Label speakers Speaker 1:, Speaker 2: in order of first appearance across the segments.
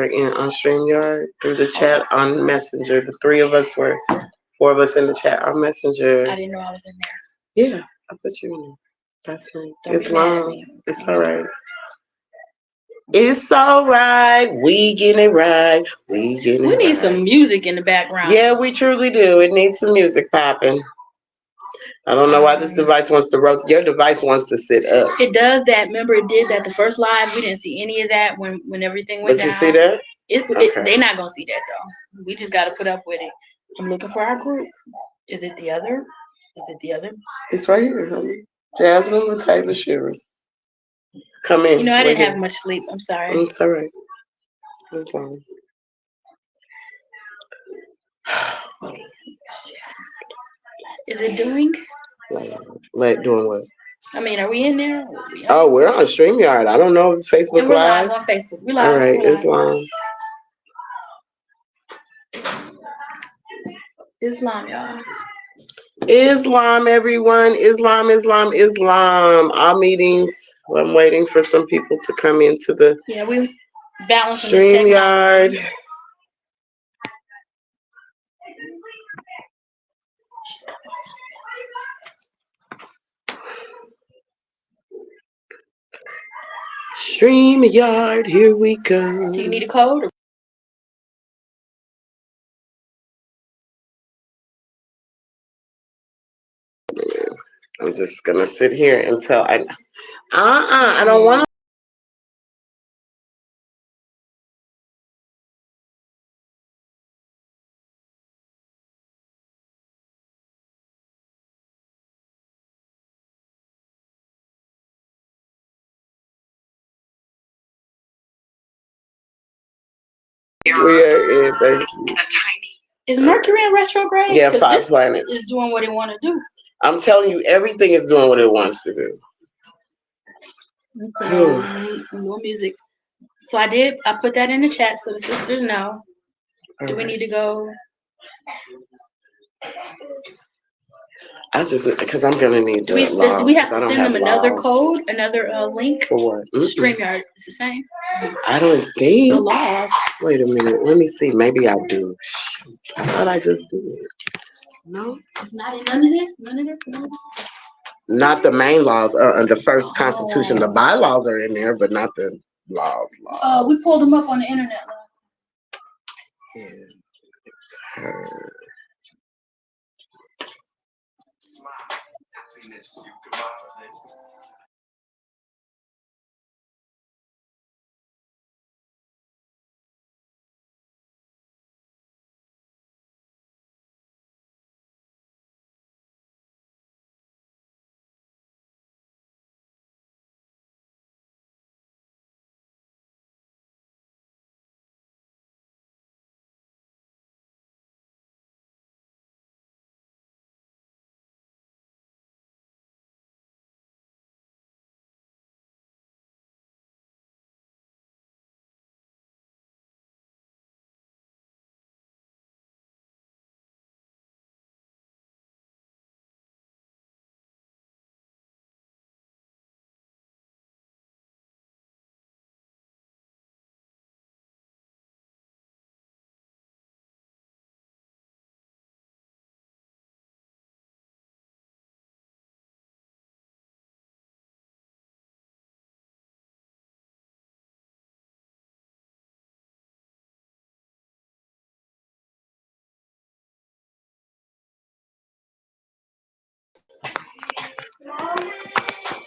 Speaker 1: in on StreamYard through the chat on Messenger. The 4 of us in the chat on Messenger.
Speaker 2: I didn't know I was in there.
Speaker 1: Yeah, I put you in there. That's nice.
Speaker 2: Don't
Speaker 1: It's
Speaker 2: be mad at
Speaker 1: long.
Speaker 2: me.
Speaker 1: It's all right. It's all right. We getting it right. We getting it
Speaker 2: We need
Speaker 1: right.
Speaker 2: some music in the background.
Speaker 1: Yeah, we truly do. It needs some music popping. I don't know why this device wants to rotate. Your device wants to sit up.
Speaker 2: It does that. Remember, it did that the first live. We didn't see any of that when everything went down.
Speaker 1: But you see that?
Speaker 2: They're not gonna see that though. We just got to put up with it. I'm looking for our group. Is it the other? Is it the other?
Speaker 1: It's right here, honey. Jasmine with Taylor Shira. Come in.
Speaker 2: You know, I didn't have much sleep. I'm sorry.
Speaker 1: It's all right. It's fine.
Speaker 2: Is it doing?
Speaker 1: Like doing what?
Speaker 2: I mean, are we in there?
Speaker 1: Oh, we're on StreamYard. I don't know if Facebook
Speaker 2: and we're
Speaker 1: Live.
Speaker 2: live on Facebook. We're live.
Speaker 1: All right,
Speaker 2: Islam, y'all.
Speaker 1: Islam, everyone. Islam. All meetings. I'm waiting for some people to come into the
Speaker 2: we balancing
Speaker 1: StreamYard. StreamYard, here we go.
Speaker 2: Do you need a code?
Speaker 1: I'm just gonna sit here until I don't want to. We are in, thank you.
Speaker 2: Is Mercury in retrograde?
Speaker 1: Yeah, 5 planets.
Speaker 2: Is doing what it want to do.
Speaker 1: I'm telling you, everything is doing what it wants to do.
Speaker 2: More music. So I put that in the chat so the sisters know. Do we need to go?
Speaker 1: I just, because I'm going to need
Speaker 2: do we have to send them another code, another link?
Speaker 1: For what?
Speaker 2: StreamYard, it's the same.
Speaker 1: I don't think.
Speaker 2: The laws.
Speaker 1: Wait a minute. Let me see. Maybe I do. I thought I just did. No.
Speaker 2: It's not in none of this? None of this?
Speaker 1: Not the main laws. The first constitution. The bylaws are in there, but not the laws.
Speaker 2: We pulled them up on the internet last
Speaker 1: time. Yeah.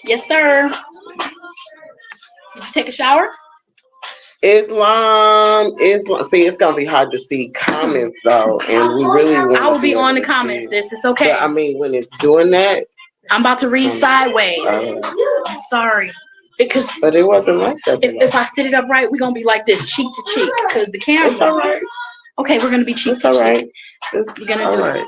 Speaker 2: Yes, sir. Did you take a shower?
Speaker 1: Islam. See, it's gonna be hard to see comments though, and we really want.
Speaker 2: I will be on the comments. Sis, it's okay.
Speaker 1: But I mean, when it's doing that,
Speaker 2: I'm about to read sideways. I'm sorry.
Speaker 1: But it wasn't like that.
Speaker 2: If I sit it up right, we're gonna be like this, cheek to cheek, because the camera.
Speaker 1: It's all right.
Speaker 2: Okay, we're gonna be cheek to cheek.
Speaker 1: All right.
Speaker 2: We're gonna do it.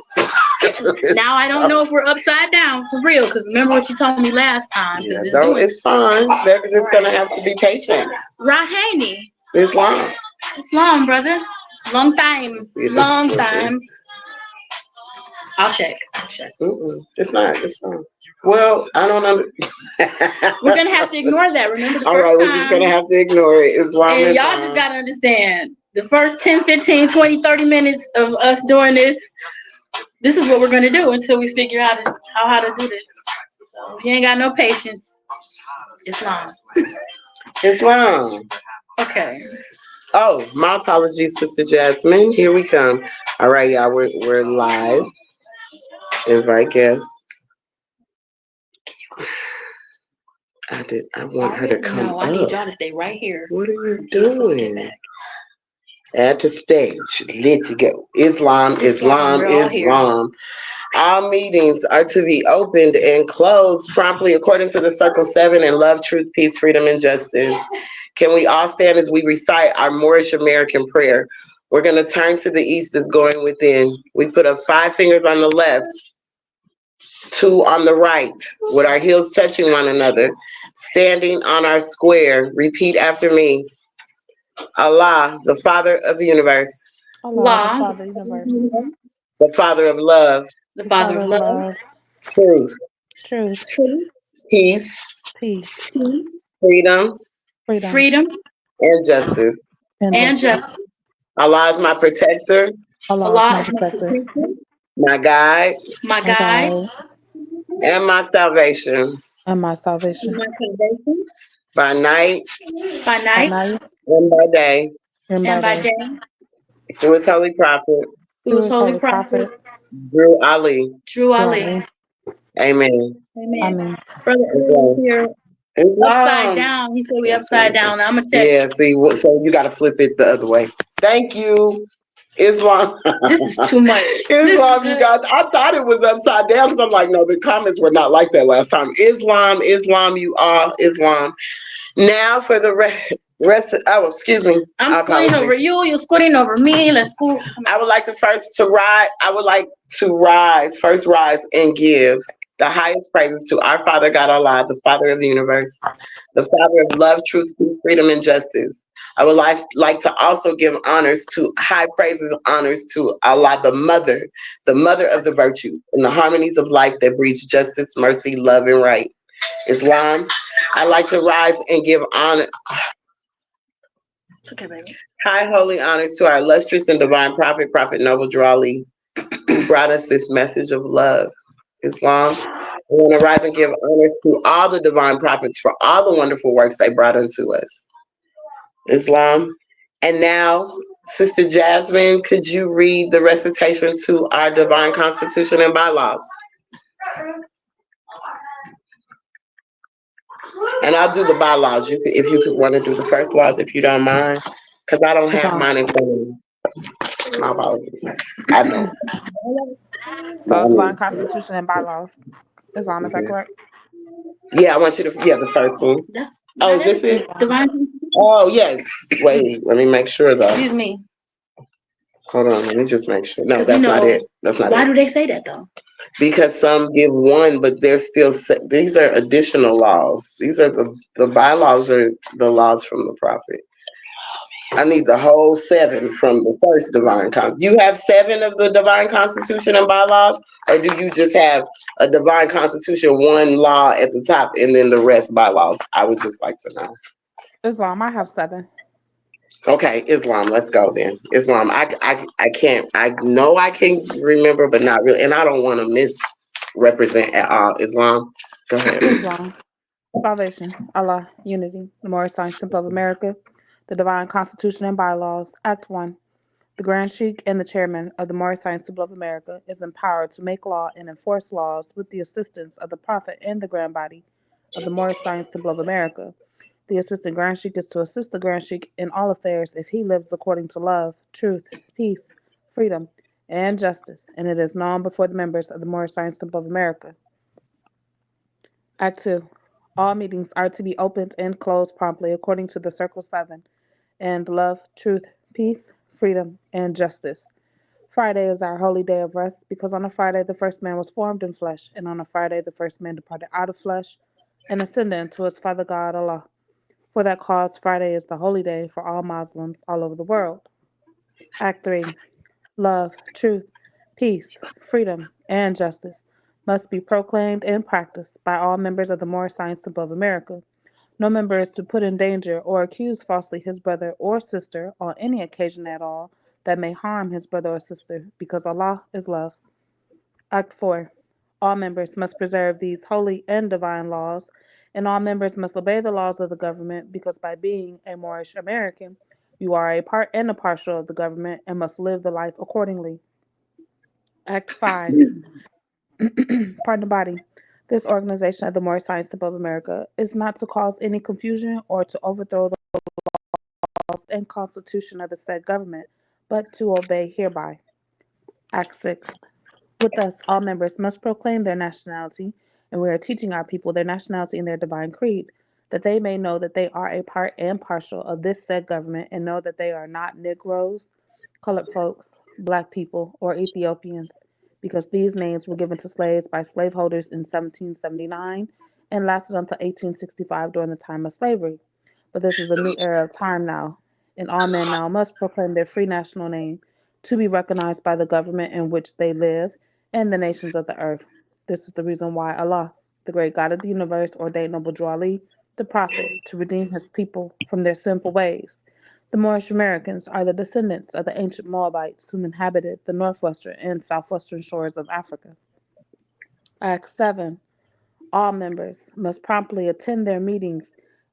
Speaker 2: Now I don't know if we're upside down for real, because remember what you told me last time.
Speaker 1: Yeah, it's fine. They're just gonna have to be patient.
Speaker 2: Rahani.
Speaker 1: Islam.
Speaker 2: Islam, brother. Long time. Long time. I'll check.
Speaker 1: It's not. It's fine. Well, I don't under.
Speaker 2: We're gonna have to ignore that. Remember the
Speaker 1: All
Speaker 2: first
Speaker 1: right, we're just
Speaker 2: time?
Speaker 1: gonna have to ignore it. Islam
Speaker 2: And
Speaker 1: is
Speaker 2: y'all just
Speaker 1: Islam.
Speaker 2: gotta understand the first 10, 15, 20, 30 minutes of us doing this is what we're gonna do until we figure out how to do this. So if you ain't got no patience, it's long.
Speaker 1: Islam.
Speaker 2: Okay.
Speaker 1: Oh, my apologies, Sister Jasmine. Here we come. All right, y'all. We're live. Invite guests. I did. I want her to come
Speaker 2: No, I need
Speaker 1: up.
Speaker 2: y'all to stay right here
Speaker 1: What are you
Speaker 2: until my sister get
Speaker 1: doing?
Speaker 2: back.
Speaker 1: Add to stage. Let's go. Islam,
Speaker 2: Islam,
Speaker 1: Islam,
Speaker 2: we're all here.
Speaker 1: Islam. All meetings are to be opened and closed promptly according to the Circle 7 and love, truth, peace, freedom, and justice. Can we all stand as we recite our Moorish American prayer? We're going to turn to the east as going within. We put up 5 fingers on the left, 2 on the right, with our heels touching one another, standing on our square. Repeat after me. Allah, the Father of the universe,
Speaker 3: Allah, the
Speaker 2: Law,
Speaker 3: Father universe,
Speaker 1: the Father of love,
Speaker 2: the
Speaker 3: the
Speaker 2: father
Speaker 3: Father
Speaker 2: of
Speaker 3: of
Speaker 2: love,
Speaker 3: love,
Speaker 1: truth,
Speaker 3: truth,
Speaker 2: truth,
Speaker 1: peace,
Speaker 3: peace,
Speaker 2: peace,
Speaker 1: freedom,
Speaker 3: freedom,
Speaker 2: freedom,
Speaker 1: and justice.
Speaker 3: and
Speaker 2: and
Speaker 3: justice.
Speaker 2: justice.
Speaker 1: Allah is my protector,
Speaker 3: Allah is
Speaker 2: Allah
Speaker 3: my
Speaker 2: is my
Speaker 3: protector,
Speaker 2: protector,
Speaker 1: my guide,
Speaker 2: my
Speaker 3: my
Speaker 2: guide,
Speaker 3: guide,
Speaker 1: and my salvation.
Speaker 3: and my
Speaker 2: and
Speaker 3: salvation.
Speaker 2: my salvation,
Speaker 1: By night
Speaker 2: by
Speaker 3: By
Speaker 2: night
Speaker 3: night
Speaker 1: and by day,
Speaker 3: and
Speaker 2: and
Speaker 3: by
Speaker 2: by
Speaker 3: day.
Speaker 2: day,
Speaker 1: through His holy prophet,
Speaker 2: through
Speaker 3: Through
Speaker 2: his
Speaker 3: his
Speaker 2: holy
Speaker 3: holy
Speaker 2: prophet,
Speaker 3: prophet,
Speaker 1: Drew Ali.
Speaker 2: Drew
Speaker 3: through
Speaker 2: Ali.
Speaker 3: Ali.
Speaker 1: Amen.
Speaker 2: Amen.
Speaker 3: Amen.
Speaker 2: Brother Earl is
Speaker 1: Okay.
Speaker 2: here upside
Speaker 1: Islam.
Speaker 2: down. He said we
Speaker 1: Can't see
Speaker 2: upside
Speaker 1: anything.
Speaker 2: down. I'm gonna check.
Speaker 1: Yeah, see, so you got to flip it the other way. Thank you. Islam.
Speaker 2: This is too much.
Speaker 1: Islam, you guys. I thought it was upside down because I'm like, no, the comments were not like that last time. Islam, Islam, you are Islam. Now for the rest. Oh, excuse me.
Speaker 2: I'm scooting over
Speaker 1: Apologies.
Speaker 2: you. You're scooting over me. Let's scoot.
Speaker 1: I would like to first to rise. I would like to rise, first rise and give the highest praises to our Father God Allah, the Father of the universe, the Father of love, truth, peace, freedom, and justice. I would like to also give honors to high praises, honors to Allah, the mother of the virtue, and the harmonies of life that breeds justice, mercy, love, and right. Islam. I like to rise and give honor,
Speaker 2: It's okay, baby.
Speaker 1: high holy honors to our illustrious and divine prophet, Prophet Noble Drawley, who brought us this message of love. Islam. I want to rise and give honors to all the divine prophets for all the wonderful works they brought unto us. Islam. And now, Sister Jasmine, could you read the recitation to our divine constitution and bylaws? And I'll do the bylaws. If you could want to do the first laws, if you don't mind, because I don't have
Speaker 3: Islam.
Speaker 1: mine in front of me. My apologies. I know.
Speaker 3: So, divine
Speaker 1: No,
Speaker 3: constitution and bylaws. Islam, is that
Speaker 1: mhm.
Speaker 3: correct?
Speaker 1: Yeah, I want you to. Yeah, the first one.
Speaker 2: That's
Speaker 1: Oh,
Speaker 2: not
Speaker 1: is this it?
Speaker 2: everything.
Speaker 3: Islam.
Speaker 2: Divine.
Speaker 1: Oh, yes. Wait, let me make sure though.
Speaker 2: Excuse me.
Speaker 1: Hold on, let me just make sure. No,
Speaker 2: Because you
Speaker 1: that's not it.
Speaker 2: know,
Speaker 1: That's not
Speaker 2: why
Speaker 1: it.
Speaker 2: do they say that though?
Speaker 1: Because some give one, but there's still these are additional laws. These are the bylaws are the laws from the prophet. I need the whole 7 from the first divine con. You have 7 of the divine constitution and bylaws, or do you just have a divine constitution, one law at the top, and then the rest bylaws? I would just like to know.
Speaker 3: Islam, I have 7.
Speaker 1: Okay, Islam. Let's go then. Islam. I can't. I know I can remember, but not really, and I don't want to misrepresent at all. Islam. Go ahead.
Speaker 3: Islam. Salvation. Allah. Unity. The Moorish Science Temple of America. The Divine Constitution and Bylaws. Act 1. The Grand Sheik and the Chairman of the Moorish Science Temple of America is empowered to make law and enforce laws with the assistance of the Prophet and the Grand Body of the Moorish Science Temple of America. The Assistant Grand Sheik is to assist the Grand Sheik in all affairs if he lives according to love, truth, peace, freedom, and justice, and it is known before the members of the Moorish Science Temple of America. Act 2. All meetings are to be opened and closed promptly according to the Circle 7 and love, truth, peace, freedom, and justice. Friday is our holy day of rest because on a Friday the first man was formed in flesh, and on a Friday the first man departed out of flesh and ascended into his Father God Allah. For that cause, Friday is the holy day for all Muslims all over the world. Act 3. Love, truth, peace, freedom, and justice. must be proclaimed and practiced by all members of the Moorish Science Temple of America. No member is to put in danger or accuse falsely his brother or sister on any occasion at all that may harm his brother or sister, because Allah is love. Act 4. All members must preserve these holy and divine laws, and all members must obey the laws of the government, because by being a Moorish American, you are a part and a partial of the government and must live the life accordingly. Act 5. Pardon the body. This organization of the Moorish Science Temple of America is not to cause any confusion or to overthrow the laws and constitution of the said government, but to obey hereby. Act 6. With us, all members must proclaim their nationality, and we are teaching our people their nationality and their divine creed, that they may know that they are a part and partial of this said government, and know that they are not Negroes, colored folks, black people, or Ethiopians, because these names were given to slaves by slaveholders in 1779 and lasted until 1865 during the time of slavery. But this is a new era of time now, and all men now must proclaim their free national name to be recognized by the government in which they live and the nations of the earth. This is the reason why Allah, the great God of the universe, ordained Noble Drew Ali, the Prophet, to redeem his people from their sinful ways. The Moorish Americans are the descendants of the ancient Moabites who inhabited the northwestern and southwestern shores of Africa. Act 7. All members must promptly attend their meetings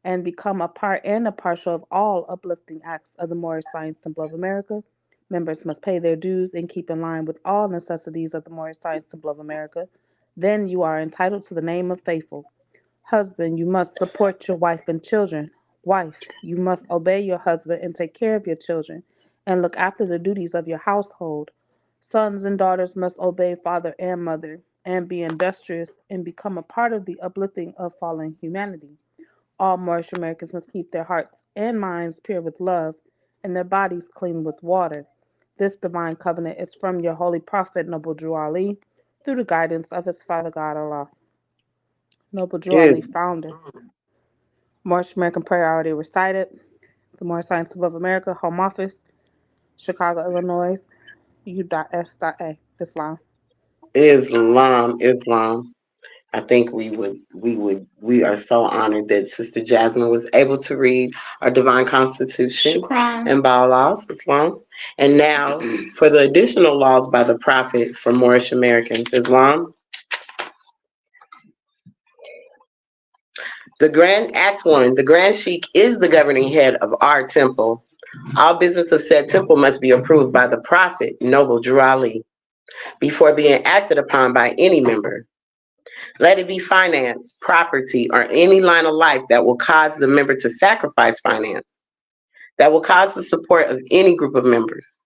Speaker 3: and become a part and a partial of all uplifting acts of the Moorish Science Temple of America. Members must pay their dues and keep in line with all necessities of the Moorish Science Temple of America. Then you are entitled to the name of faithful. Husband, you must support your wife and children. Wife, you must obey your husband and take care of your children and look after the duties of your household. Sons and daughters must obey father and mother and be industrious and become a part of the uplifting of fallen humanity. All Moorish Americans must keep their hearts and minds pure with love and their bodies clean with water. This divine covenant is from your holy prophet, Noble Drew Ali, through the guidance of his Father God Allah. Noble Drew Ali,
Speaker 1: It
Speaker 3: founder. Moorish American prayer already recited. The Moorish Science Club of America, Home Office, Chicago, Illinois, U.S.A. Islam.
Speaker 1: Islam. I think we are so honored that Sister Jasmine was able to read our divine constitution
Speaker 2: Shukran.
Speaker 1: and bylaws, Islam. And now for the additional laws by the Prophet for Moorish Americans, Islam. The Grand Act 1, the Grand Sheikh is the governing head of our temple. All business of said temple must be approved by the Prophet, Noble Drew Ali, before being acted upon by any member. Let it be finance, property, or any line of life that will cause the member to sacrifice finance, that will cause the support of any group of members.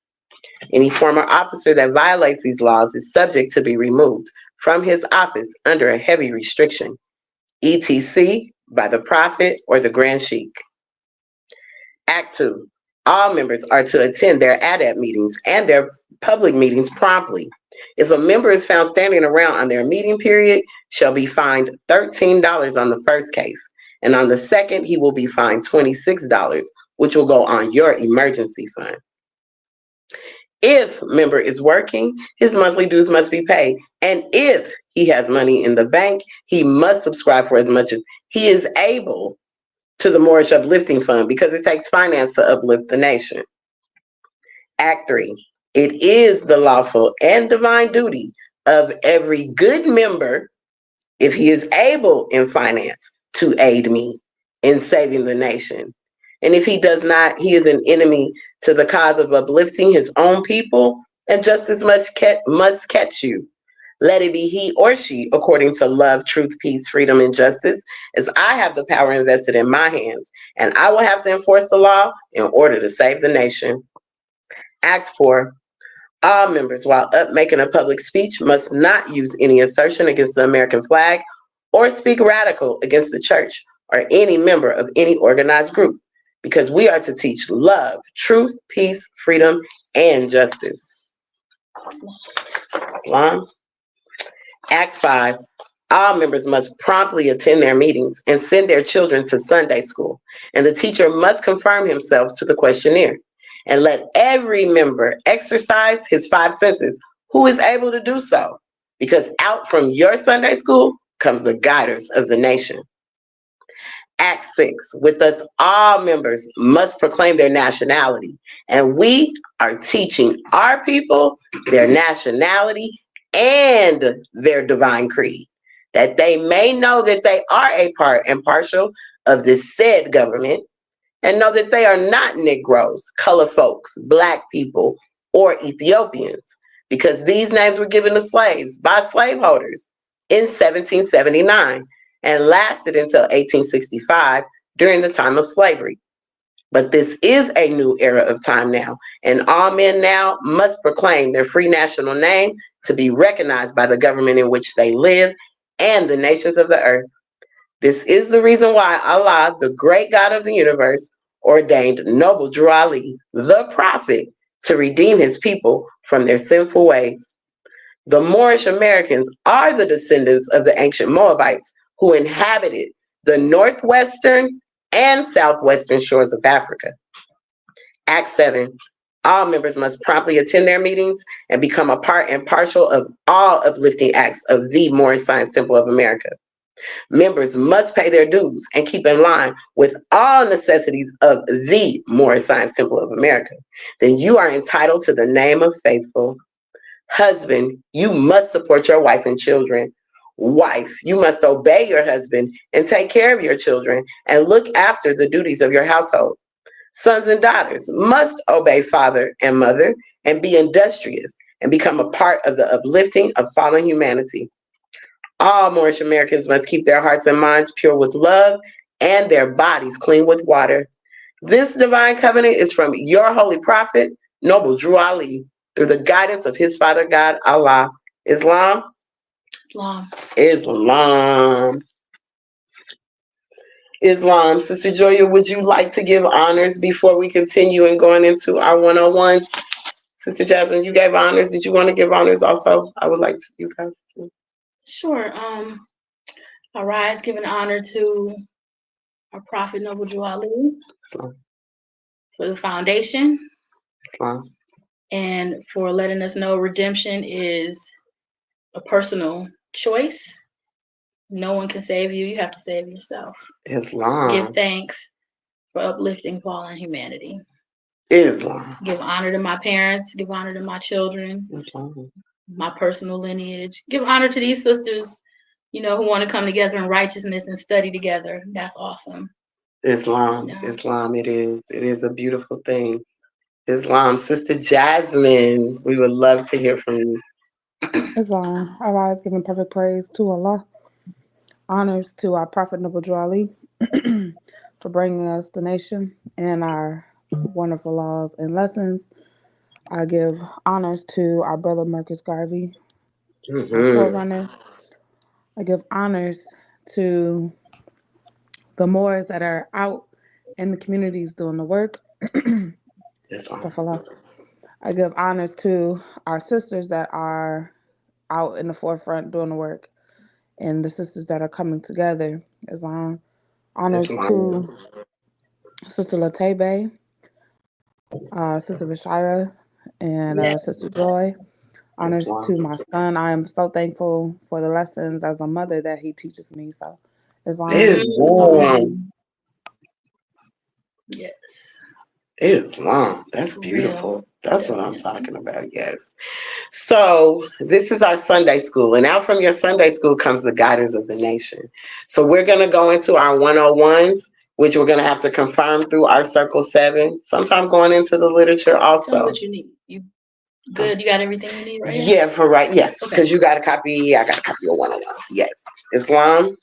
Speaker 1: Any former officer that violates these laws is subject to be removed from his office under a heavy restriction, etc., by the Prophet or the Grand Sheikh. Act 2. All members are to attend their ADAP meetings and their public meetings promptly. If a member is found standing around on their meeting period, shall be fined $13 on the first case, and on the second he will be fined $26, which will go on your emergency fund. If member is working, his monthly dues must be paid, and if he has money in the bank, he must subscribe for as much as he is able to the Moorish Uplifting Fund, because it takes finance to uplift the nation. Act 3. It is the lawful and divine duty of every good member, if he is able in finance, to aid me in saving the nation. And if he does not, he is an enemy to the cause of uplifting his own people, and just as much must catch you. Let it be he or she, according to love, truth, peace, freedom, and justice, as I have the power invested in my hands, and I will have to enforce the law in order to save the nation. Act 4. All members, while up making a public speech, must not use any assertion against the American flag or speak radical against the church or any member of any organized group, because we are to teach love, truth, peace, freedom, and justice. Islam. Act 5. All members must promptly attend their meetings and send their children to Sunday school, and the teacher must confirm himself to the questionnaire. And let every member exercise his five senses who is able to do so, because out from your Sunday school comes the guiders of the nation. Act 6, with us all members must proclaim their nationality, and we are teaching our people their nationality and their divine creed, that they may know that they are a part and partial of this said government, and know that they are not Negroes, color folks, black people, or Ethiopians, because these names were given to slaves by slaveholders in 1779 and lasted until 1865 during the time of slavery. But this is a new era of time now, and all men now must proclaim their free national name to be recognized by the government in which they live and the nations of the earth. This is the reason why Allah, the great God of the universe, ordained noble Drew Ali, the prophet, to redeem his people from their sinful ways. The Moorish Americans are the descendants of the ancient Moabites who inhabited the northwestern and southwestern shores of Africa. Act 7. All members must promptly attend their meetings and become a part and partial of all uplifting acts of the Moorish Science Temple of America. Members must pay their dues and keep in line with all necessities of the Moorish Science Temple of America. Then you are entitled to the name of faithful. Husband, you must support your wife and children. Wife, you must obey your husband and take care of your children and look after the duties of your household. Sons and daughters must obey father and mother and be industrious and become a part of the uplifting of fallen humanity. All Moorish Americans must keep their hearts and minds pure with love and their bodies clean with water. This divine covenant is from your holy prophet, Noble Drew Ali, through the guidance of his father God, Allah. Islam?
Speaker 2: Islam.
Speaker 1: Islam. Islam. Sister Joya, would you like to give honors before we continue and going into our 101? Sister Jasmine, you gave honors. Did you want to give honors also? I would like to, you guys to.
Speaker 2: Sure. I rise giving honor to our Prophet Noble Drew Ali
Speaker 1: Islam.
Speaker 2: for the foundation
Speaker 1: Islam.
Speaker 2: and for letting us know redemption is a personal choice. No one can save you. You have to save yourself.
Speaker 1: Islam.
Speaker 2: Give thanks for uplifting fallen humanity.
Speaker 1: Islam.
Speaker 2: Give honor to my parents. Give honor to my children.
Speaker 1: Islam.
Speaker 2: My personal lineage. Give honor to these sisters, who want to come together in righteousness and study together. That's awesome.
Speaker 1: Islam. Islam, it is. It is a beautiful thing. Islam. Sister Jasmine, we would love to hear from you.
Speaker 3: Islam. I rise giving perfect praise to Allah. Honors to our Prophet Noble Drew Ali for bringing us the nation and our wonderful laws and lessons. I give honors to our brother Marcus Garvey, our
Speaker 1: Mm-hmm.
Speaker 3: co-runner. I give honors to the Moors that are out in the communities doing the work.
Speaker 1: Islam.
Speaker 3: I give honors to our sisters that are out in the forefront doing the work and the sisters that are coming together. Islam. Honors
Speaker 1: Islam.
Speaker 3: to Sister Latebe, Sister Bashira, and
Speaker 2: Yeah.
Speaker 3: Sister Joy. Honors
Speaker 1: Islam.
Speaker 3: to my son. I am so thankful for the lessons as a mother that he teaches me. So, Islam.
Speaker 1: Islam.
Speaker 2: Yes.
Speaker 1: Islam. That's
Speaker 2: For real.
Speaker 1: beautiful. That's what I'm
Speaker 2: Definitely.
Speaker 1: talking about. Yes. So this is our Sunday school, and out from your Sunday school comes the guiders of the nation. So we're going to go into our 101s, which we're going to have to confirm through our Circle 7, sometime going into the literature
Speaker 2: Tell me
Speaker 1: also.
Speaker 2: what you need. You good? You got everything you need right here?
Speaker 1: Yeah, for right. Yes,
Speaker 2: Okay.
Speaker 1: because you got a copy. I got a copy of 101s. Yes. Islam.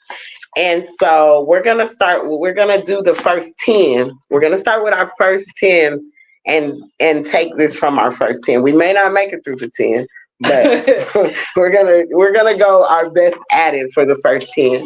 Speaker 1: And so we're going to start, we're going to do the first 10. We're going to start with our first 10 and take this from our first 10. We may not make it through the 10, but we're gonna go our best at it for the first 10.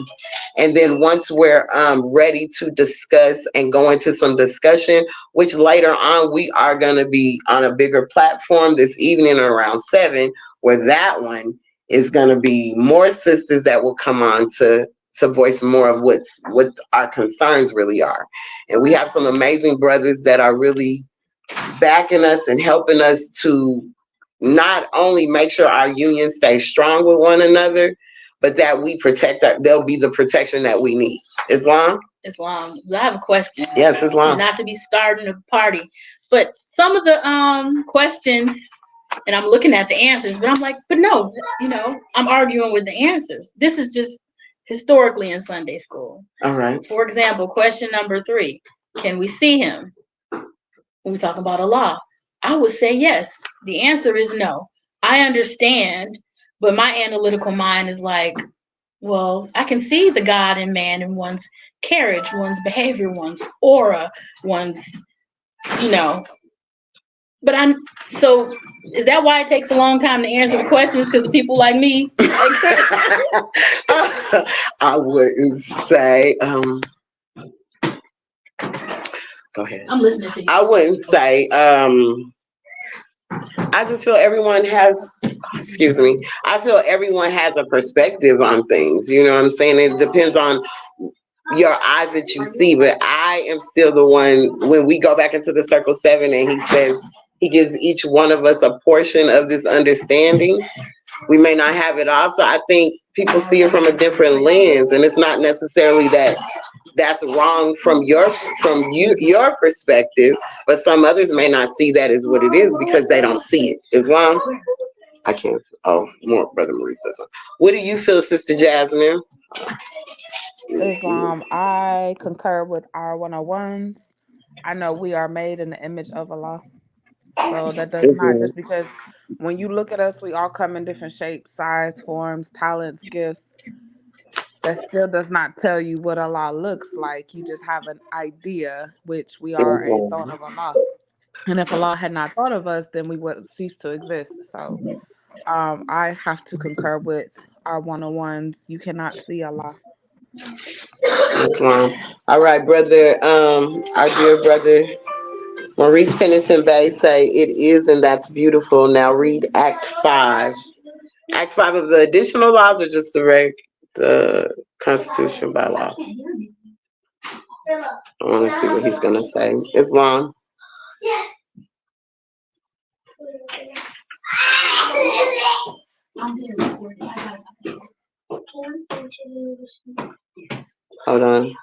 Speaker 1: And then once we're ready to discuss and go into some discussion, which later on we are gonna be on a bigger platform this evening around 7, where that one is gonna be more sisters that will come on to voice more of what our concerns really are. And we have some amazing brothers that are really backing us and helping us to not only make sure our union stays strong with one another, but that we protect they'll be the protection that we need. Islam?
Speaker 2: Islam. I have a question.
Speaker 1: Yes, Islam.
Speaker 2: Not to be starting a party, but some of the questions, and I'm looking at the answers, but I'm like, but no, I'm arguing with the answers. This is just historically in Sunday school.
Speaker 1: All right.
Speaker 2: For example, question number 3: can we see him when we talk about Allah? I would say yes. The answer is no. I understand, but my analytical mind is like, well, I can see the God in man in one's carriage, one's behavior, one's aura, one's, you know. But so is that why it takes a long time to answer the questions? Because of people like me?
Speaker 1: I wouldn't say. Go ahead.
Speaker 2: I'm listening to you.
Speaker 1: I wouldn't say. I just feel everyone has. Excuse me. I feel everyone has a perspective on things. You know what I'm saying? It depends on your eyes that you see, but I am still the one when we go back into the circle 7 and he says he gives each one of us a portion of this understanding. We may not have it all, so I think people see it from a different lens, and it's not necessarily that that's wrong from your perspective, but some others may not see that as what it is because they don't see it. Islam? I can't. Oh, more brother Maurice says something. What do you feel, Sister Jasmine?
Speaker 3: Islam, I concur with our 101s. I know we are made in the image of Allah. So that does not, just because when you look at us, we all come in different shapes, size, forms, talents, gifts. That still does not tell you what Allah looks like. You just have an idea, which we are a thought of Allah. And if Allah had not thought of us, then we would cease to exist. So I have to concur with our 101s. You cannot see Allah.
Speaker 1: Islam. All right, brother. Our dear brother Maurice Pennington Bay say it is, and that's beautiful. Now read Act 5. Act 5 of the additional laws, or just the Constitution by law? I want to see what he's gonna say. Islam. Hold on.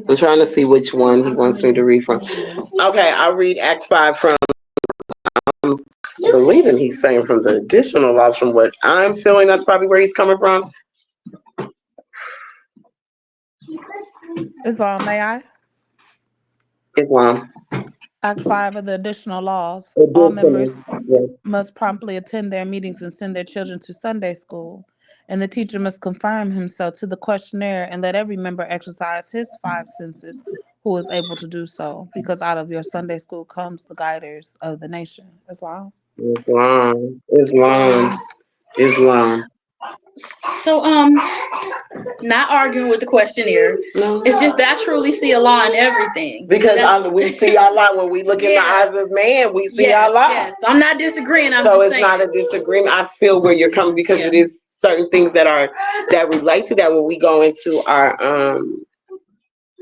Speaker 1: I'm trying to see which one he wants me to read from. Okay, I'll read Act 5 from, believing he's saying from the additional laws, from what I'm feeling. That's probably where he's coming from.
Speaker 3: Islam, may I?
Speaker 1: Islam.
Speaker 3: Act 5 of the additional laws. All
Speaker 1: Additional.
Speaker 3: members
Speaker 1: Yeah.
Speaker 3: must promptly attend their meetings and send their children to Sunday school. And the teacher must confirm himself to the questionnaire and let every member exercise his 5 senses who is able to do so, because out of your Sunday school comes the guiders of the nation. Islam.
Speaker 1: Islam. Islam. Islam.
Speaker 2: So, not arguing with the questionnaire.
Speaker 1: No.
Speaker 2: It's just that I truly see Allah in everything.
Speaker 1: Because we see Allah when we look in the eyes of man, we see Allah.
Speaker 2: Yes, I'm not disagreeing.
Speaker 1: So it's not a disagreement. I feel where you're coming, because it is certain things that relate to that when we go into our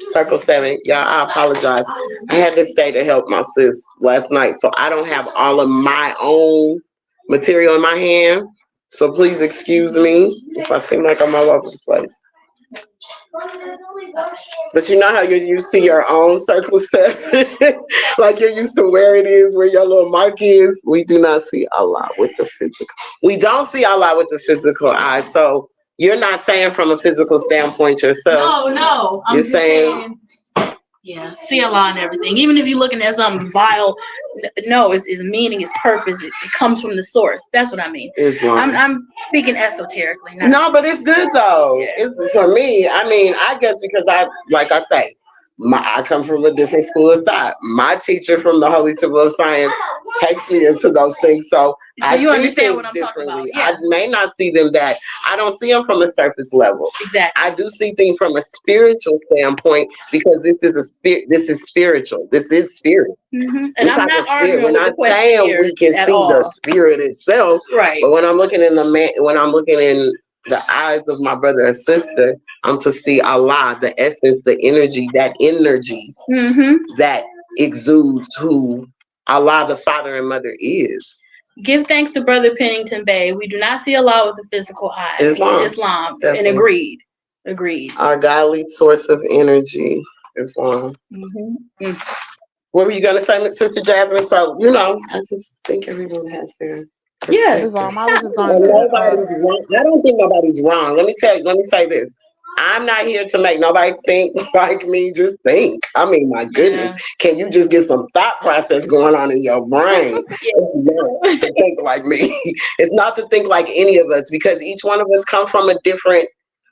Speaker 1: circle 7. Y'all, I apologize. I had to stay to help my sis last night, so I don't have all of my own material in my hand. So please excuse me if I seem like I'm all over the place. But you know how you're used to your own circle 7? Like you're used to where it is, where your little mark is. We do not see Allah with the physical. We don't see Allah with the physical eye. So you're not saying from a physical standpoint yourself.
Speaker 2: No. I'm just saying yeah, see Allah and everything. Even if you're looking at something vile, no, it's meaning, its purpose. It comes from the source. That's what I mean. I'm speaking esoterically.
Speaker 1: No, but it's good though. Yeah. It's for me. I mean, I guess because like I say, I come from a different school of thought. My teacher from the Holy Temple of Science takes me into those things. So I
Speaker 2: you
Speaker 1: see
Speaker 2: understand
Speaker 1: things
Speaker 2: what I'm
Speaker 1: differently.
Speaker 2: talking about. Yeah.
Speaker 1: I may not see them that. I don't see them from a surface level.
Speaker 2: Exactly.
Speaker 1: I do see things from a spiritual standpoint, because this is a spirit. This is spiritual. This is spirit.
Speaker 2: Mm-hmm. And I'm not arguing
Speaker 1: We're not saying we can see the spirit itself.
Speaker 2: Right.
Speaker 1: But when I'm looking in the eyes of my brother or sister, I'm to see Allah, the essence, the energy, that that exudes who Allah, the Father and Mother, is.
Speaker 2: Give thanks to Brother Pennington Bay. We do not see Allah with the physical eye. Islam.
Speaker 1: Definitely.
Speaker 2: And agreed.
Speaker 1: Our godly source of energy, Islam.
Speaker 2: Mm-hmm.
Speaker 1: What were you gonna say, Sister Jasmine? So I just think everyone has their
Speaker 2: Yeah.
Speaker 1: perspective.
Speaker 3: Islam. I was just gonna
Speaker 1: And
Speaker 3: say that.
Speaker 1: nobody's wrong. I don't think nobody's wrong. Let me say this. I'm not here to make nobody think like me. Just think. I mean, my goodness.
Speaker 2: Yeah.
Speaker 1: Can you just get some thought process going on in your brain? It's not to think like me. It's not to think like any of us because each one of us come from a different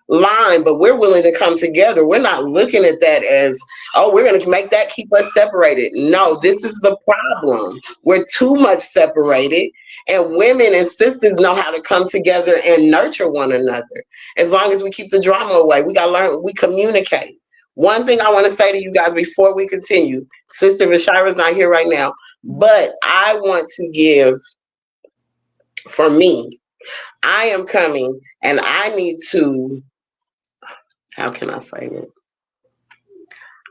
Speaker 1: line, but we're willing to come together. We're not looking at that as, oh, we're going to make that keep us separated. No, this is the problem. We're too much separated, and women and sisters know how to come together and nurture one another. As long as we keep the drama away, we got to learn, we communicate. One thing I want to say to you guys before we continue, Sister Rashira's not here right now, but I want to give, for me, I am coming and I need to, how can I say it?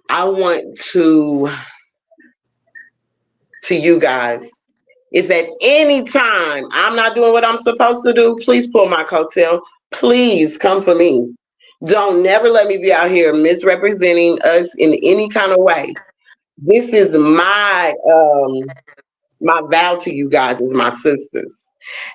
Speaker 1: I want to you guys, if at any time I'm not doing what I'm supposed to do, please pull my coattail. Please come for me. Don't never let me be out here misrepresenting us in any kind of way. This is my vow to you guys as my sisters.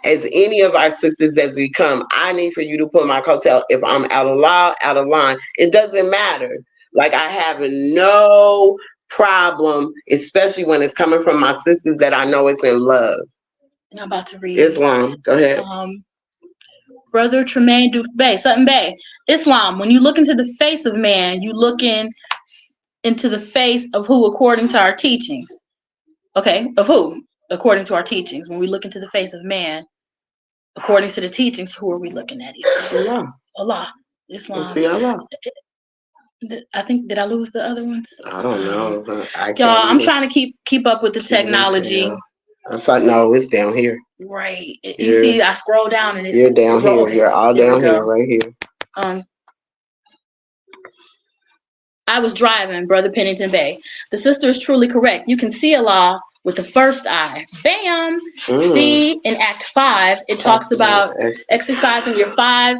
Speaker 1: As any of our sisters as we come, I need for you to pull my coattail. If I'm out of law, out of line, it doesn't matter. Like I have no problem, especially when it's coming from my sisters that I know it's in love.
Speaker 2: And I'm about to read
Speaker 1: Islam, go ahead.
Speaker 2: Brother Tremaine Duke Bay, Sutton Bay. Islam, when you look into the face of man, you look into the face of who according to our teachings. Okay, of who? According to our teachings. When we look into the face of man, according to the teachings, who are we looking at? Allah. Islam.
Speaker 1: See Allah.
Speaker 2: I think, did I lose the other ones?
Speaker 1: I don't know. But
Speaker 2: Y'all, I'm trying to keep up with the technology.
Speaker 1: I'm sorry, no, it's down here.
Speaker 2: Right. You see, I scroll down and it's
Speaker 1: you're down here.
Speaker 2: Okay,
Speaker 1: you're all down here, right here.
Speaker 2: I was driving, Brother Pennington Bay. The sister is truly correct. You can see Allah with the first eye. Bam! See, in Act 5, it talks about exercising your 5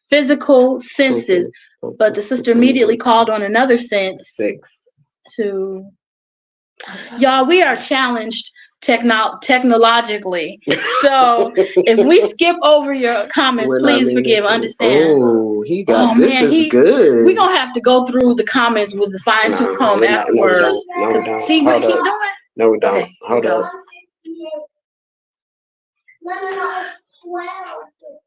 Speaker 2: physical senses. But the sister immediately called on another sense to... Y'all, we are challenged technologically. So if we skip over your comments, please forgive, understand.
Speaker 1: Oh, this is good.
Speaker 2: We're gonna have to go through the comments with the fine-tooth comb afterwards.
Speaker 1: No, we don't.
Speaker 2: See what he keep doing?
Speaker 1: No, we don't.
Speaker 2: Okay,
Speaker 1: Hold on.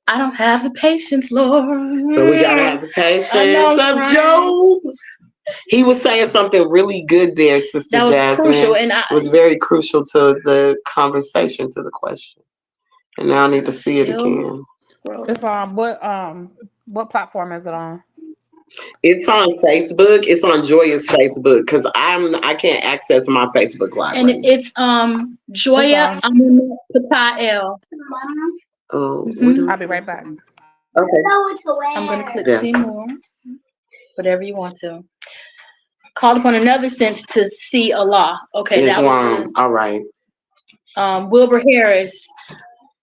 Speaker 2: I don't have the patience, Lord.
Speaker 1: But we gotta have the patience of Job. He was saying something really good there, Sister Jasmine.
Speaker 2: That was crucial, and
Speaker 1: it was very crucial to the conversation, to the question. And now I need to see it again.
Speaker 3: It's on what platform is it on?
Speaker 1: It's on Facebook. It's on Joya's Facebook because I can't access my Facebook library.
Speaker 2: And it's Joya Patael.
Speaker 1: Oh,
Speaker 3: I'll be right back.
Speaker 1: Okay.
Speaker 2: I'm gonna click see more. Whatever you want to. Called upon another sense to see Allah. Okay,
Speaker 1: Islam.
Speaker 2: that was
Speaker 1: all right.
Speaker 2: Wilbur Harris.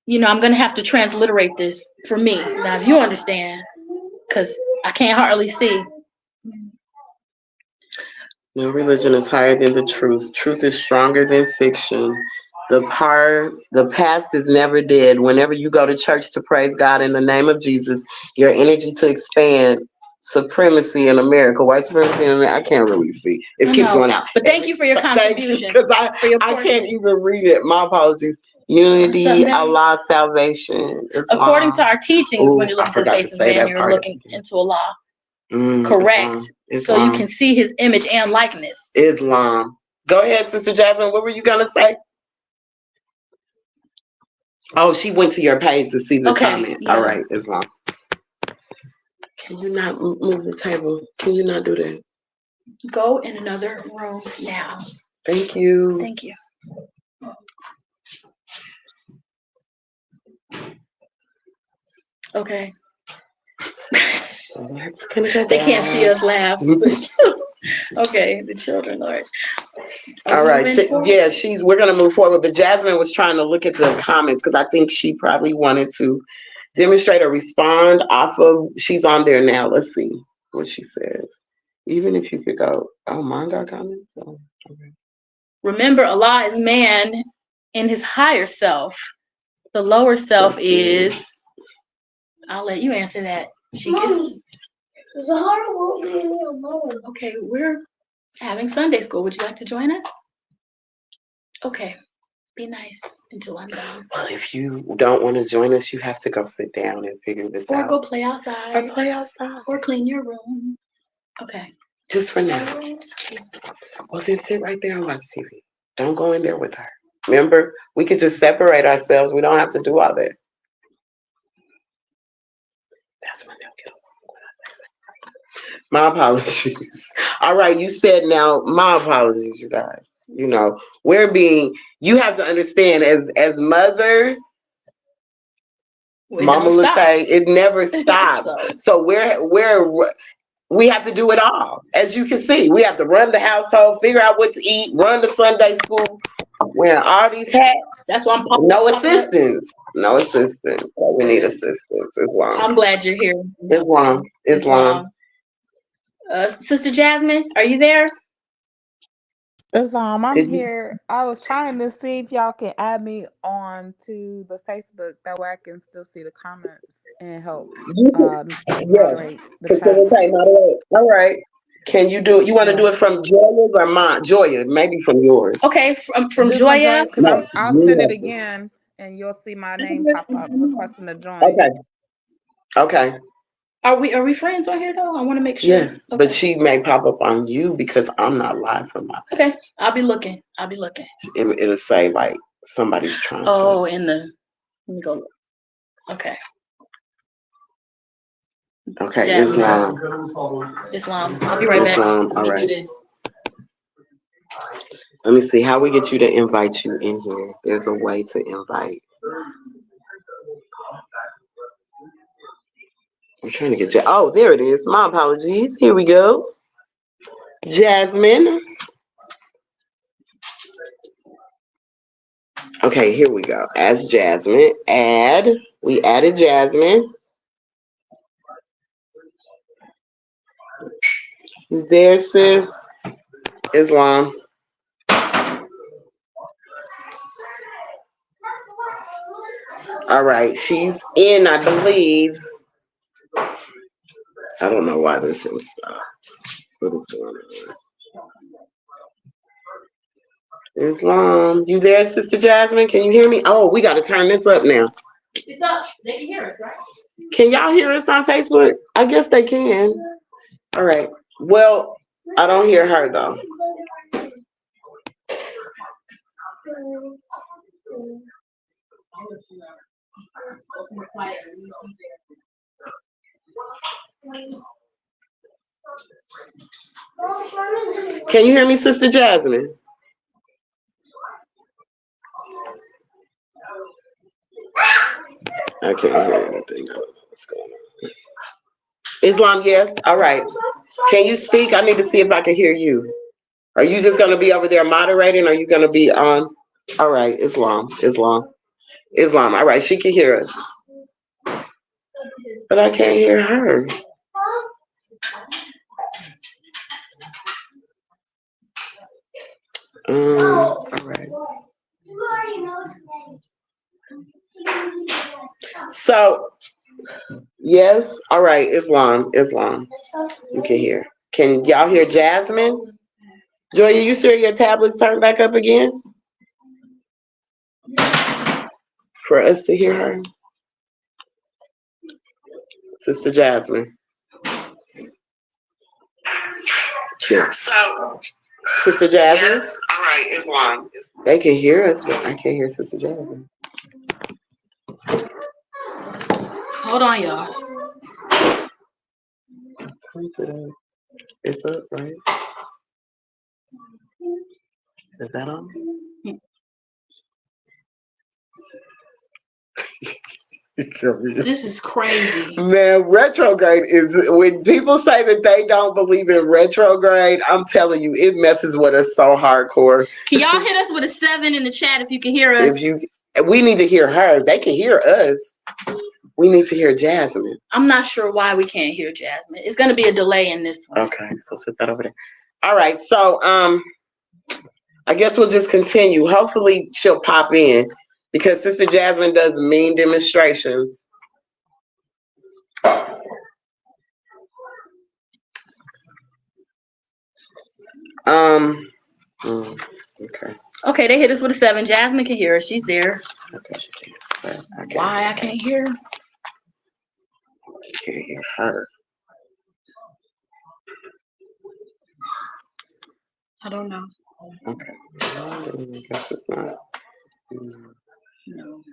Speaker 2: I'm gonna have to transliterate this for me. Now, if you understand, because I can't hardly see.
Speaker 1: No religion is higher than the truth. Truth is stronger than fiction. The past is never dead. Whenever you go to church to praise God in the name of Jesus, your energy to expand supremacy in America, white supremacy in America. I can't really see. It keeps going out.
Speaker 2: But thank you for your contribution.
Speaker 1: Because I can't even read it. My apologies. Unity, Allah, salvation.
Speaker 2: According to our teachings, when you look into the face of man, you're looking into Allah. Correct. So you can see his image and likeness.
Speaker 1: Islam. Go ahead, Sister Jasmine. What were you going to say? Oh, she went to your page to see the comment. Yeah. All right, Islam. Can you not move the table? Can you not do that?
Speaker 2: Go in another room now.
Speaker 1: Thank you.
Speaker 2: Thank you. Okay.
Speaker 1: That's gonna go
Speaker 2: they can't see us laugh. Okay, the children, Lord.
Speaker 1: All right.
Speaker 2: moving
Speaker 1: So,
Speaker 2: forward?
Speaker 1: yeah, we're gonna move forward. But Jasmine was trying to look at the comments because I think she probably wanted to demonstrate or respond off of. She's on there now. Let's see what she says. Even if you could go, oh, mine got comments. Oh, okay.
Speaker 2: Remember, Allah is man in his higher self. The lower self is. I'll let you answer that. She gets. Okay, we're having Sunday school. Would you like to join us? Okay, be nice until I'm done.
Speaker 1: Well, if you don't want to join us, you have to go sit down and figure this out.
Speaker 2: Or go play outside.
Speaker 1: Or play outside.
Speaker 2: Or clean your room. Okay.
Speaker 1: Just for now. Well, then sit right there and watch TV. Don't go in there with her. Remember, we could just separate ourselves. We don't have to do all that. That's when they'll get along when I say that. My apologies. All right, you said now, my apologies, you guys. You know, you have to understand as mothers, Mama Latay, it never stops. So we have to do it all. As you can see, we have to run the household, figure out what to eat, run the Sunday school, wearing all these hats.
Speaker 2: That's why I'm
Speaker 1: no assistance. No assistance. So we need assistance. Islam.
Speaker 2: I'm glad you're here.
Speaker 1: Islam.
Speaker 2: Sister Jasmine, are you there?
Speaker 3: I'm here. I was trying to see if y'all can add me on to the Facebook. That way I can still see the comments and help moderate
Speaker 1: Yes.
Speaker 3: the chat.
Speaker 1: Facilitate, moderate. All right. Can you do it? You want to do it from Joya's or mine? Joya, maybe from yours.
Speaker 2: Okay, from
Speaker 3: Do from
Speaker 2: Joya.
Speaker 3: Joyce because I'll send it again and you'll see my name pop up requesting to join.
Speaker 1: Okay. Okay.
Speaker 2: Are we friends on here though? I want to make sure.
Speaker 1: Yes, okay. But she may pop up on you because I'm not live from my.
Speaker 2: Okay, I'll be looking.
Speaker 1: It'll say like somebody's trying.
Speaker 2: Oh, in the. Let me go look. Okay.
Speaker 1: Okay, Islam.
Speaker 2: I'll be right back.
Speaker 1: Islam. All right. Let me see how we get you to invite you in here. There's a way to invite. I'm trying to get you. Oh, there it is. My apologies. Here we go. Jasmine. Okay, here we go. As Jasmine. We added Jasmine. There, sis. Islam. All right, she's in, I believe. I don't know why this one stopped. What is going on? Islam, you there, Sister Jasmine? Can you hear me? Oh, we got to turn this up now.
Speaker 2: It's up. They can hear us, right?
Speaker 1: Can y'all hear us on Facebook? I guess they can. All right. Well, I don't hear her though. Can you hear me, Sister Jasmine? I can't hear anything. What's going on? Islam, yes. All right. Can you speak? I need to see if I can hear you. Are you just going to be over there moderating? Or are you going to be on? All right. Islam. All right. She can hear us. But I can't hear her. All right. So, yes. All right. Islam. You can hear. Can y'all hear Jasmine? Joya, you sure your tablet's turned back up again? For us to hear her? Sister Jasmine. Yeah. So, Sister Jasmine? Yes. All right, Islam. They can hear us, but I can't hear Sister Jasmine.
Speaker 2: Hold on, y'all.
Speaker 1: It's up, right? Is that on?
Speaker 2: This is crazy.
Speaker 1: Man, retrograde is when people say that they don't believe in retrograde. I'm telling you, it messes with us so hardcore.
Speaker 2: Can y'all hit us with a 7 in the chat if you can hear
Speaker 1: If
Speaker 2: us?
Speaker 1: you, we need to hear her. They can hear us. We need to hear Jasmine.
Speaker 2: I'm not sure why we can't hear Jasmine. It's gonna be a delay in this one.
Speaker 1: Okay, so sit that over there. All right, so I guess we'll just continue. Hopefully she'll pop in because Sister Jasmine does mean demonstrations. Okay.
Speaker 2: Okay, they hit us with a 7. Jasmine can hear us. She's there.
Speaker 1: Okay, she can't.
Speaker 2: Why I can't hear?
Speaker 1: I can't hear her.
Speaker 2: I don't know.
Speaker 1: Okay. I guess it's not.
Speaker 2: No.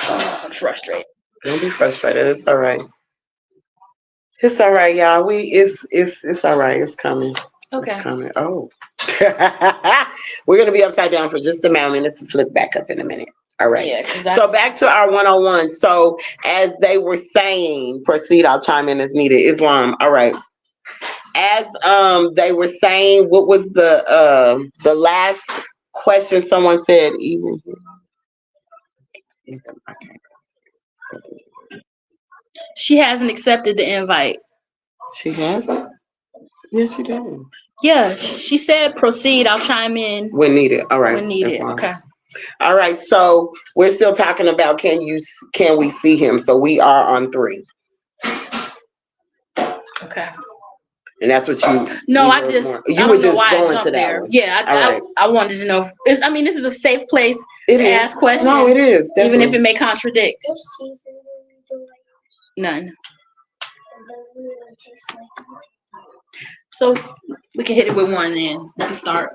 Speaker 2: I'm frustrated.
Speaker 1: Don't be frustrated. It's all right. It's all right, y'all. It's all right. It's coming.
Speaker 2: Okay.
Speaker 1: It's coming. Oh. We're gonna be upside down for just a moment. Let's flip back up in a minute. All right.
Speaker 2: Yeah,
Speaker 1: so back to our 101. So as they were saying, proceed, I'll chime in as needed. Islam. All right. As they were saying, what was the last question someone said? Even
Speaker 2: she hasn't accepted the invite.
Speaker 1: She hasn't? Yes, she did.
Speaker 2: Yeah, she said proceed. I'll chime in
Speaker 1: when needed. All right.
Speaker 2: when needed. Okay.
Speaker 1: All right. So we're still talking about can we see him? So we are on 3.
Speaker 2: Okay.
Speaker 1: And that's what you.
Speaker 2: No,
Speaker 1: you
Speaker 2: I don't know why I jumped there. One. Yeah, I wanted to know. This is a safe place to ask questions.
Speaker 1: No, it is. Definitely.
Speaker 2: Even if it may contradict. None. So we can hit it with 1 then. We can start.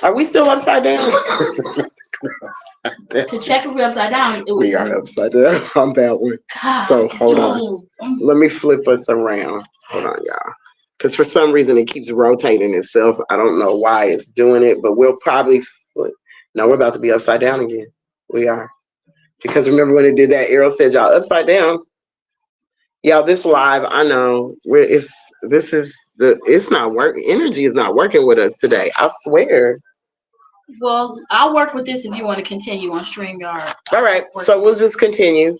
Speaker 1: Are we still upside down?
Speaker 2: To check if we're upside down.
Speaker 1: We are upside down on that one. God, so hold on. Let me flip us around. Hold on, y'all. Because for some reason it keeps rotating itself. I don't know why it's doing it, but we'll probably flip. No, we're about to be upside down again. We are. Because remember when it did that, Errol said y'all upside down. Y'all, this live, I know it's not working. Energy is not working with us today. I swear.
Speaker 2: Well, I'll work with this if you want to continue on StreamYard.
Speaker 1: All right, so we'll just continue.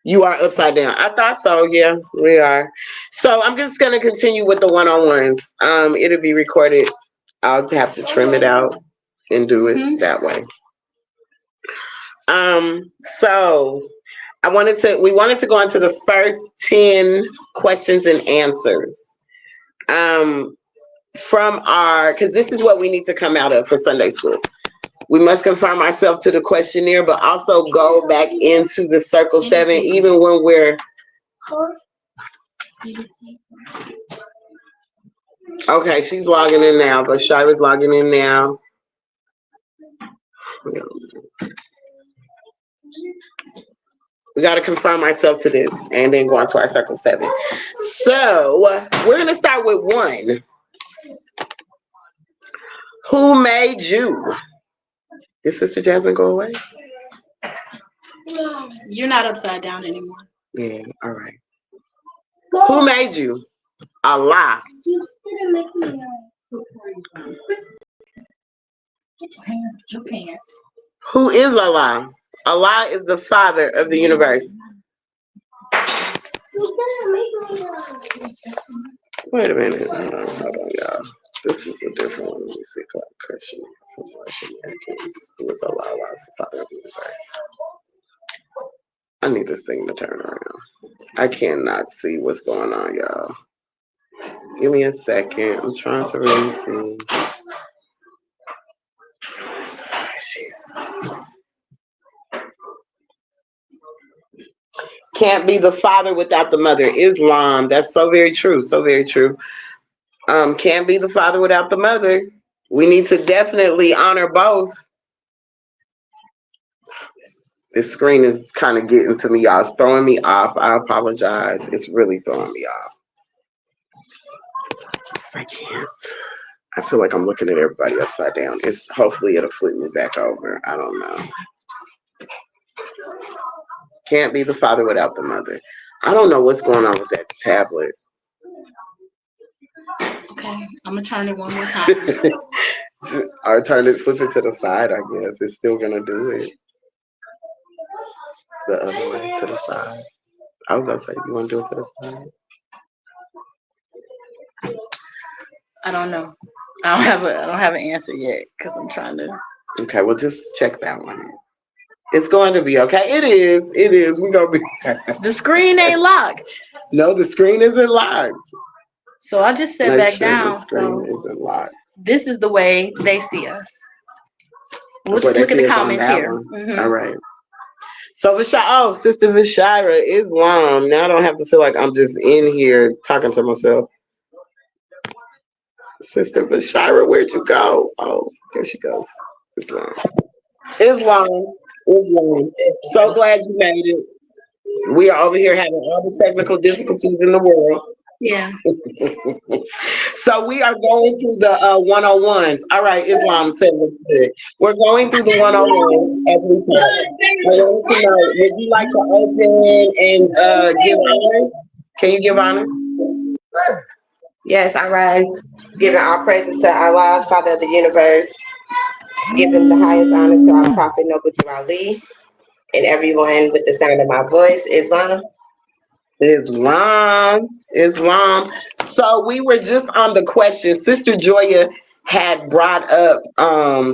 Speaker 1: You are upside down. I thought so. Yeah, we are. So I'm just gonna continue with the one-on-ones. It'll be recorded. I'll have to trim it out and do it that way. So we wanted to go into the first 10 questions and answers. Because this is what we need to come out of for Sunday school. We must confirm ourselves to the questionnaire, but also go back into the circle 7, even when we're. Okay, she's logging in now, but Shira's logging in now. We got to confirm ourselves to this and then go on to our circle 7. So we're going to start with 1. Who made you? Did Sister Jasmine go away?
Speaker 2: You're not upside down anymore.
Speaker 1: Yeah, all right. Who made you? Allah.
Speaker 2: You didn't make me your pants.
Speaker 1: Who is Allah? Allah is the Father of the universe. Wait a minute. Hold on, y'all. This is a different one. Let me see. Question. Who is Allah? Allah is the Father of the universe. I need this thing to turn around. I cannot see what's going on, y'all. Give me a second. I'm trying to really see. Jesus. Can't be the father without the mother. Islam. That's so very true. So very true. Can't be the father without the mother. We need to definitely honor both. This screen is kind of getting to me, y'all. It's throwing me off. I apologize. It's really throwing me off. I can't. I feel like I'm looking at everybody upside down. It's hopefully it'll flip me back over. I don't know. Can't be the father without the mother. I don't know what's going on with that tablet.
Speaker 2: Okay, I'm gonna turn it one more time.
Speaker 1: Or turn it, flip it to the side. I guess it's still gonna do it the other way to the side. I was gonna say, you want to do it to the side?
Speaker 2: I don't know. I don't have an answer yet because I'm trying to.
Speaker 1: Okay, well just check that one. It's going to be okay. It is. It is. We're gonna be.
Speaker 2: The screen ain't locked.
Speaker 1: No, the screen isn't locked.
Speaker 2: So I just sat
Speaker 1: Make
Speaker 2: back
Speaker 1: sure the
Speaker 2: down.
Speaker 1: screen
Speaker 2: So
Speaker 1: isn't locked.
Speaker 2: this is the way they see us. We'll
Speaker 1: That's what
Speaker 2: just
Speaker 1: they
Speaker 2: look at
Speaker 1: see
Speaker 2: the
Speaker 1: us on
Speaker 2: comments
Speaker 1: that
Speaker 2: here.
Speaker 1: one.
Speaker 2: Mm-hmm.
Speaker 1: All right. So Sister Vashira, Islam. Now I don't have to feel like I'm just in here talking to myself. Sister Vashira, where'd you go? Oh, there she goes. Islam. Islam. Islam. So glad you made it. We are over here having all the technical difficulties in the world.
Speaker 2: Yeah.
Speaker 1: So we are going through the 101s. All right, Islam said what's good. We're going through the 101s as we talk. I want to know, would you like to open and give honors? Can you give honors?
Speaker 4: Yes, I rise, giving all praises to Allah, Father of the universe, giving the highest honor to our Prophet Noble Ali, and everyone with the sound of my voice. Islam.
Speaker 1: Islam. Islam. So we were just on the question. Sister Joya had brought up,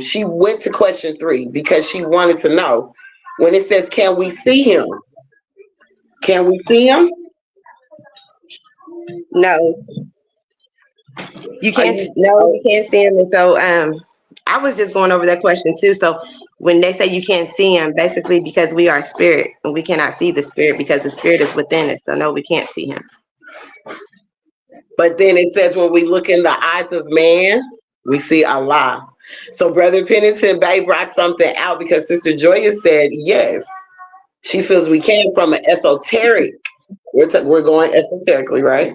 Speaker 1: she went to question 3 because she wanted to know when it says, can we see him? Can we see him?
Speaker 4: No, you
Speaker 1: Are
Speaker 4: can't.
Speaker 1: you?
Speaker 4: No, you can't see him. And so, I was just going over that question too. So, when they say you can't see him, basically because we are spirit and we cannot see the spirit because the spirit is within us. So, no, we can't see him.
Speaker 1: But then it says when we look in the eyes of man, we see Allah. So Brother Pennington Bay brought something out because Sister Joya said yes, she feels we came from an esoteric. We're going esoterically, right?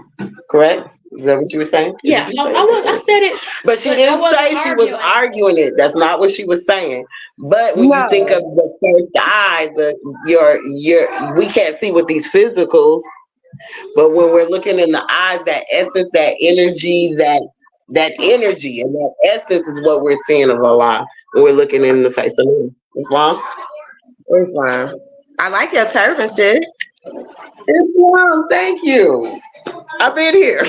Speaker 1: Correct? Is that what you were saying?
Speaker 2: Yeah.
Speaker 1: Did you
Speaker 2: No,
Speaker 1: say
Speaker 2: I said it.
Speaker 1: But she
Speaker 2: But I
Speaker 1: didn't
Speaker 2: wasn't
Speaker 1: say she was
Speaker 2: arguing.
Speaker 1: arguing it. That's not what she was saying. But when you think
Speaker 4: No.
Speaker 1: of the first eye, your we can't see with these physicals. But when we're looking in the eyes, that essence, that energy, that energy and that essence is what we're seeing of Allah when we're looking in the face of Him. Islam.
Speaker 4: Islam. I like your turban, sis.
Speaker 1: Islam. Thank you. I've been here.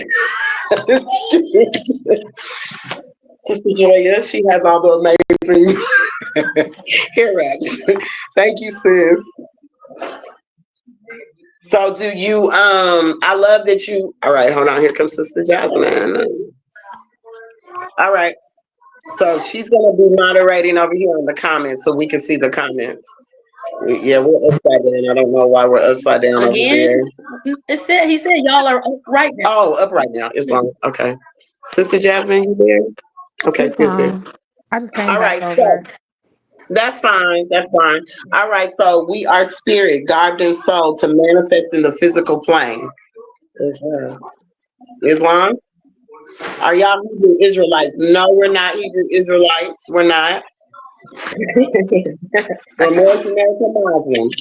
Speaker 1: Sister Joya, she has all those amazing hair wraps. Thank you, sis. So do you I love that you all right, hold on, here comes Sister Jasmine. All right. So she's gonna be moderating over here in the comments so we can see the comments. Yeah, we're upside down. I don't know why we're upside down over
Speaker 2: Again,
Speaker 1: there.
Speaker 2: he said y'all are right now.
Speaker 1: Oh, up right now. Islam. Okay. Sister Jasmine, you there? Okay, good, sis.
Speaker 3: Islam. I just came
Speaker 1: All
Speaker 3: back
Speaker 1: right, so
Speaker 3: over.
Speaker 1: that's fine. That's fine. All right, so we are spirit, garbed in soul to manifest in the physical plane. Islam. Islam? Are y'all Hebrew Israelites? No, we're not Hebrew Israelites. We're not. We're North American Muslims.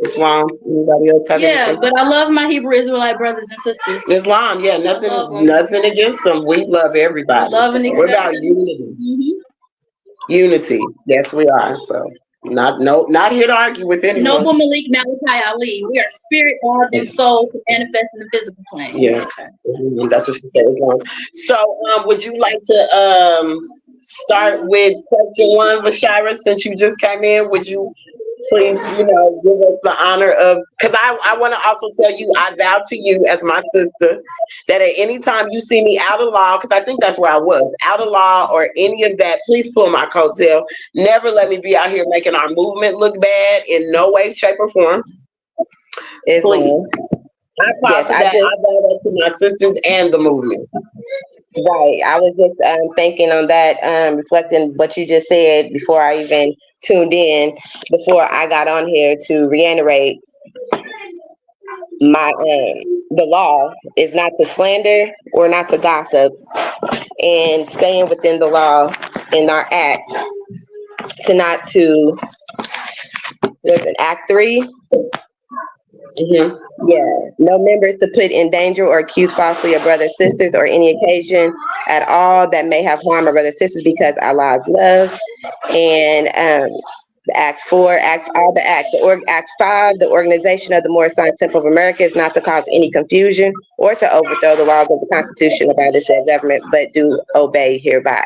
Speaker 1: Islam. Anybody else have
Speaker 2: Yeah,
Speaker 1: anything?
Speaker 2: but I love my Hebrew Israelite brothers and sisters.
Speaker 1: Islam, yeah,
Speaker 2: love 'em.
Speaker 1: nothing against them. We love everybody.
Speaker 2: Love and
Speaker 1: We're about
Speaker 2: acceptance.
Speaker 1: unity.
Speaker 2: Mm-hmm.
Speaker 1: Unity. Yes, we are. So not here to argue with anyone.
Speaker 2: Noble Malik Malachi Ali. We are spirit, God, and soul to manifest in the physical plane.
Speaker 1: Yes,
Speaker 2: Okay.
Speaker 1: that's what she said. Islam. So, would you like to start with question 1, Vashira? Since you just came in, would you please, give us the honor of? Because I want to also tell you, I vow to you as my sister that at any time you see me out of law, because I think that's where I was out of law or any of that, please pull my coattail. Never let me be out here making our movement look bad in no way, shape, or form.
Speaker 4: Islam.
Speaker 1: Please. I
Speaker 4: Yes,
Speaker 1: apologize
Speaker 4: I
Speaker 1: that
Speaker 4: just
Speaker 1: I vow that to my sisters and the movement.
Speaker 4: right. I was just thinking on that, reflecting what you just said before I even tuned in, before I got on here to reiterate my the law is not to slander or not to gossip, and staying within the law in our acts, to not to listen. Act 3.
Speaker 1: Hmm.
Speaker 4: Yeah, no members to put in danger or accuse falsely of brothers, sisters, or any occasion at all that may have harmed our brothers, sisters, because Allah's love. And Act 4, act all the acts. Act 5, the organization of the Moorish Science Temple of America is not to cause any confusion or to overthrow the laws of the Constitution of either said government, but do obey hereby.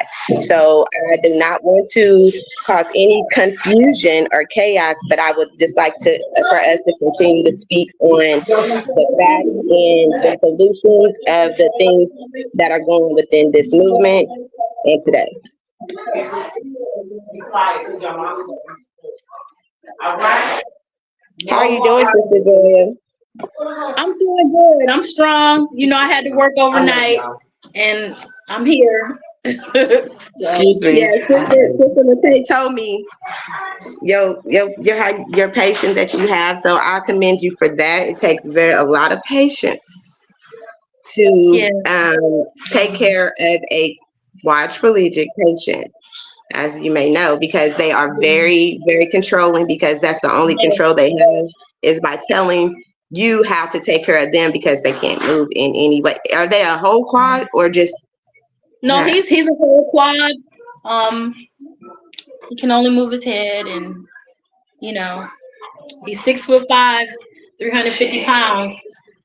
Speaker 4: So I do not want to cause any confusion or chaos, but I would just like to for us to continue to speak on the facts and the solutions of the things that are going within this movement and today. How are you doing, Sister Joya?
Speaker 2: I'm doing good. I'm strong. I had to work overnight, and I'm here. So
Speaker 1: Excuse me.
Speaker 4: Yeah, Sister Latae told me your patience that you have. So I commend you for that. It takes a lot of patience to
Speaker 2: yeah,
Speaker 4: take care of a quadriplegic patient, as you may know, because they are very, very controlling, because that's the only
Speaker 2: yeah.
Speaker 4: control they have is by telling you how to take care of them because they can't move in any way. Are they a whole quad or just
Speaker 2: No,
Speaker 4: half?
Speaker 2: he's a whole quad. Um, he can only move his head, and you know, he's 6'5", 350 pounds.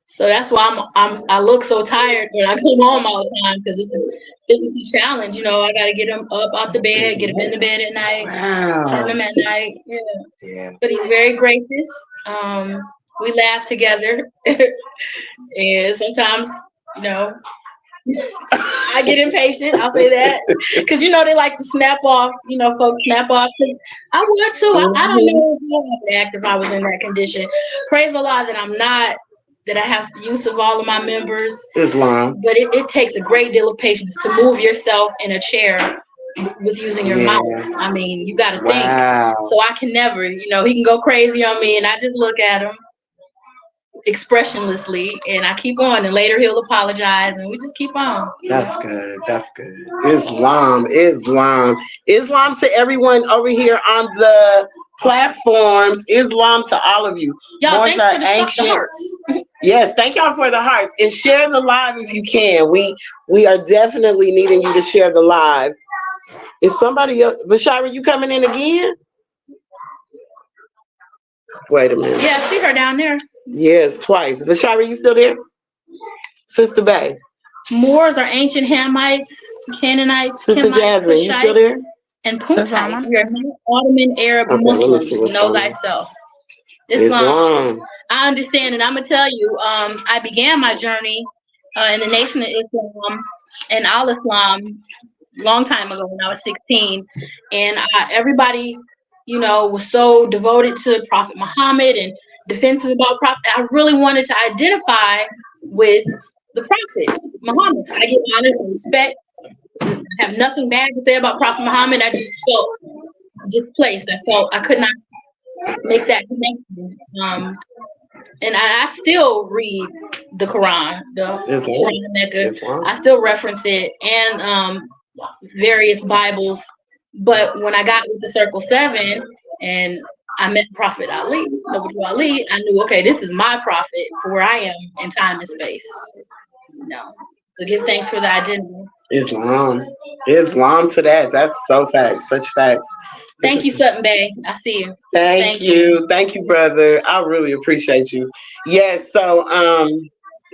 Speaker 2: So that's why I look so tired when I come home all the time because it's a physical challenge. I got to get him up off the bed, get him in the bed at night, turn
Speaker 1: Wow.
Speaker 2: him at night. Yeah,
Speaker 1: Yeah.
Speaker 2: but he's very gracious. We laugh together, and sometimes, you know, I get impatient. I'll say that because they like to snap off. Folks snap off. 'Cause I would too. I don't
Speaker 1: Mhm.
Speaker 2: know how I would act if I was in that condition. Praise Allah that I'm not. That I have use of all of my members,
Speaker 1: Islam.
Speaker 2: but it takes a great deal of patience to move yourself in a chair with using your
Speaker 1: Yeah.
Speaker 2: mouth. I mean, you got to think.
Speaker 1: Wow.
Speaker 2: So I can never. He can go crazy on me, and I just look at him expressionlessly, and I keep on. And later he'll apologize, and we just keep on.
Speaker 1: That's good. That's good. Islam. Islam. Islam to everyone over here on the platforms. Islam to all of you.
Speaker 2: Y'all,
Speaker 1: More
Speaker 2: thanks for the stuff, the
Speaker 1: ancient.
Speaker 2: hearts.
Speaker 1: Yes, thank y'all for the hearts and share the live if you can. We are definitely needing you to share the live. Is somebody else? Vashira, you coming in again? Wait a minute.
Speaker 2: Yeah, I see her down there.
Speaker 1: Yes, twice. Vashira, you still there? Sister Bay.
Speaker 2: Moors are ancient Hamites, Canaanites,
Speaker 1: Sister
Speaker 2: Kemites,
Speaker 1: Jasmine, you still
Speaker 2: Cushites,
Speaker 1: there?
Speaker 2: and
Speaker 3: Islam,
Speaker 2: Puntite.
Speaker 3: I'm
Speaker 2: We are
Speaker 3: here.
Speaker 2: not Ottoman Arab
Speaker 1: Okay, let me see
Speaker 2: Muslims.
Speaker 1: what's
Speaker 2: Know
Speaker 1: going on.
Speaker 2: thyself. Islam.
Speaker 1: Islam.
Speaker 2: I understand, and I'm gonna tell you. I began my journey in the Nation of Islam and Al Islam long time ago when I was 16, and everybody, was so devoted to Prophet Muhammad and defensive about Prophet. I really wanted to identify with the Prophet Muhammad. I give honor and respect. I have nothing bad to say about Prophet Muhammad. I just felt displaced. I felt I could not make that connection. And I still read the Quran, the
Speaker 1: Islam.
Speaker 2: Quran Mecca.
Speaker 1: Islam.
Speaker 2: I still reference it and various Bibles. But when I got with the Circle Seven and I met Prophet Ali, Noble Ali, I knew, okay, this is my prophet for where I am in time and space. So give thanks for the identity.
Speaker 1: Islam. Islam to that. That's so facts. Such facts. This
Speaker 2: Thank you,
Speaker 1: is
Speaker 2: Sutton Bay. I see you.
Speaker 1: thank
Speaker 2: Thank you.
Speaker 1: you. Thank you, brother. I really appreciate you. Yes, so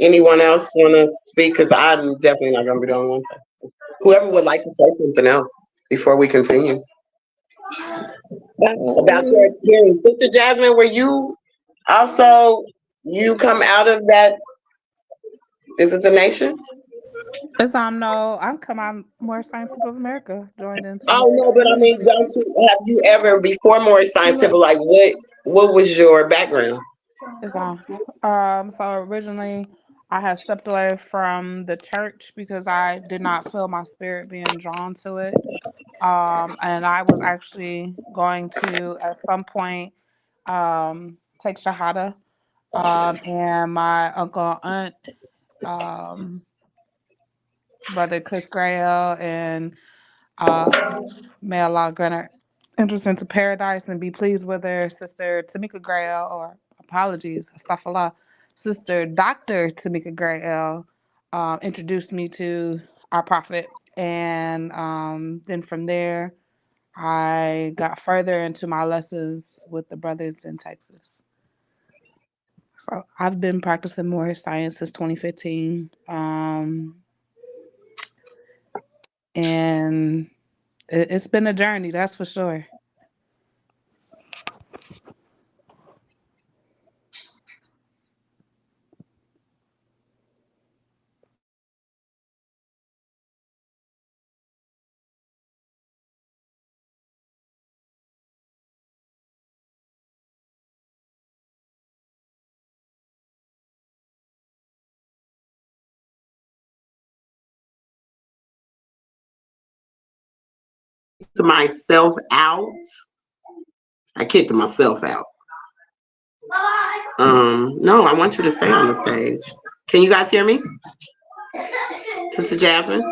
Speaker 1: anyone else wanna speak? Because I'm definitely not gonna be the only one. Whoever would like to say something else before we continue about your experience. Sister Jasmine, were you also you come out of that is it the nation?
Speaker 3: Islam, no, I've come out more Science of America, joined in
Speaker 1: Oh no, but I
Speaker 3: 2016.
Speaker 1: mean, don't you have you ever before more science temple like what was your background?
Speaker 3: Islam. So originally I had stepped away from the church because I did not feel my spirit being drawn to it. And I was actually going to at some point take Shahada. and my uncle, aunt, um, brother Chris Grayle, and may Allah grant her entrance into paradise and be pleased with her, Sister Tamika Grayle, or apologies, astaghfirullah, Sister Dr. Tamika Grayle, introduced me to our prophet. And then from there, I got further into my lessons with the brothers in Texas. So I've been practicing more science since 2015. And it's been a journey, that's for sure.
Speaker 1: To myself out. I kicked myself out. No, I want you to stay on the stage. Can you guys hear me? Sister Jasmine?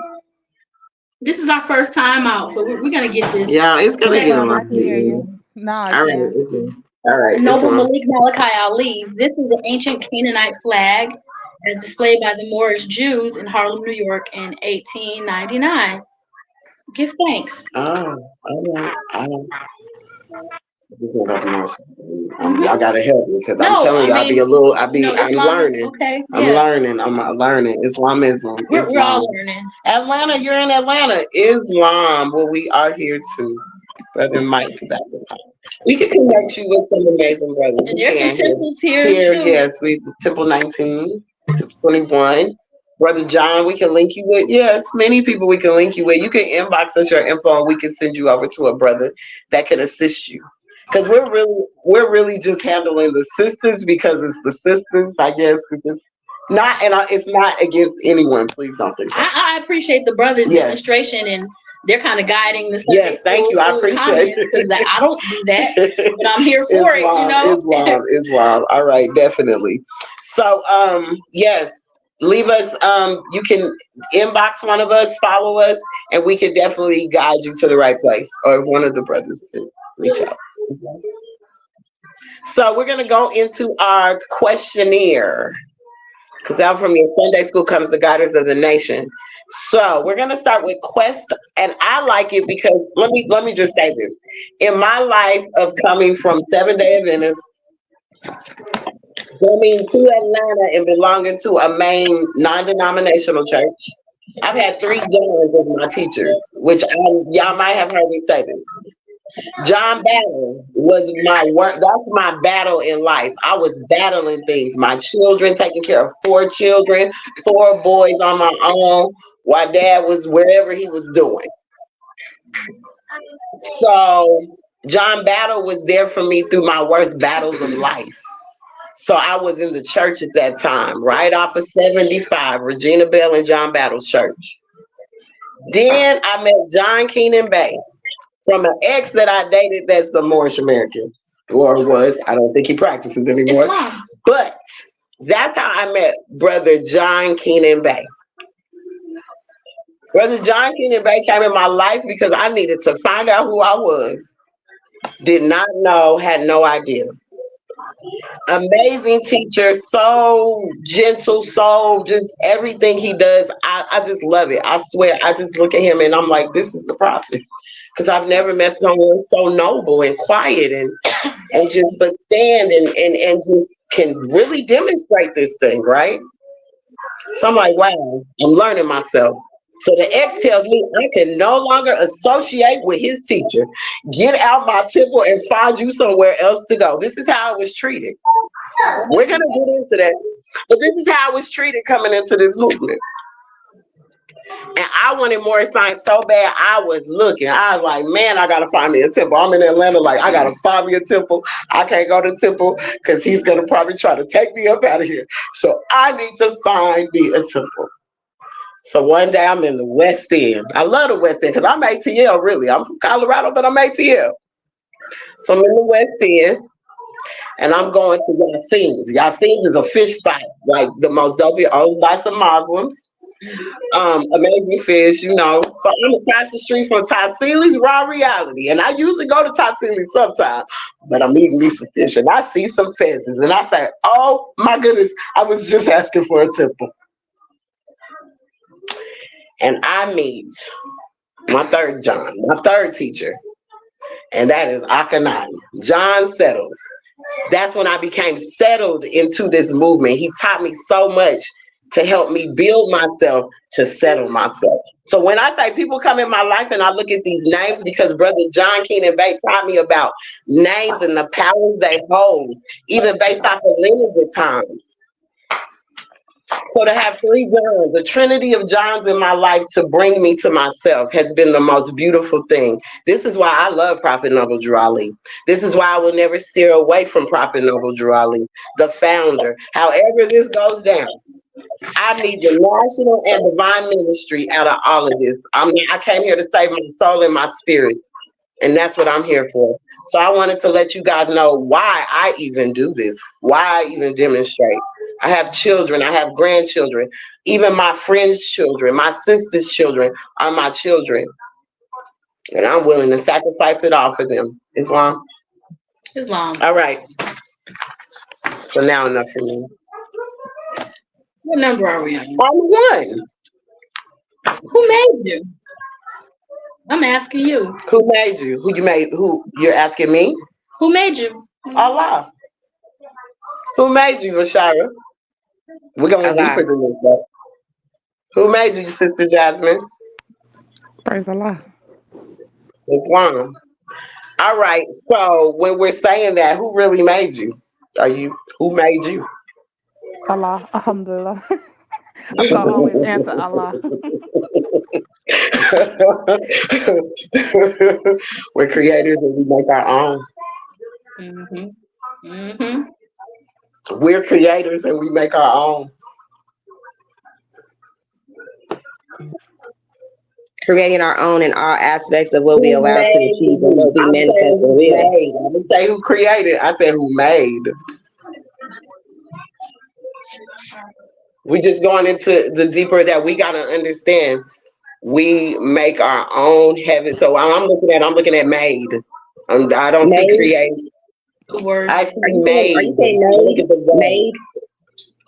Speaker 2: This is our first time out, so we're gonna get this.
Speaker 1: Yeah, it's gonna
Speaker 3: Yes,
Speaker 1: get a
Speaker 3: son,
Speaker 1: lot.
Speaker 3: I can hear you. No, I
Speaker 1: All right,
Speaker 3: can.
Speaker 1: all right. It's
Speaker 2: Noble
Speaker 1: on.
Speaker 2: Malik Malachi Ali. This is the ancient Canaanite flag as displayed by the Moorish Jews in Harlem, New York in 1899. Give thanks.
Speaker 1: Oh, all right. Just gonna go to Marshall. Y'all gotta help me because I'm
Speaker 2: No,
Speaker 1: telling
Speaker 2: I
Speaker 1: you,
Speaker 2: mean,
Speaker 1: I'm
Speaker 2: Islam is
Speaker 1: learning.
Speaker 2: okay.
Speaker 1: I'm
Speaker 2: Yeah,
Speaker 1: learning. I'm learning. Islamism,
Speaker 2: we're all
Speaker 1: Islam.
Speaker 2: learning.
Speaker 1: Atlanta, you're in Atlanta. Islam. Well, we are here too. Brother Mike back in time. We can connect you with some amazing brothers.
Speaker 2: And
Speaker 1: We
Speaker 2: there's some
Speaker 1: can here.
Speaker 2: temples here
Speaker 1: Here,
Speaker 2: too.
Speaker 1: yes, we Temple 19, Temple 21. Brother John, we can link you with. Yes, many people we can link you with. You can inbox us your info and we can send you over to a brother that can assist you. Because we're really just handling the sisters because it's the sisters, I guess. It's not, and it's not against anyone. Please don't think that.
Speaker 2: I appreciate the brothers'
Speaker 1: Yes.
Speaker 2: demonstration, and they're kind of guiding the Sunday
Speaker 1: Yes, thank
Speaker 2: school
Speaker 1: you. I
Speaker 2: through the
Speaker 1: appreciate
Speaker 2: comments because I don't do that,
Speaker 1: it.
Speaker 2: but I'm here for it.
Speaker 1: Islam. All right, definitely. So, yes, leave us. You can inbox one of us, follow us, and we can definitely guide you to the right place, or one of the brothers can reach out. So we're gonna go into our questionnaire. Because out from your Sunday school comes the guidance of the nation. So we're gonna start with quest, and I like it because let me just say this. In my life of coming from Seven Day Adventist, coming to Atlanta and belonging to a main non-denominational church, I've had three Johns as my teachers, which y'all might have heard me say this. John Battle was my work. That's my battle in life. I was battling things. My children, taking care of four children, four boys on my own, while dad was wherever he was doing. So John Battle was there for me through my worst battles of life. So I was in the church at that time, right off of 75, Regina Bell and John Battle's church. Then I met John Keenan Bay from an ex that I dated that's a Moorish American, or was. I don't think he practices anymore.
Speaker 2: Islam.
Speaker 1: But that's how I met Brother John Keenan Bay. Brother John Keenan Bay came in my life because I needed to find out who I was. Did not know, had no idea. Amazing teacher, so gentle, so just everything he does. I just love it. I swear, I just look at him and I'm like, this is the prophet. Because I've never met someone so noble and quiet and just but stand and just can really demonstrate this thing, right? So I'm like, wow, I'm learning myself. So the ex tells me I can no longer associate with his teacher. Get out my temple and find you somewhere else to go. This is how I was treated. We're gonna get into that, but this is how I was treated coming into this movement. And I wanted more science so bad. I was looking. I was like, man, I gotta find me a temple. I'm in Atlanta, like I gotta find me a temple. I can't go to temple because he's gonna probably try to take me up out of here. So I need to find me a temple. So one day I'm in the West End. I love the West End because I'm ATL really. I'm from Colorado, but I'm ATL. So I'm in the West End. and I'm going to Yasin's. Yasin's is a fish spot, like the most dope, owned by some Muslims. Amazing fish, you know. So I'm across the street from Tassili's Raw Reality, and I usually go to Tassili's sometime, but I'm eating me some fish, and I see some pheasants, and I say, "Oh my goodness, I was just asking for a tipple," and I meet my third John, my third teacher, and that is Akanai, John Settles. That's when I became settled into this movement. He taught me so much to help me build myself, to settle myself. So when I say people come in my life and I look at these names, because Brother John Keenan Bay taught me about names and the powers they hold, even based off of lineage at times. So to have three Johns, a trinity of Johns in my life to bring me to myself has been the most beautiful thing. This is why I love Prophet Noble Drew Ali. This is why I will never steer away from Prophet Noble Drew Ali, the founder. However this goes down, I need the national and divine ministry out of all of this. I came here to save my soul and my spirit. And that's what I'm here for. So I wanted to let you guys know why I even do this, why I even demonstrate. I have children, I have grandchildren, even my friends' children, my sister's children are my children. And I'm willing to sacrifice it all for them. Islam.
Speaker 2: Islam.
Speaker 1: All right. So now enough for me.
Speaker 2: What number are we on?
Speaker 1: I'm one.
Speaker 2: Who made you? I'm asking you.
Speaker 1: Who made you? Who you made? Who you're asking me?
Speaker 2: Who made you?
Speaker 1: Allah. Who made you, Rashara? We're going
Speaker 4: Allah.
Speaker 1: deeper than this, though. Who made you, Sister Jasmine?
Speaker 3: Praise Allah.
Speaker 1: Islam. All right. So when we're saying that, who really made you? Are you? Who made you?
Speaker 3: Allah. Alhamdulillah. I'm gonna always answer Allah.
Speaker 1: We're creators and we make our own.
Speaker 2: Mm-hmm. Mm-hmm.
Speaker 1: We're creators and we make our own.
Speaker 4: Creating our own in all aspects of what we
Speaker 1: Who
Speaker 4: allowed to
Speaker 1: made
Speaker 4: achieve and
Speaker 1: you?
Speaker 4: what we
Speaker 1: I'm saying
Speaker 4: manifest and
Speaker 1: who
Speaker 4: will.
Speaker 1: made. I didn't say who created. I said who made. We just going into the deeper that we gotta understand. We make our own heaven. So I'm looking at made. I don't see
Speaker 4: Made?
Speaker 1: create.
Speaker 2: Good word.
Speaker 1: I see
Speaker 4: Are you
Speaker 1: made.
Speaker 4: saying
Speaker 1: I look at the
Speaker 4: made?
Speaker 1: word.
Speaker 4: Made?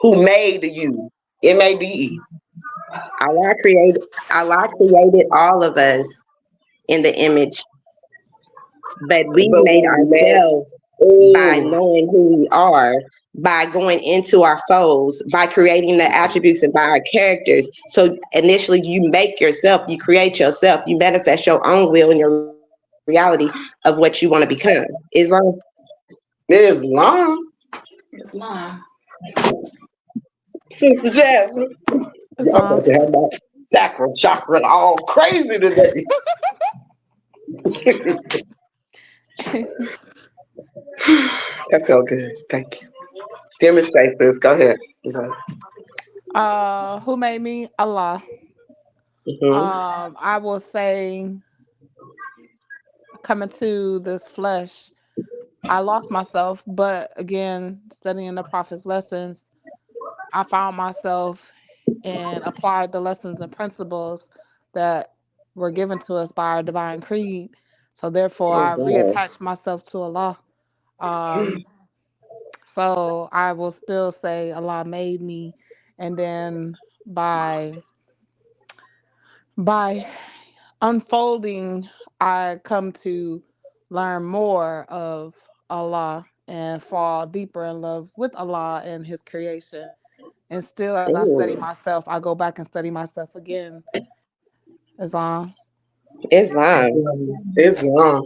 Speaker 1: Who made you? MADE.
Speaker 4: Allah created Allah created all of us in the image, but we
Speaker 1: But
Speaker 4: made
Speaker 1: we made.
Speaker 4: ourselves by
Speaker 1: Ooh,
Speaker 4: knowing who we are, by going into our foes, by creating the attributes and by our characters. So initially you make yourself, you create yourself, you manifest your own will and your reality of what you want to become. Islam.
Speaker 1: Islam.
Speaker 2: Islam.
Speaker 1: Sister Jasmine. Y'all about
Speaker 3: Islam.
Speaker 1: to have my sacral chakra all crazy today. That felt good. Thank you. Demonstrate this. Go ahead.
Speaker 3: Who made me? Allah.
Speaker 1: Mm-hmm.
Speaker 3: I will say, coming to this flesh, I lost myself, but again, studying the prophet's lessons, I found myself and applied the lessons and principles that were given to us by our divine creed. So therefore, I
Speaker 1: Oh,
Speaker 3: reattached myself to Allah. Um, so I will still say Allah made me, and then by unfolding, I come to learn more of Allah and fall deeper in love with Allah and His creation. And still, as I study
Speaker 1: ooh.
Speaker 3: myself, I go back and study myself again. Islam.
Speaker 4: Islam.
Speaker 1: Islam.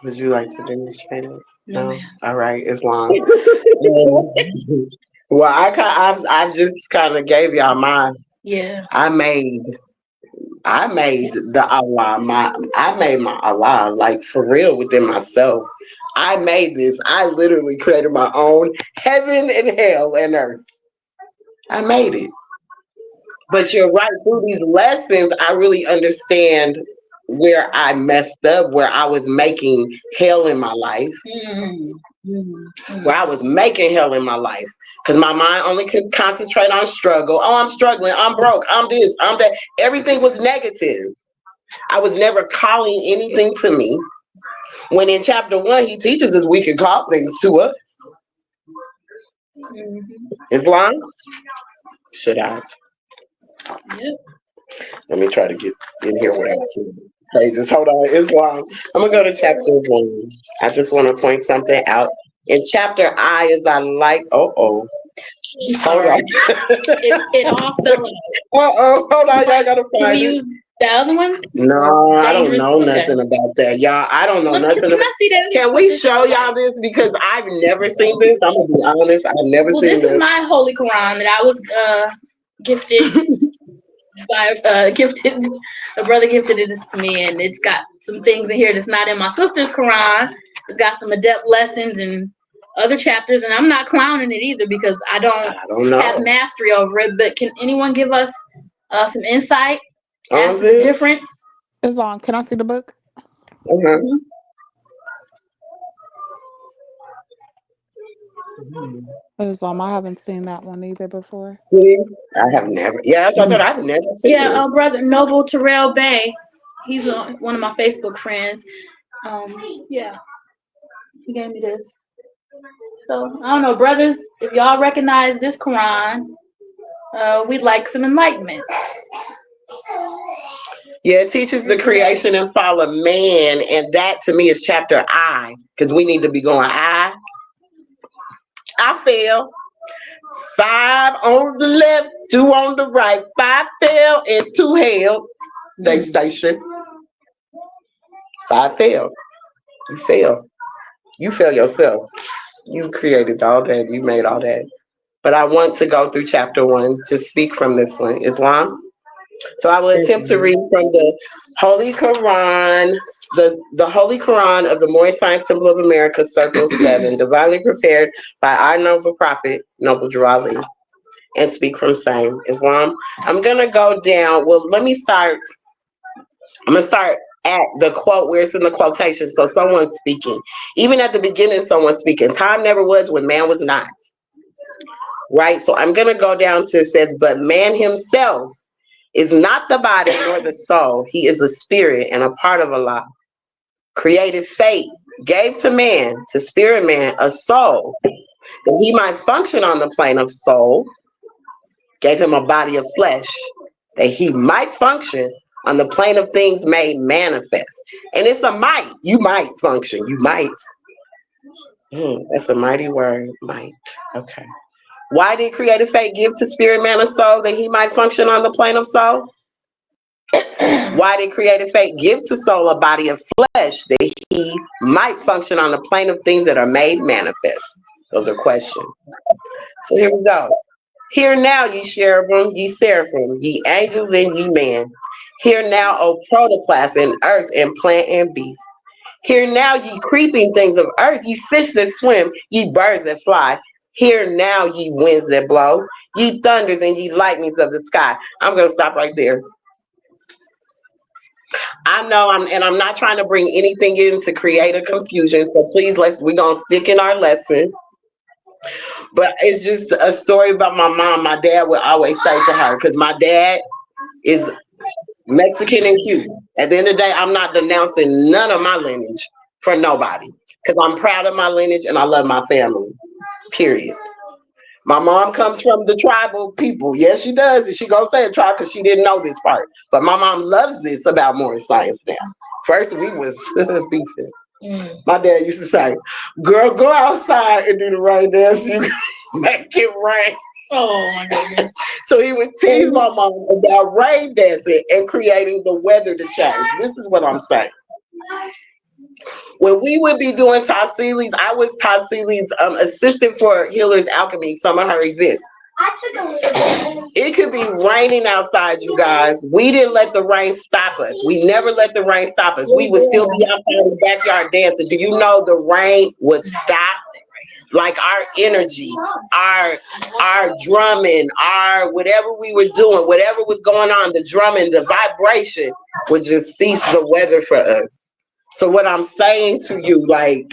Speaker 1: Would you like to demonstrate it?
Speaker 2: No,
Speaker 1: No.
Speaker 2: ma'am.
Speaker 1: All right, Islam. Um, well, I've just kind of gave y'all mine.
Speaker 2: Yeah.
Speaker 1: I made I made the Allah I made my Allah like for real within myself. I made this. I literally created my own heaven and hell and earth. I made it. But you're right, through these lessons, I really understand where I messed up, where I was making hell in my life.
Speaker 2: Mm.
Speaker 1: where I was making hell in my life. Because my mind only could concentrate on struggle. Oh, I'm struggling. I'm broke. I'm this. I'm that. Everything was negative. I was never calling anything to me. When in chapter 1, he teaches us we can call things to us. Islam? Should I?
Speaker 2: Yep.
Speaker 1: Let me try to get in here without two pages. Hold on, Islam. I'm gonna go to chapter 1. I just want to point something out. In chapter I, is I like.
Speaker 2: I'm
Speaker 1: Hold on.
Speaker 2: sorry. It all fell out.
Speaker 1: Hold on. Y'all gotta
Speaker 2: Can we
Speaker 1: find it.
Speaker 2: use the other one?
Speaker 1: No, I don't
Speaker 2: Dangerous.
Speaker 1: know
Speaker 2: Okay.
Speaker 1: nothing about that, y'all. I don't know nothing
Speaker 2: Can
Speaker 1: about.
Speaker 2: I see that?
Speaker 1: Can we show y'all this? Because I've never seen this. I'm gonna be honest. I've never
Speaker 2: Well,
Speaker 1: seen
Speaker 2: this is
Speaker 1: this.
Speaker 2: my Holy Quran that I was gifted by gifted. A brother gifted this to me, and it's got some things in here that's not in my sister's Quran. It's got some adept lessons and other chapters, and I'm not clowning it either because I don't
Speaker 1: know
Speaker 2: have mastery over it. But can anyone give us some insight as
Speaker 1: on
Speaker 2: to the
Speaker 1: this.
Speaker 2: difference?
Speaker 3: Islam, can I see the book?
Speaker 1: Uh-huh.
Speaker 3: Islam, I haven't seen that one either before.
Speaker 1: I have never. Yeah, that's what I said. I've never seen
Speaker 2: Yeah,
Speaker 1: this.
Speaker 2: brother Noble Terrell Bay. He's one of my Facebook friends. Yeah, he gave me this. So I don't know, brothers, if y'all recognize this Quran, we'd like some enlightenment.
Speaker 1: Yeah, it teaches the creation and fall of man, and that to me is chapter I, because we need to be going I fell. 5 on the left, 2 on the right. 5 fell and 2 held. They station. 5 fell. You fell. You fell yourself. You created all that. You made all that. But I want to go through chapter 1. Just speak from this one. Islam. So I will attempt to read from the Holy Quran, the Holy Quran of the Moorish Science Temple of America, Circle 7, divinely prepared by our noble prophet, Noble Jawali, and speak from same. Islam. I'm going to go down. Well, let me start. I'm going to start at the quote where it's in the quotation. So someone's speaking. Even at the beginning, someone's speaking. Time never was when man was not. Right? So I'm going to go down to it says, but man himself is not the body nor the soul. He is a spirit and a part of Allah. Created fate gave to man, to spirit man, a soul that he might function on the plane of soul. Gave him a body of flesh that he might function on the plane of things made manifest. And it's a might. You might function. You might. That's a mighty word. Might. Okay. Why did creative fate give to spirit man a soul that he might function on the plane of soul? Why did creative fate give to soul a body of flesh that he might function on the plane of things that are made manifest? Those are questions. So here we go. Hear now, ye cherubim, ye seraphim, ye angels and ye men. Hear now, O protoplasm in earth and plant and beast. Hear now, ye creeping things of earth, ye fish that swim, ye birds that fly. Hear now, ye winds that blow, ye thunders and ye lightnings of the sky. I'm going to stop right there. I know I'm not trying to bring anything in to create a confusion. So please we're gonna stick in our lesson. But it's just a story about my mom. My dad would always say to her, because my dad is Mexican and Cuban. At the end of the day, I'm not denouncing none of my lineage for nobody. Because I'm proud of my lineage and I love my family. Period. My mom comes from the tribal people. Yes, she does. And she gonna say a tribe because she didn't know this part. But my mom loves this about Moorish science now. First we was beefing. My dad used to say, girl, go outside and do the rain dance. You make it rain.
Speaker 2: Oh my goodness.
Speaker 1: So he would tease my mom about rain dancing and creating the weather to change. This is what I'm saying. When we would be doing Tassili's, I was Tassili's assistant for Healer's Alchemy, some of her events. It could be raining outside, you guys. We didn't let the rain stop us. We never let the rain stop us. We would still be outside in the backyard dancing. Do you know the rain would stop? Like our energy, our drumming, our whatever we were doing, whatever was going on, the drumming, the vibration would just cease the weather for us. So what I'm saying to you, like,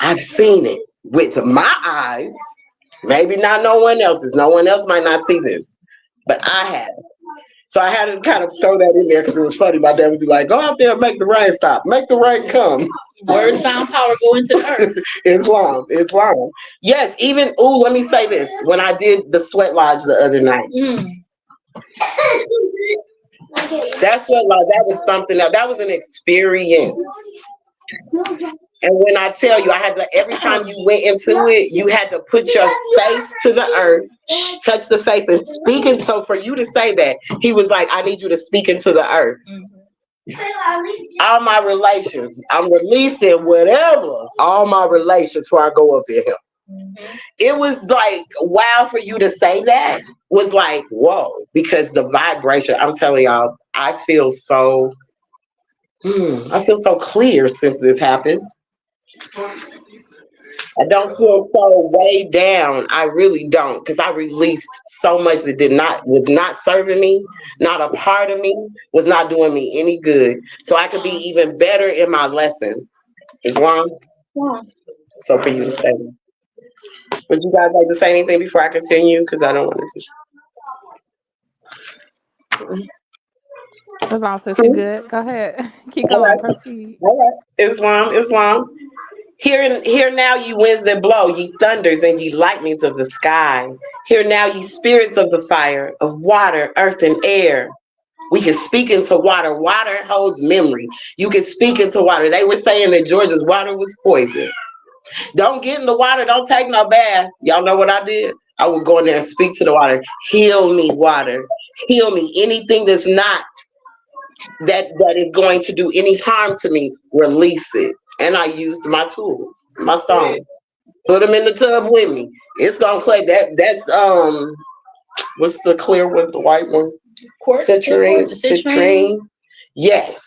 Speaker 1: I've seen it with my eyes. Maybe not no one else's. No one else might not see this, but I have. So I had to kind of throw that in there because it was funny. My dad would be like, "Go out there and make the rain stop. Make the rain come."
Speaker 2: Word, sound, power go into the earth.
Speaker 1: Islam, Islam. Yes, even let me say this. When I did the sweat lodge the other night, that sweat lodge, that was something else. That was an experience. And when I tell you, I had to, every time you went into it, you had to put your face to the earth, touch the face, and speak. And so for you to say that, he was like, I need you to speak into the earth. All my relations, I'm releasing whatever, all my relations before I go up in here. It was like, wow, for you to say that was like, whoa, because the vibration, I'm telling y'all, I feel so clear since this happened. I don't feel so weighed down. I really don't, because I released so much that was not serving me, not a part of me, was not doing me any good. So I could be even better in my lessons. Islam. So for you to say that. Would you guys like to say anything before I continue? Because I don't want to.
Speaker 3: As long as you're good, go ahead. Keep
Speaker 1: All
Speaker 3: going.
Speaker 1: right.
Speaker 3: Proceed.
Speaker 1: All right. Islam, Islam. Hear now, ye winds that blow, ye thunders and ye lightnings of the sky. Hear now, ye spirits of the fire, of water, earth, and air. We can speak into water. Water holds memory. You can speak into water. They were saying that Georgia's water was poison. Don't get in the water. Don't take no bath. Y'all know what I did? I would go in there and speak to the water. Heal me, water. Heal me. Anything that's not that is going to do any harm to me, release it. And I used my tools, my stones. Put them in the tub with me. It's gonna play that. That's what's the clear one, the white one?
Speaker 2: Quartz,
Speaker 1: Citrine,
Speaker 2: citrine.
Speaker 1: citrine. Yes.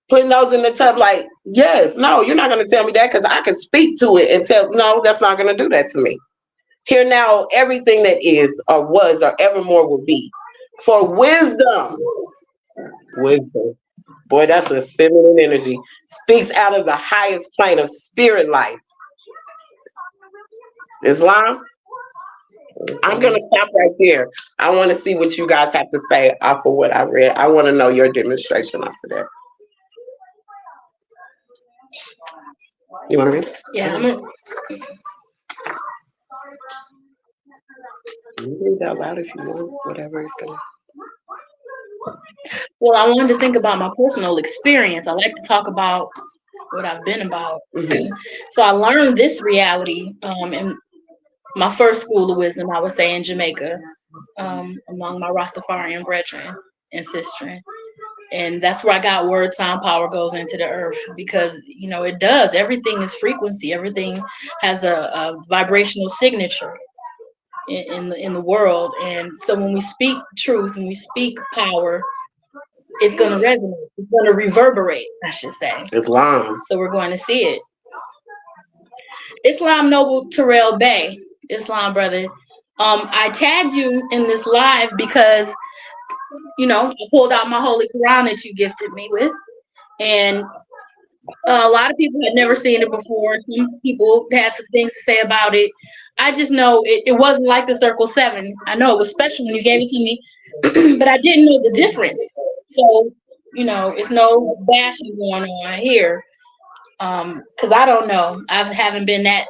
Speaker 1: Putting those in the tub, like, yes, no, you're not gonna tell me that because I can speak to it and tell, no, that's not gonna do that to me. Here now, everything that is or was or evermore will be. For wisdom. Wisdom. Boy, that's a feminine energy. Speaks out of the highest plane of spirit life. Islam, I'm going to stop right there. I want to see what you guys have to say off of what I read. I want to know your demonstration off of that. You want to read?
Speaker 2: Yeah,
Speaker 1: You can read out loud if you want, whatever it's going to.
Speaker 2: well, I wanted to think about my personal experience. I like to talk about what I've been about. So I learned this reality in my first school of wisdom, I would say in Jamaica, among my Rastafarian brethren and sistren. And that's where I got word, sound, power goes into the earth because, it does. Everything is frequency. Everything has a vibrational signature in the world. And so when we speak truth and we speak power, it's going to resonate. It's going to reverberate, I should say.
Speaker 1: Islam.
Speaker 2: So we're going to see it. Islam Noble Terrell Bay, Islam brother. I tagged you in this live because, I pulled out my Holy Quran that you gifted me with. And a lot of people had never seen it before. Some people had some things to say about it. I just know it wasn't like the Circle 7. I know it was special when you gave it to me, but I didn't know the difference. So, it's no bashing going on here. Because I don't know. I haven't been that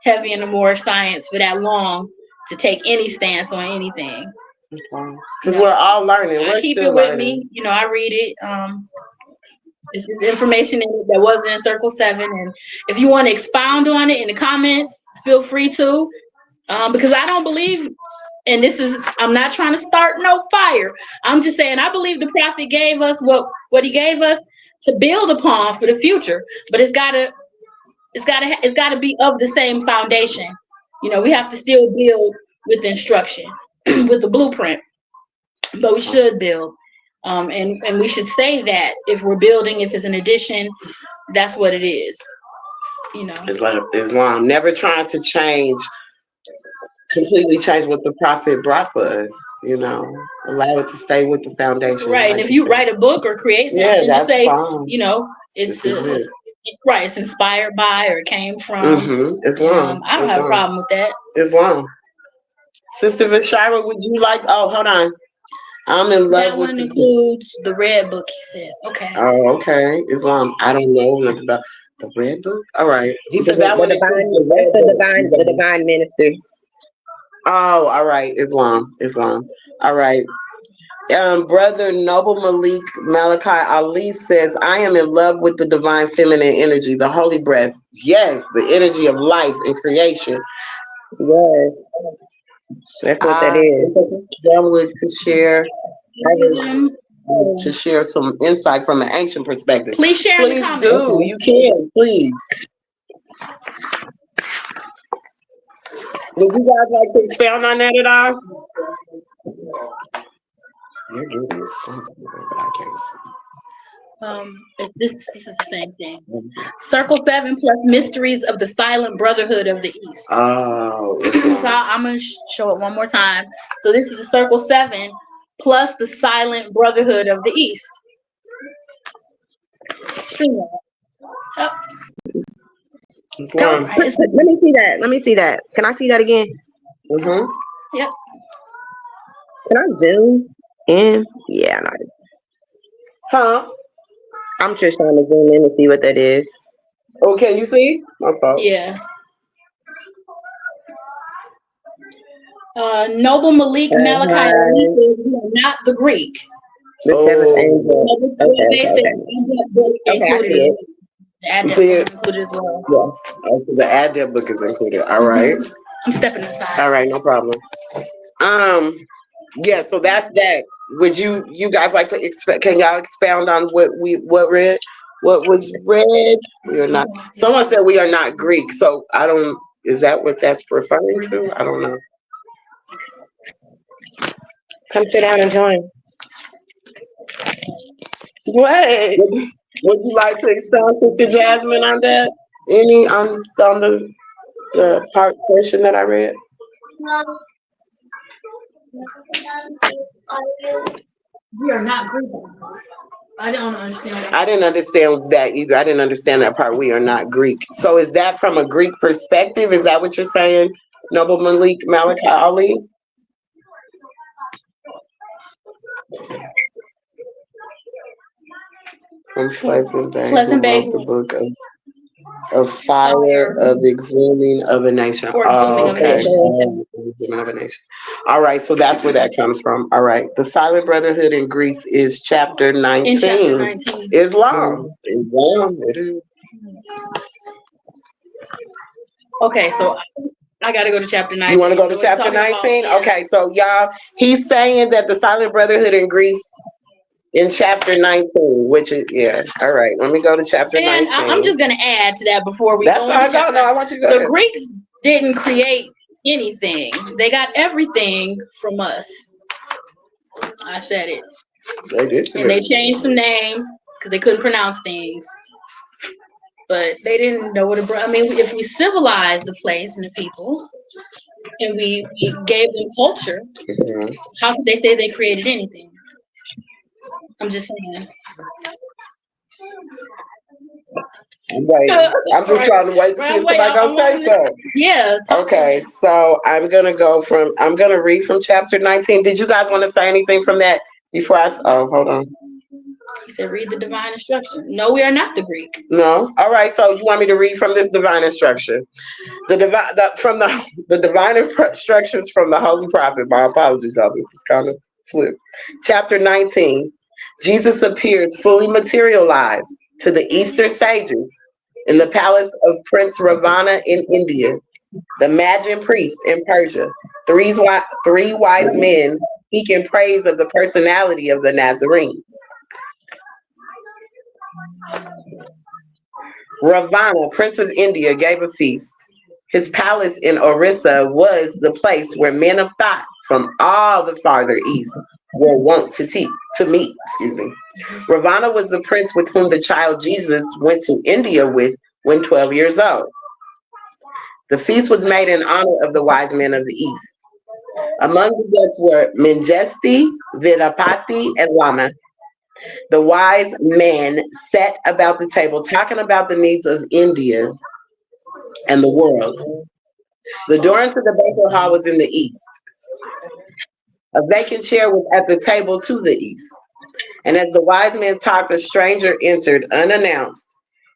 Speaker 2: heavy into more science for that long to take any stance on anything.
Speaker 1: Because we're all learning.
Speaker 2: I keep it with me. I read it. It's just information in it that wasn't in Circle 7. And if you want to expound on it in the comments, feel free to. Because I don't believe, and I'm not trying to start no fire. I'm just saying I believe the prophet gave us what he gave us to build upon for the future. But it's gotta be of the same foundation. We have to still build with instruction, with the blueprint. But we should build. And we should say that if we're building, if it's an addition, that's what it is.
Speaker 1: Islam never trying to completely change what the prophet brought for us. Allow it to stay with the foundation.
Speaker 2: Right. And if you write a book or create something, just say,
Speaker 1: fine.
Speaker 2: it's Right, it's inspired by or came from.
Speaker 1: Islam.
Speaker 2: I don't have a
Speaker 1: Islam.
Speaker 2: problem with that.
Speaker 1: Islam. Sister Vishira, would you like? Oh, hold on. I'm in love
Speaker 2: That
Speaker 1: with
Speaker 2: one
Speaker 1: the.
Speaker 2: includes the red book, he said. Okay.
Speaker 1: Oh, okay. Islam. I don't know nothing about the red book. All right. He said that
Speaker 4: The
Speaker 1: one includes
Speaker 4: divine,
Speaker 1: the
Speaker 4: that's
Speaker 1: red
Speaker 4: the
Speaker 1: book.
Speaker 4: divine ministry.
Speaker 1: Oh, all right. Islam. Islam. All right. Brother Noble Malik Malachi Ali says, I am in love with the divine feminine energy, the holy breath. Yes, the energy of life and creation.
Speaker 4: Yes, that's what that
Speaker 1: I
Speaker 4: is.
Speaker 1: would to share
Speaker 2: Um,
Speaker 1: some insight from an ancient perspective.
Speaker 2: please share in the
Speaker 1: Please do.
Speaker 2: comments.
Speaker 1: You can, please. Would you guys like to expound on that at all? You're giving me something, but I can't
Speaker 2: This is the same thing. Circle 7 plus mysteries of the silent brotherhood of the East.
Speaker 1: Oh,
Speaker 2: So I'm gonna show it one more time. So this is the Circle 7 plus the silent brotherhood of the East. Stream it.
Speaker 1: Islam.
Speaker 2: Right, it's,
Speaker 4: Let me see that. Let me see that. Can I see that again?
Speaker 1: Mm-hmm.
Speaker 2: yep.
Speaker 4: Can I zoom in? Yeah, no.
Speaker 1: Huh?
Speaker 4: I'm just trying to zoom in to see what that is.
Speaker 1: Oh, can you see? My fault.
Speaker 2: Yeah. Noble Malik Malachi Ali
Speaker 4: Hi,
Speaker 2: says we are not the Greek.
Speaker 4: the seventh
Speaker 1: Oh,
Speaker 4: angel.
Speaker 2: Noble
Speaker 4: Okay,
Speaker 2: Base
Speaker 4: okay,
Speaker 2: says
Speaker 4: okay.
Speaker 2: that book
Speaker 4: Okay, I
Speaker 2: included
Speaker 4: see
Speaker 2: as
Speaker 4: it.
Speaker 2: well. The address
Speaker 1: see
Speaker 2: book
Speaker 1: it?
Speaker 2: included as well.
Speaker 4: Yeah.
Speaker 1: Oh, so the ad book is included. All right.
Speaker 2: I'm stepping aside.
Speaker 1: All right, no problem. Um, yeah, so that's that. Would you guys like to can y'all expound on what was read? We are not someone said we are not Greek, so I don't is that what that's referring to? I don't know.
Speaker 4: Come sit down and join.
Speaker 1: What? Would you like to expound, Sister Jasmine, on that? Any on the portion that I read?
Speaker 2: We are not Greek. I don't understand that.
Speaker 1: I didn't understand that either. I didn't understand that part. We are not Greek. So is that from a Greek perspective? Is that what you're saying, Noble Malik Malachi Ali? From Pleasant Bay,
Speaker 2: Pleasant
Speaker 1: who
Speaker 2: Bay
Speaker 1: wrote the book of Fire
Speaker 2: Fire
Speaker 1: of Exhuming of a Nation.
Speaker 2: or
Speaker 1: Oh,
Speaker 2: Exhuming of a
Speaker 1: okay.
Speaker 2: Nation.
Speaker 1: Exhuming of a Nation. All right, so that's where that comes from. All right. The Silent Brotherhood in Greece is chapter 19.
Speaker 2: In chapter 19.
Speaker 1: Islam. Islam. It is.
Speaker 2: Okay, so I got to go to chapter 19.
Speaker 1: You want to go to
Speaker 2: So it's
Speaker 1: chapter
Speaker 2: talking about
Speaker 1: 19? Okay, so y'all, he's saying that the Silent Brotherhood in Greece in chapter 19, which is, yeah. All right, let me go to chapter
Speaker 2: And
Speaker 1: 19.
Speaker 2: I'm just going to add to that before we
Speaker 1: That's
Speaker 2: go into
Speaker 1: fine. No,
Speaker 2: chapter
Speaker 1: no, I
Speaker 2: 19.
Speaker 1: want you to go
Speaker 2: The
Speaker 1: ahead.
Speaker 2: Greeks didn't create anything, they got everything from us. I said it.
Speaker 1: They did.
Speaker 2: And they changed some names because they couldn't pronounce things. But they didn't know what I mean, if we civilized the place and the people and we gave them culture,
Speaker 1: Mhm.
Speaker 2: how could they say they created anything? I'm just saying.
Speaker 1: Wait, I'm just trying to wait to see if somebody gonna say so.
Speaker 2: Yeah.
Speaker 1: Okay, so I'm gonna read from chapter 19. Did you guys want to say anything from that before oh, hold on.
Speaker 2: He said, read the divine instruction. No, we are not the Greek.
Speaker 1: No? All right, so you want me to read from this divine instruction. The divine instructions from the Holy Prophet. My apologies, y'all. This is kind of flipped. Chapter 19. Jesus appeared fully materialized to the Eastern sages in the palace of Prince Ravana in India, the Magian priest in Persia, three wise men speak in praise of the personality of the Nazarene. Ravana, Prince of India, gave a feast. His palace in Orissa was the place where men of thought from all the farther east were wont to meet. Excuse me. Ravana was the prince with whom the child Jesus went to India with when 12 years old. The feast was made in honor of the wise men of the east. Among the guests were Mengesti, Vidapati, and Lamas. The wise men sat about the table talking about the needs of India and the world. The door into the banquet hall was in the east. A vacant chair was at the table to the east. And as the wise men talked, a stranger entered unannounced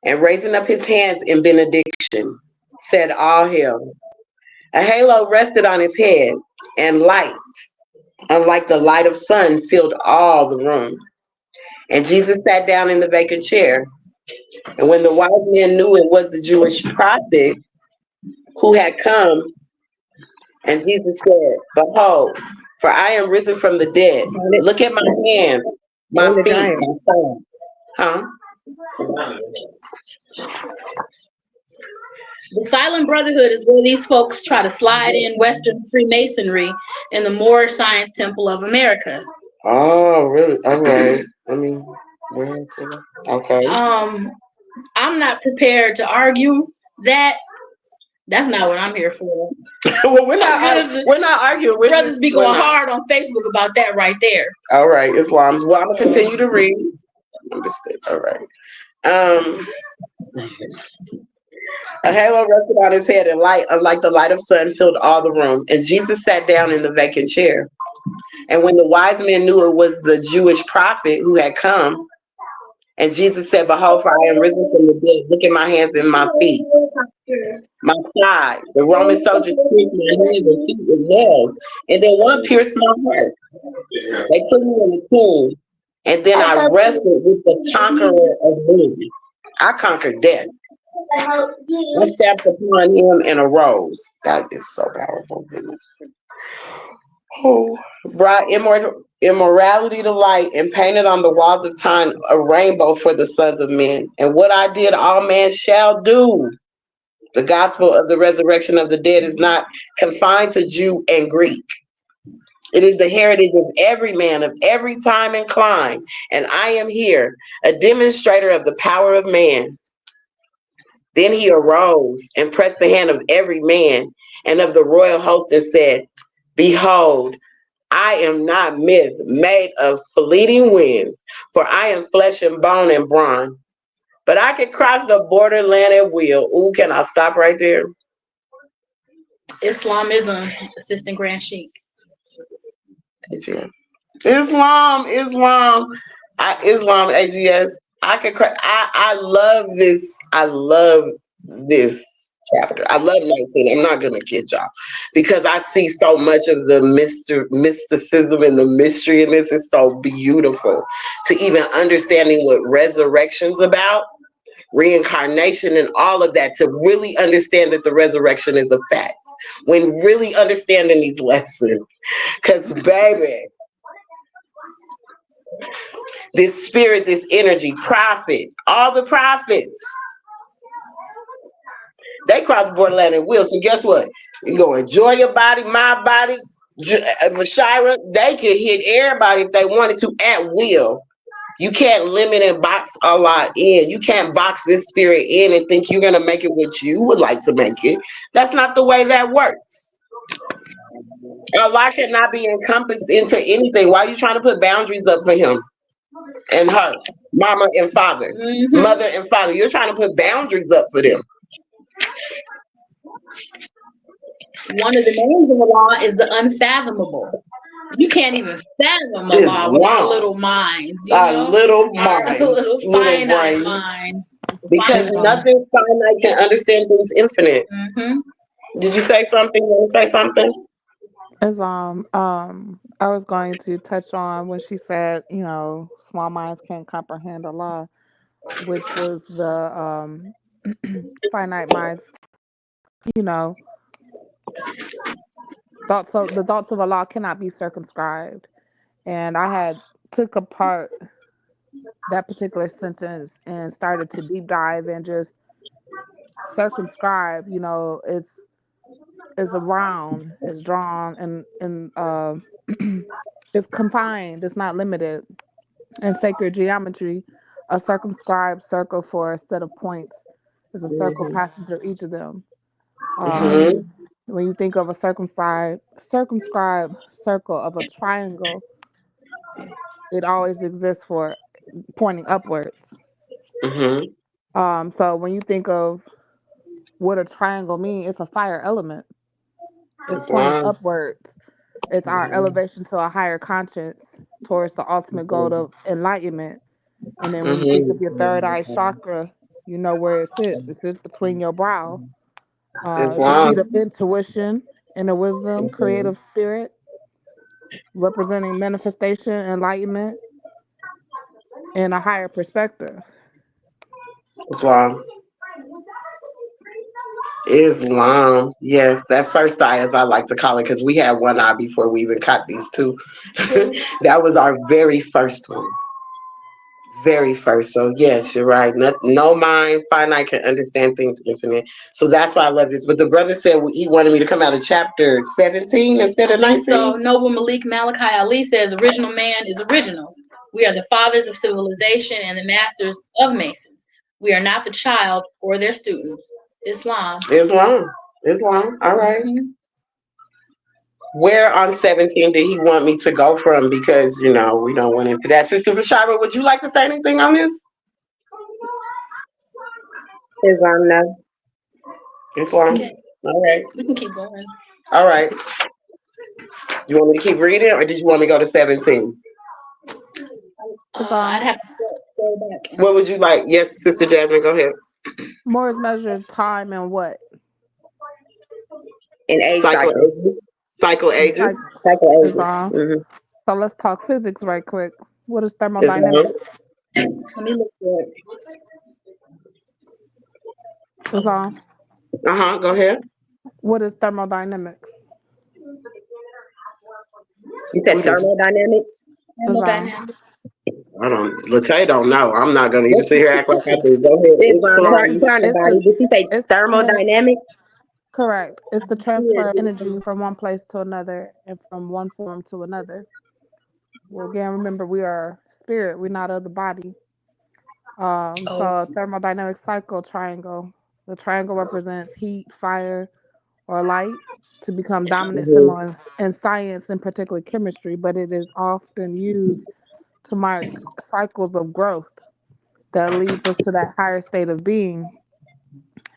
Speaker 1: and raising up his hands in benediction, said, All hail. A halo rested on his head, and light, unlike the light of sun, filled all the room. And Jesus sat down in the vacant chair. And when the wise men knew it was the Jewish prophet who had come, and Jesus said, Behold, for I am risen from the dead.
Speaker 4: Turn it,
Speaker 1: Look at my hands, my
Speaker 4: turn the
Speaker 1: feet,
Speaker 4: dryer.
Speaker 1: my side. Huh?
Speaker 2: The Silent Brotherhood is where these folks try to slide in Western Freemasonry in the Moorish Science Temple of America.
Speaker 1: Oh, really? All right. I mean, where is it? Okay.
Speaker 2: Um, I'm not prepared to argue that. That's not what I'm here for.
Speaker 1: Well, we're not.
Speaker 2: Brothers,
Speaker 1: We're not arguing.
Speaker 2: brothers be
Speaker 1: We're
Speaker 2: going
Speaker 1: not.
Speaker 2: hard on Facebook about that right there.
Speaker 1: All right, Islam. Well, I'm gonna continue to read. Understood. All right. Um, a halo rested on his head, and light, unlike the light of sun, filled all the room. And Jesus sat down in the vacant chair. And when the wise men knew it was the Jewish prophet who had come, and Jesus said, Behold, for I am risen from the dead. Look at my hands and my feet, my side. The Roman soldiers pierced my hands and feet with nails, and then one pierced my heart. They put me in a tomb, and then I wrestled with the conqueror of men. I conquered death. I stepped upon him and arose. That is so powerful. Who brought immorality to light and painted on the walls of time a rainbow for the sons of men. And what I did, all man shall do. The gospel of the resurrection of the dead is not confined to Jew and Greek. It is the heritage of every man of every time and clime. And I am here, a demonstrator of the power of man. Then he arose and pressed the hand of every man and of the royal host and said, Behold, I am not myth made of fleeting winds, for I am flesh and bone and brawn. But I can cross the borderland at will. Ooh, can I stop right there?
Speaker 2: Islamism, Assistant Grand Sheik.
Speaker 1: Islam, Islam, AGS. I could. I love this. I love this chapter. I love 19. I'm not gonna kid y'all because I see so much of the mysticism and the mystery in this. Is so beautiful to even understanding what resurrection's about, reincarnation, and all of that. To really understand that the resurrection is a fact. When really understanding these lessons, because baby, this spirit, this energy, prophet, all the prophets, they cross borderland and will. So guess what? You go enjoy your body, my body, Mashira. They could hit everybody if they wanted to at will. You can't limit and box a lot in. You can't box this spirit in and think you're gonna make it what you would like to make it. That's not the way that works. Allah cannot be encompassed into anything. Why are you trying to put boundaries up for him and her, mama and father, mother and father? You're trying to put boundaries up for them.
Speaker 2: One of the names of Allah is the unfathomable. You can't even fathom Allah with our
Speaker 1: Islam,
Speaker 2: little minds,
Speaker 1: our little
Speaker 2: our
Speaker 1: minds,
Speaker 2: little
Speaker 1: little
Speaker 2: finite
Speaker 1: brains,
Speaker 2: mind.
Speaker 1: because
Speaker 2: Finite.
Speaker 1: nothing finite can understand things infinite.
Speaker 2: Mm-hmm.
Speaker 1: Did you say something? You want to say something?
Speaker 3: Islam. I was going to touch on when she said, small minds can't comprehend Allah, which was the finite minds. You know, the thoughts of Allah cannot be circumscribed. And I had took apart that particular sentence and started to deep dive and just circumscribe. It's around, it's drawn, and it's confined. It's not limited. In sacred geometry, a circumscribed circle for a set of points is a circle
Speaker 1: Mm-hmm.
Speaker 3: passing through each of them.
Speaker 1: Mm-hmm.
Speaker 3: When you think of a circumscribed circle of a triangle, it always exists for pointing upwards.
Speaker 1: Mm-hmm.
Speaker 3: So when you think of what a triangle means, it's a fire element. It's pointing
Speaker 1: Islam.
Speaker 3: upwards. It's our elevation to a higher conscience towards the ultimate goal of enlightenment. And then when you think of your third eye chakra, you know where it sits. It sits between your brow. The seat
Speaker 1: Islam.
Speaker 3: of intuition, inner wisdom, creative spirit, representing manifestation, enlightenment, and a higher perspective.
Speaker 1: Islam. Islam. Yes, that first eye, as I like to call it, because we had one eye before we even caught these two. That was our very first one. Very first. So yes, you're right. No mind finite can understand things infinite. So that's why I love this. But the brother said he wanted me to come out of chapter 17 instead of
Speaker 2: So
Speaker 1: 19.
Speaker 2: Noble Malik Malachi Ali says original man is original. We are the fathers of civilization and the masters of masons. We are not the child or their students. Islam.
Speaker 1: Islam. Islam. All right.
Speaker 2: Hmm.
Speaker 1: Where on 17 did he want me to go from? Because, we don't went into that. Sister Rashira, would you like to say anything on this?
Speaker 4: Islam, no.
Speaker 1: Islam.
Speaker 2: Okay,
Speaker 1: All right.
Speaker 2: we can keep going.
Speaker 1: All right. You want me to keep reading or did you want me to go to 17?
Speaker 3: It's
Speaker 2: I'd have to scroll back.
Speaker 1: What would you like? Yes, Sister Jasmine, go ahead.
Speaker 3: more is measured time and what?
Speaker 4: In age
Speaker 1: Cycle
Speaker 4: cycles,
Speaker 1: ages. Cycle
Speaker 3: And
Speaker 1: ages.
Speaker 3: cycles.
Speaker 4: cycle
Speaker 3: It's
Speaker 4: ages.
Speaker 3: on.
Speaker 4: Hmm.
Speaker 3: So let's talk physics right quick. What is
Speaker 1: Islam.
Speaker 3: thermodynamics?
Speaker 2: Let me look for it.
Speaker 3: It's on.
Speaker 1: Uh-huh. Go ahead.
Speaker 3: What is thermodynamics?
Speaker 4: You said
Speaker 1: What is
Speaker 4: thermodynamics.
Speaker 3: It's on.
Speaker 2: Thermodynamics.
Speaker 1: I don't Latae don't know. I'm not gonna even
Speaker 4: What's
Speaker 1: sit here and act like I do. Go ahead.
Speaker 4: Islam?
Speaker 1: Explain.
Speaker 4: Turn the
Speaker 3: It's
Speaker 4: body.
Speaker 3: the
Speaker 4: Did she say
Speaker 3: it's
Speaker 4: thermodynamics?
Speaker 3: correct. It's the transfer of energy from one place to another and from one form to another. Well, again, remember we are spirit. We're not of the body. So
Speaker 2: Oh,
Speaker 3: a thermodynamic cycle triangle. The triangle represents heat, fire, or light to become dominant
Speaker 1: Mhm.
Speaker 3: symbol in science, and particularly chemistry. But it is often used to mark cycles of growth that leads us to that higher state of being.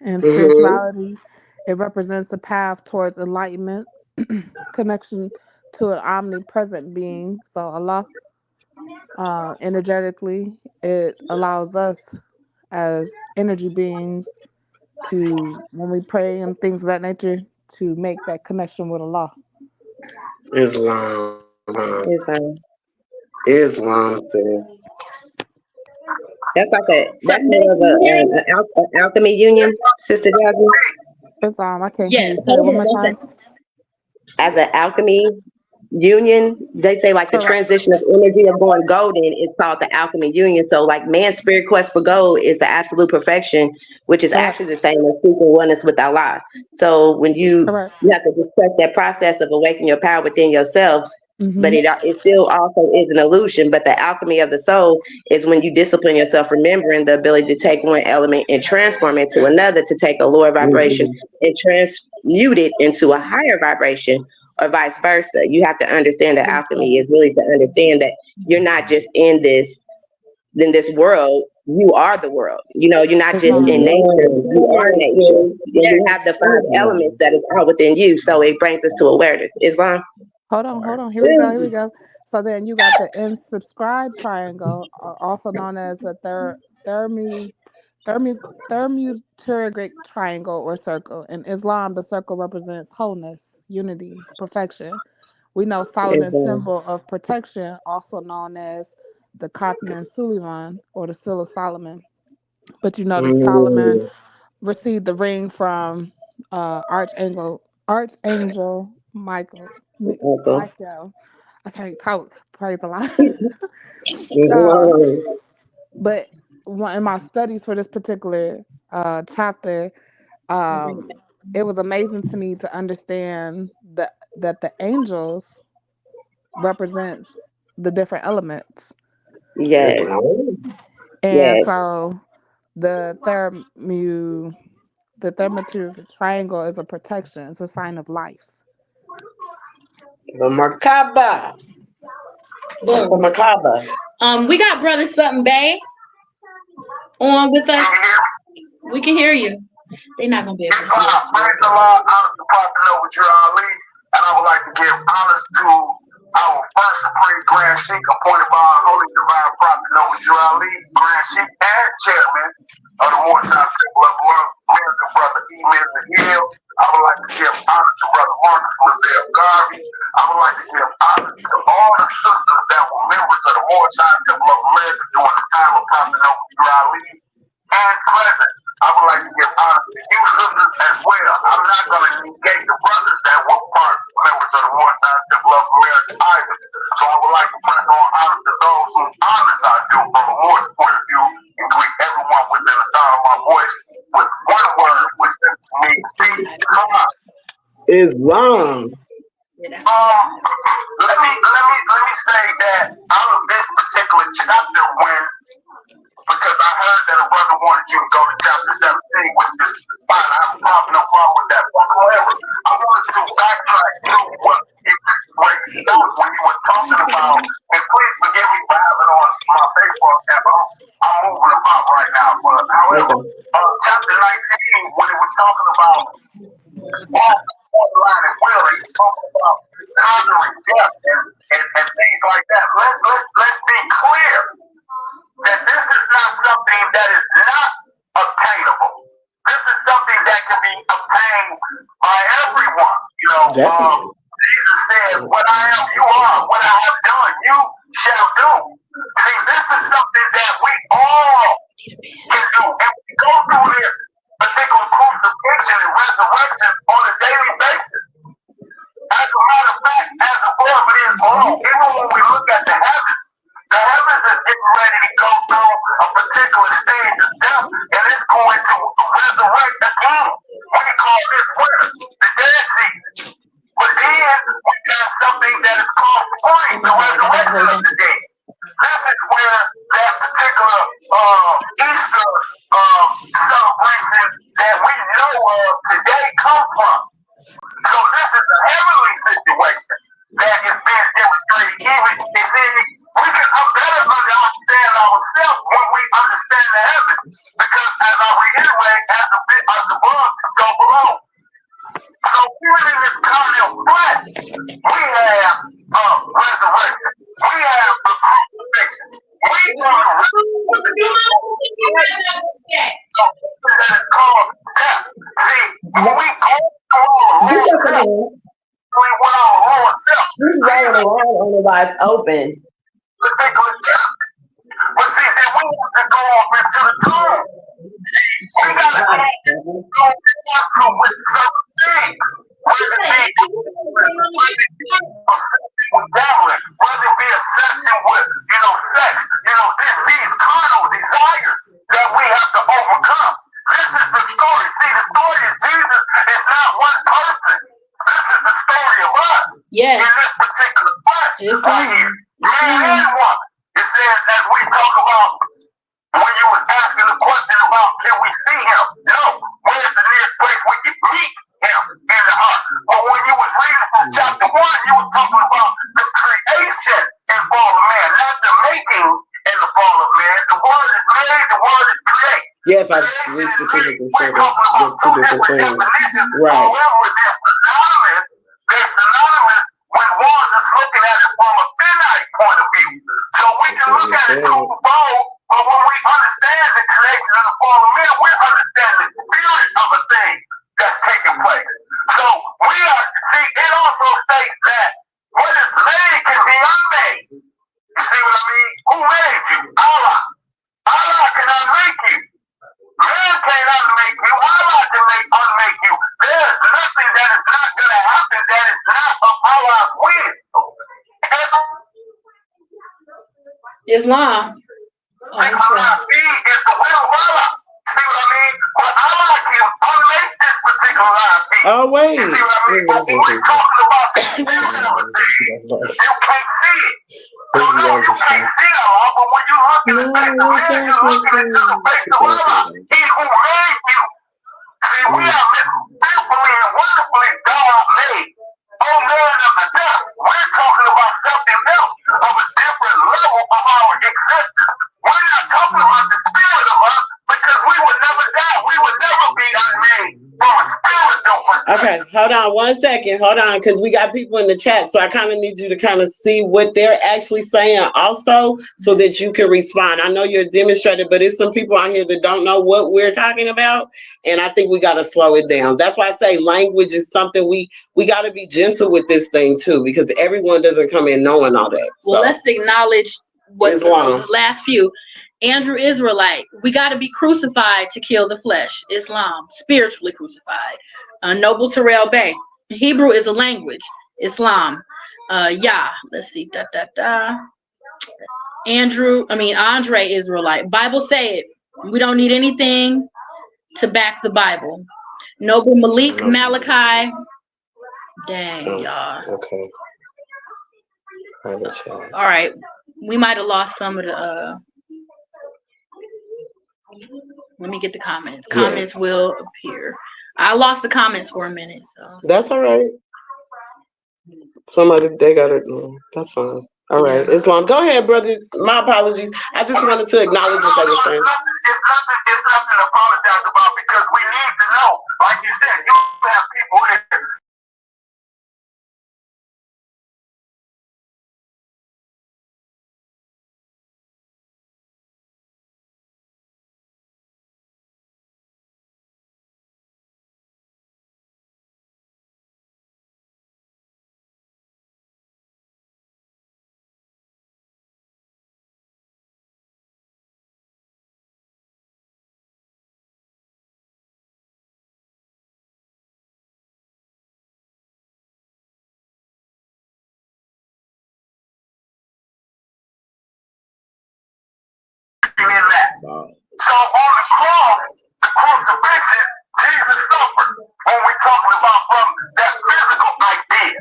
Speaker 3: In
Speaker 1: Mhm.
Speaker 3: spirituality, it represents a path towards enlightenment, connection to an omnipresent being. So Allah, energetically, it allows us as energy beings to, when we pray and things of that nature, to make that connection with Allah.
Speaker 1: Islam, huh?
Speaker 4: Islam.
Speaker 1: Islam says.
Speaker 4: That's
Speaker 2: Sunday,
Speaker 4: more of
Speaker 2: can you hear me?
Speaker 4: an alchemy union, Sister Jasmine.
Speaker 3: Islam, I can't hear you.
Speaker 2: Yes.
Speaker 3: Say it one more time.
Speaker 4: As an alchemy union, they say like the
Speaker 3: Correct.
Speaker 4: transition of energy of going golden is called the alchemy union. So like man's spirit quest for gold is the absolute perfection, which is
Speaker 3: Correct.
Speaker 4: actually the same as seeking oneness with Allah. So when
Speaker 3: Correct.
Speaker 4: you have to just trust that process of awakening your power within yourself, but
Speaker 3: Mm-hmm.
Speaker 4: it still also is an illusion. But the alchemy of the soul is when you discipline yourself, remembering the ability to take one element and transform it to another, to take a lower vibration
Speaker 1: Mhm.
Speaker 4: and transmute it into a higher vibration, or vice versa. You have to understand that alchemy is really to understand that you're not just in this world. You are the world. You're not just
Speaker 3: Islam.
Speaker 4: in nature.
Speaker 1: Islam.
Speaker 4: You
Speaker 1: Come
Speaker 4: are
Speaker 1: on,
Speaker 4: nature,
Speaker 1: sis.
Speaker 4: and you have the
Speaker 1: Yes.
Speaker 4: five elements that is all within you. So it brings us to awareness. Islam.
Speaker 3: Hold on. Here we go. Here we go. So then you got the insubscribe triangle, also known as the thermu thermu thermuturic triangle or circle. In Islam, the circle represents wholeness, unity, perfection. We know Solomon's
Speaker 4: Islam.
Speaker 3: symbol of protection, also known as the Khatam and Suleiman or the Seal of Solomon. But you notice Solomon
Speaker 1: Mm.
Speaker 3: received the ring from Archangel Michael.
Speaker 4: Okay.
Speaker 3: Michael. I can't talk. Praise the Lord. uh,
Speaker 1: Islam.
Speaker 3: but one in my studies for this particular chapter, um, it was amazing to me to understand that the angels represents the different elements,
Speaker 4: Yes.
Speaker 1: Islam.
Speaker 3: and
Speaker 4: Yes.
Speaker 3: so the the thermature triangle is a protection. It's a sign of life.
Speaker 1: The Merkaba. Boom. Macabre.
Speaker 2: We got Brother Something Bay on with us. We can hear you. They're not gonna be able to see us.
Speaker 5: Praise the Lord, honor the prophet over Ali, and I would like to give honors to our first supreme Grand Sheik appointed by our holy divine prophet over Ali, Grand Sheik and chairman of the More Time People of America, Brother E. the Hill. I would like to give honor to Brother Marcus Roselle Garvey. I would like to give honor to all the sisters that were members of the More Time People of America during the time of Prophet Ali and present. I would like to give honor to you sisters as well. I'm not going to negate the brothers that were part members of the More Time People of America either. So I would like to press on honor to those whose honors I do from a Lord's point of view and greet everyone within the sound of my voice with one word, which means peace. Come on.
Speaker 1: Islam.
Speaker 5: Let me say that out of this particular chapter, because I heard that a brother wanted you to go to chapter 17, which is fine. I have no problem with that. But however, I wanted to backtrack to what you stopped when you were talking about, and please forgive me for having on my baseball cap. I'm moving about right now. But however, chapter 19, when it was talking about line as well, and talking about conquering death and things like that. Let's be clear that this is not something that is not obtainable. This is something that can be obtained by everyone. Jesus said, "What I am, you are. What I have done, you shall do." See, this is something that we all can do, and we go through this particular crucifixion and resurrection on a daily basis. As a matter of fact, as above it is below, even when we look at the heavens is getting ready to go through a particular stage of death, and it's going to resurrect again. We call this winter, the dead season. But then we got something that is called spring, the resurrection of the dead. This is where that particular Easter celebration that we know of today comes from. So this is a heavenly situation that is being demonstrated. Even we can better understand ourselves when we understand the heavens. Because as I reiterate, as the above, so below. So even in this carnal flesh, we have resurrection. We have the crucifixion. We have that is called death. See, when we go through
Speaker 4: He's rolling around only while it's open.
Speaker 5: particular chapter. But see, then we have to go off into the tomb. We got to go with certain things. Whether it be obsession with, sex, these carnal desires that we have to overcome. This is the story. See, the story of Jesus is not one person. This is the story of us.
Speaker 2: Yes.
Speaker 5: In this particular flesh.
Speaker 2: It's
Speaker 5: right here. Man and woman. It says, as we talk about, when you was asking the question about can we see him? No. Where's the nearest place we can meet him in the heart? But when you was reading from chapter 1, you was talking about the creation and fall of man, not the making and the fall of man. The word is made, the word is create.
Speaker 1: Yes, I specifically said that. There's two different things. Right.
Speaker 5: However, they're synonymous when one is looking at it from a finite point of view. So we can look at it twofold, but when we understand the creation of the fall of man, we understand the spirit of a thing that's taking place. So we are, see, it also states that what is made can be unmade. You see what I mean? Who made you? Allah. Allah cannot make you. Man can't unmake you. Allah can unmake you. There's nothing that is not going to happen that is not of Allah's will.
Speaker 2: Islam.
Speaker 5: Is the will of Allah. See what I mean? But Allah can unmake this particular life.
Speaker 1: Oh, wait.
Speaker 5: You see what I mean? But when we're talking about the spirit of a thing, you can't see it. So no, you can't see Allah, but when you look in the face of man, you're looking into the face of Allah. He who made you. See, we are fearfully and wonderfully God made. Oh man of the death. We're talking about something else of a different level of our existence. We're not talking about the spirit of us because we would never die. We would never be unmade from a spiritual perspective.
Speaker 1: Okay, hold on 1 second. Hold on, because we got people in the chat, so I kind of need you to kind of see what they're actually saying also, so that you can respond. I know you're a demonstrator, but it's some people out here that don't know what we're talking about, and I think we got to slow it down. That's why I say language is something we got to be gentle with this thing too, because everyone doesn't come in knowing all that.
Speaker 2: Well,
Speaker 1: So
Speaker 2: let's acknowledge what
Speaker 1: Islam.
Speaker 2: the last few. Andrew Israelite, we got to be crucified to kill the flesh. Islam, spiritually crucified. Noble Terrell Bay, Hebrew is a language. Islam, let's see, Andre Israelite, Bible say it. We don't need anything to back the Bible. Noble Malik Malachi, dang y'all.
Speaker 1: Okay.
Speaker 2: All right, we might have lost some of the. Let me get the comments. Comments will appear. I lost the comments for a minute, so
Speaker 1: That's all right. Somebody they got it. That's fine. All right, Islam. Go ahead, brother. My apologies. I just wanted to acknowledge what they were saying.
Speaker 5: It's nothing to apologize about because we need to know. Like you said, you have people in that. So on the cross, the crucifixion, Jesus suffered. When we're talking about from that physical idea.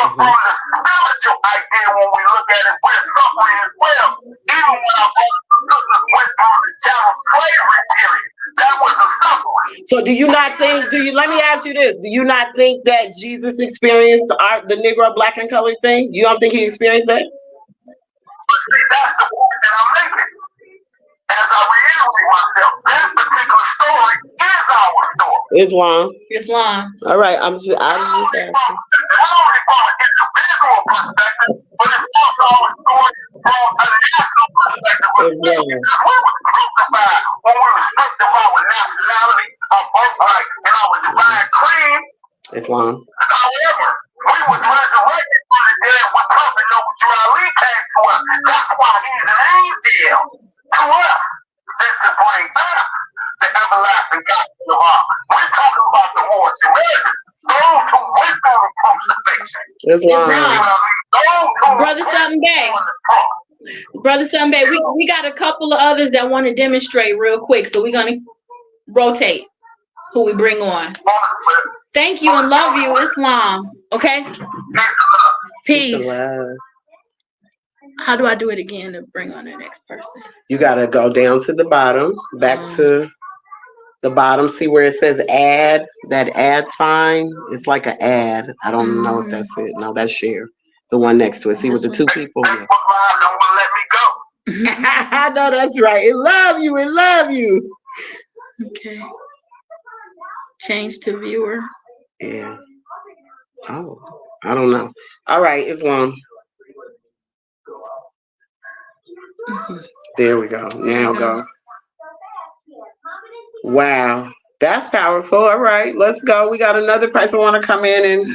Speaker 5: But from the spiritual idea, when we look at it, we're suffering as well. Even when our brothers and sisters went through the chattel slavery period, that was a suffering.
Speaker 1: So do you not think, let me ask you this, do you not think that Jesus experienced the Negro black and colored thing? You don't think he experienced that?
Speaker 5: But see, that's the point that I'm making. As I reiterate myself, that particular story is our story.
Speaker 1: Islam. All right, I'm just asking.
Speaker 5: Not only from an individual perspective, but it's also our story from a national perspective. Because we were crucified when we were stripped of our nationality, our birthright, and our divine creed.
Speaker 1: Islam.
Speaker 5: However, we was resurrected from the dead when Prophet Noble Ali came to us. That's why he's an angel to us. This to bring us the everlasting gospel of God. We're talking about the Lord's Americans, those who went through the crucifixion.
Speaker 2: Islam. Brother Sutton Bay. Brother Sutton Bay, we got a couple of others that want to demonstrate real quick, so we're going to rotate who we bring on. Thank you and love you, Islam. Okay? Peace. How do I do it again to bring on the next person?
Speaker 1: You got to go down to the bottom, back to the bottom, see where it says add, that add sign. It's like an add. I don't know if that's it. No, that's share. The one next to it. See with the two people. Yeah. I know that's right. It love you. It love you.
Speaker 2: Okay. Change to viewer.
Speaker 1: Yeah. Oh, I don't know. All right, Islam. There we go. Now go. Wow, that's powerful. All right, let's go. We got another person want to come in and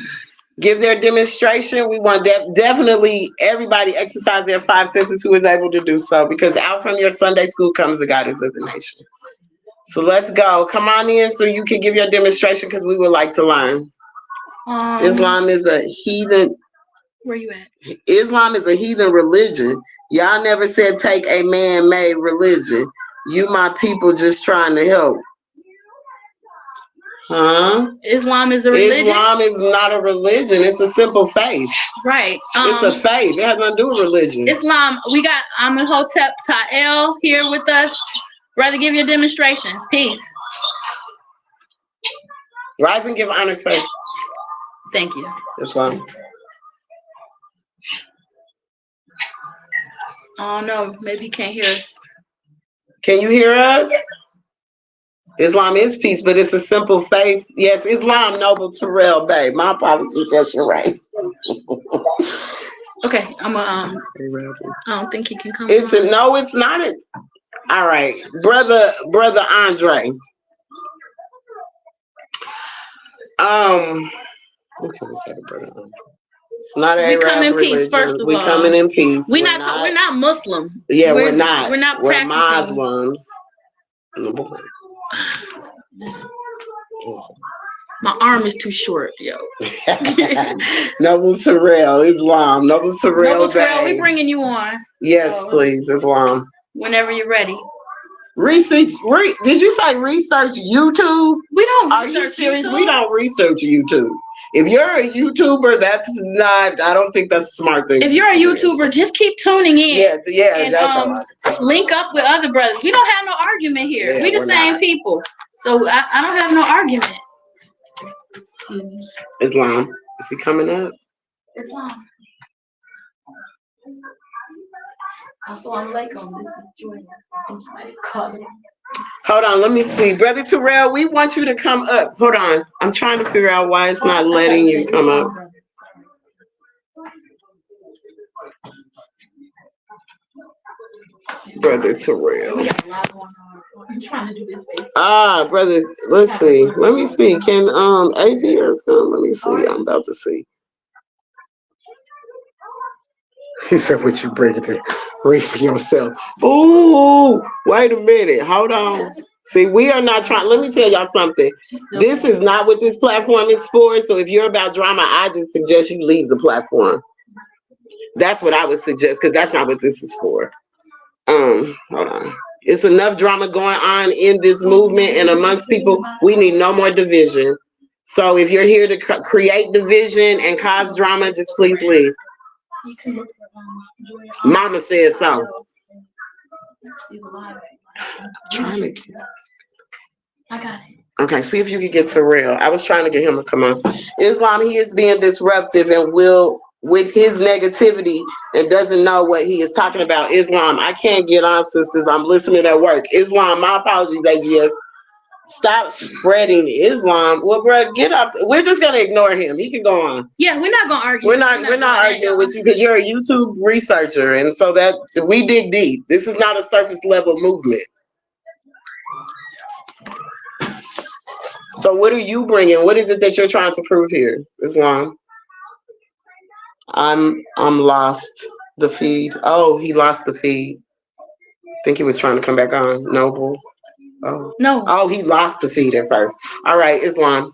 Speaker 1: give their demonstration. We want definitely everybody exercise their five senses who is able to do so, because out from your Sunday school comes the guidance of the nation. So let's go. Come on in so you can give your demonstration, because we would like to learn. Islam is a heathen.
Speaker 2: Where you at?
Speaker 1: Islam is a heathen religion. Y'all never said take a man-made religion. You my people just trying to help. Huh?
Speaker 2: Islam is a religion?
Speaker 1: Islam is not a religion. It's a simple faith.
Speaker 2: Right.
Speaker 1: It's a faith. It has nothing to do with religion.
Speaker 2: Islam, we got Amenhotep Ta'el here with us. Brother, give your demonstration. Peace.
Speaker 1: Rise and give honor first.
Speaker 2: Thank you.
Speaker 1: Islam.
Speaker 2: Oh no, maybe you can't hear us.
Speaker 1: Can you hear us? Islam is peace, but it's a simple faith. Yes, Islam, Noble Terrell, babe. My apologies. Yes, you're right.
Speaker 2: Okay, I'm a I don't think he can come.
Speaker 1: It's a no. It's not. All right, brother Andre. What can we say, brother? It's not
Speaker 2: We come
Speaker 1: Arab
Speaker 2: in peace,
Speaker 1: religion.
Speaker 2: first of
Speaker 1: We
Speaker 2: all.
Speaker 1: coming in peace.
Speaker 2: We're not Muslim.
Speaker 1: Yeah, we're not.
Speaker 2: We're not
Speaker 1: We're
Speaker 2: practicing.
Speaker 1: Muslims.
Speaker 2: My arm is too short, yo.
Speaker 1: Noble Terrell, Islam. Noble Terrell.
Speaker 2: Noble Terrell, we bringing you on.
Speaker 1: Yes,
Speaker 2: so,
Speaker 1: please, Islam.
Speaker 2: Whenever you're ready.
Speaker 1: Research. Did you say research YouTube?
Speaker 2: We don't.
Speaker 1: Are you serious? YouTube? We don't research YouTube. If you're a YouTuber, that's not. I don't think that's a smart thing.
Speaker 2: If you're a YouTuber, just keep tuning in.
Speaker 1: Yeah,
Speaker 2: and,
Speaker 1: that's
Speaker 2: link up with other brothers. We don't have no argument here.
Speaker 1: Yeah,
Speaker 2: we the same people, so I don't have no argument. Excuse me.
Speaker 1: Islam. Is he coming up?
Speaker 2: Islam. Assalamu alaikum. This is Julia. I think you might have called him.
Speaker 1: Hold on, let me see. Brother Terrell, we want you to come up. Hold on. I'm trying to figure out why it's not letting you come up. Brother Terrell.
Speaker 2: We got a lot going on. I'm trying to do this.
Speaker 1: Brother, let's see. Let me see. Can AGS come? Let me see. I'm about to see. He said, "What you bring it to read for yourself?" Ooh, wait a minute. Hold on. See, we are not trying. Let me tell y'all something. This is not what this platform is for. So if you're about drama, I just suggest you leave the platform. That's what I would suggest, because that's not what this is for. Hold on. It's enough drama going on in this movement and amongst people. We need no more division. So if you're here to create division and cause drama, just please leave. Mama said so. Trying to get.
Speaker 2: I got it.
Speaker 1: Okay, see if you can get Terrell. I was trying to get him to come on. Islam, he is being disruptive and will with his negativity and doesn't know what he is talking about. Islam, I can't get on, sisters. I'm listening at work. Islam, my apologies, AGS. Stop spreading Islam. Well, bro, get off. We're just gonna ignore him. He can go on.
Speaker 2: Yeah, we're not gonna argue.
Speaker 1: We're not arguing with you because you're a YouTube researcher, and so that we dig deep. This is not a surface level movement. So what are you bringing? What is it that you're trying to prove here, Islam? I'm lost. The feed. Oh, he lost the feed. I think he was trying to come back on. Noble. Oh.
Speaker 2: No.
Speaker 1: Oh, he lost the feed at first. All right, Islam.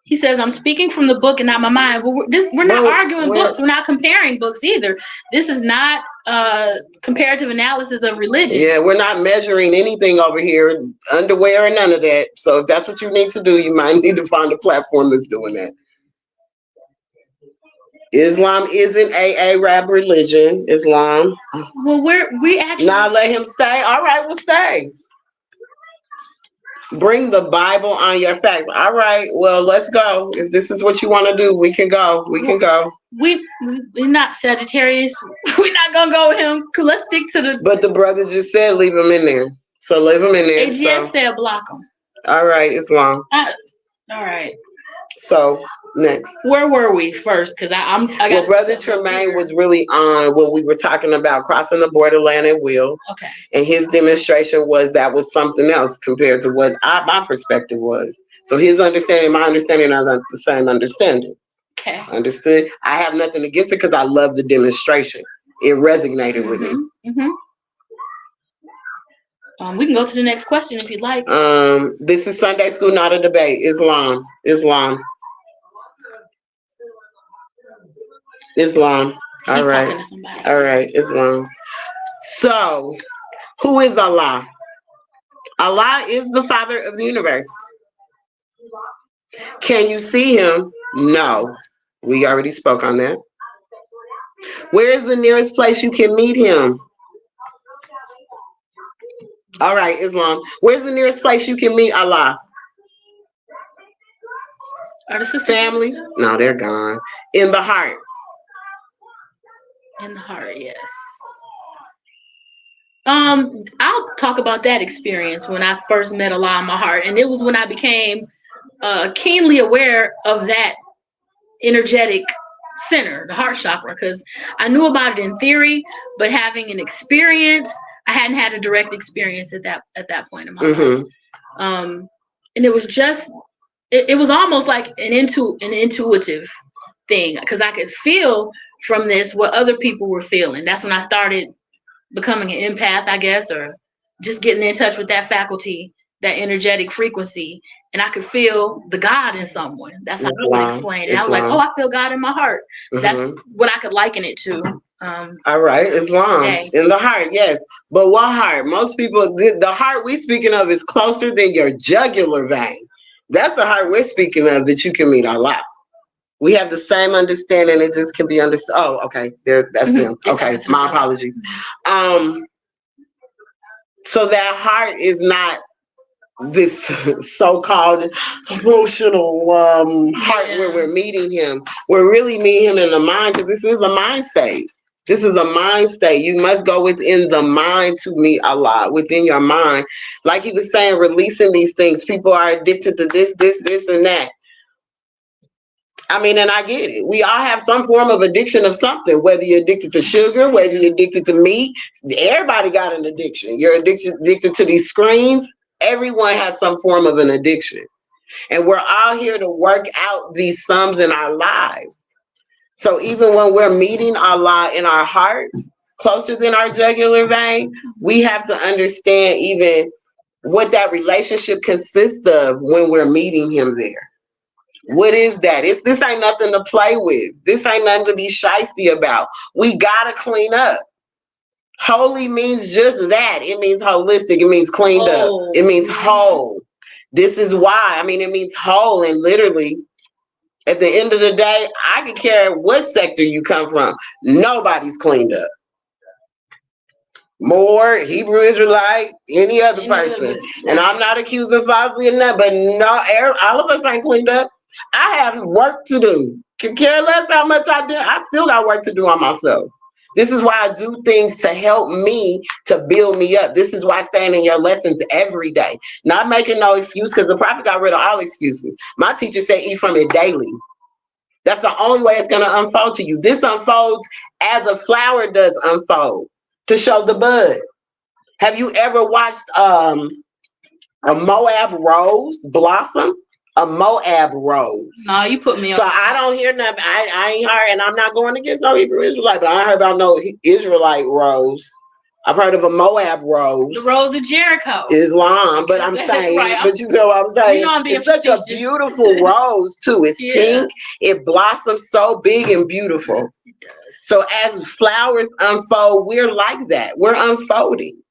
Speaker 2: He says, "I'm speaking from the book and not my mind." Well, we're not arguing books. We're not comparing books either. This is not comparative analysis of religion.
Speaker 1: Yeah, we're not measuring anything over here, underwear or none of that. So if that's what you need to do, you might need to find a platform that's doing that. Islam isn't a Arab religion. Islam.
Speaker 2: Well, we actually.
Speaker 1: Now let him stay. All right, we'll stay. Bring the Bible on your facts. All right, well, let's go. If this is what you want to do, we can go. We can go.
Speaker 2: We're not Sagittarius. We're not gonna go with him. Let's stick to the.
Speaker 1: But the brother just said leave him in there. So leave him in there.
Speaker 2: AGS said block him.
Speaker 1: All right, Islam.
Speaker 2: All right.
Speaker 1: So next.
Speaker 2: Where were we first? Because I got.
Speaker 1: Well, Brother Tremaine was really on when we were talking about crossing the borderland at will.
Speaker 2: Okay.
Speaker 1: And his demonstration was that was something else compared to what my perspective was. So his understanding, my understanding are not the same understanding.
Speaker 2: Okay.
Speaker 1: Understood? I have nothing against it because I love the demonstration. It resonated with me.
Speaker 2: Mm-hmm. We can go to the next question if you'd like.
Speaker 1: This is Sunday school, not a debate. Islam. All right. All right. Islam. So, who is Allah? Allah is the Father of the universe. Can you see him? No. We already spoke on that. Where is the nearest place you can meet him? All right, Islam. Where's the nearest place you can meet Allah?
Speaker 2: Are the sisters
Speaker 1: family? No, they're gone. In the heart.
Speaker 2: In the heart, yes. I'll talk about that experience when I first met Allah in my heart, and it was when I became keenly aware of that energetic center, the heart chakra, because I knew about it in theory, but having an experience, I hadn't had a direct experience at that point in my life. And it was just it was almost like an intuitive thing because I could feel from this what other people were feeling. That's when I started becoming an empath, I guess, or just getting in touch with that faculty, that energetic frequency. And I could feel the God in someone. That's how I would explain it. I was like, oh, I feel God in my heart. That's what I could liken it to.
Speaker 1: All right, Islam in the heart, yes. But what heart? Most people, the heart we speaking of is closer than your jugular vein. That's the heart we're speaking of that you can meet Allah. We have the same understanding. It just can be understood. Oh, okay. There, that's them. Okay, my apologies. So that heart is not this so-called emotional heart where we're meeting him. We're really meeting him in the mind because this is a mind state. This is a mind state. You must go within the mind to meet Allah, within your mind. Like he was saying, releasing these things. People are addicted to this, and that. I mean, and I get it. We all have some form of addiction of something, whether you're addicted to sugar, whether you're addicted to meat. Everybody got an addiction. You're addicted to these screens. Everyone has some form of an addiction. And we're all here to work out these sums in our lives. So even when we're meeting Allah in our hearts, closer than our jugular vein, we have to understand even what that relationship consists of when we're meeting him there. What is that? This ain't nothing to play with. This ain't nothing to be shysty about. We gotta clean up. Holy means just that. It means holistic. It means cleaned up. It means whole. This is why. I mean, it means whole. And literally, at the end of the day, I can care what sector you come from. Nobody's cleaned up. More Hebrew Israelite, any other person. And I'm not accusing falsely of that, but no, all of us ain't cleaned up. I have work to do. Can care less how much I do. I still got work to do on myself. This is why I do things to help me, to build me up. This is why I stand in your lessons every day. Not making no excuse, because the prophet got rid of all excuses. My teacher said eat from it daily. That's the only way it's going to unfold to you. This unfolds as a flower does unfold, to show the bud. Have you ever watched a Moab rose blossom? A Moab rose.
Speaker 2: No, you put me on.
Speaker 1: So I don't hear nothing. I ain't heard, and I'm not going against no Hebrew Israelite, but I heard about no Israelite rose. I've heard of a Moab rose.
Speaker 2: The rose of Jericho.
Speaker 1: Islam, but I'm saying,
Speaker 2: right,
Speaker 1: but you know what I'm saying?
Speaker 2: You know I'm being
Speaker 1: it's such
Speaker 2: facetious.
Speaker 1: A beautiful rose too. It's pink. It blossoms so big and beautiful. It does. So as flowers unfold, we're like that. We're unfolding.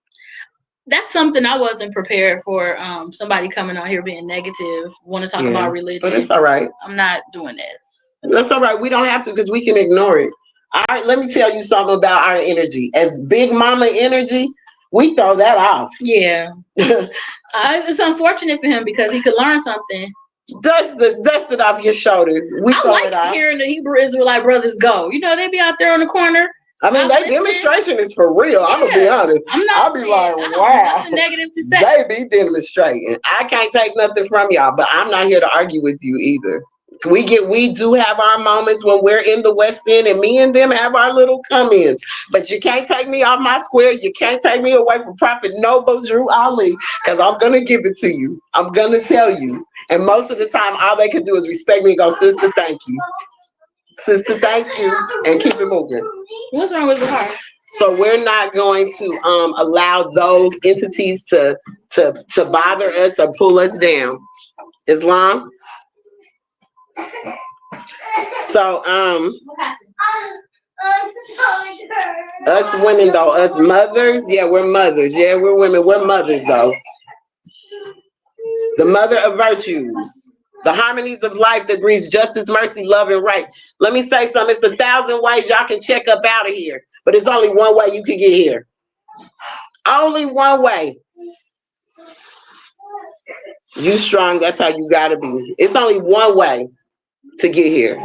Speaker 2: That's something I wasn't prepared for. Somebody coming out here being negative, want to talk about religion.
Speaker 1: But it's all right.
Speaker 2: I'm not doing that.
Speaker 1: That's all right. We don't have to because we can ignore it. All right, let me tell you something about our energy. As Big Mama energy, we throw that off.
Speaker 2: Yeah. It's unfortunate for him because he could learn something.
Speaker 1: Dust it off your shoulders. I
Speaker 2: like hearing the Hebrew Israelite brothers go. You know, they be out there on the corner.
Speaker 1: I mean, that demonstration is for real. Yeah. I'm gonna be honest. I'll be like, wow.
Speaker 2: Nothing negative to say.
Speaker 1: They be demonstrating. I can't take nothing from y'all, but I'm not here to argue with you either. We do have our moments when we're in the West End, and me and them have our little come-ins. But you can't take me off my square. You can't take me away from Prophet Noble Drew Ali, because I'm gonna give it to you. I'm gonna tell you. And most of the time, all they can do is respect me and go, sister, thank you. Sister, thank you, and keep it moving.
Speaker 2: What's wrong with the heart?
Speaker 1: So we're not going to allow those entities to bother us or pull us down. Islam. So us women though, us mothers, yeah, we're mothers. Yeah, we're women. We're mothers though. The mother of virtues. The harmonies of life that breeds justice, mercy, love, and right. Let me say something. It's 1,000 ways y'all can check up out of here. But it's only one way you can get here. Only one way. You strong, that's how you gotta be. It's only one way to get here.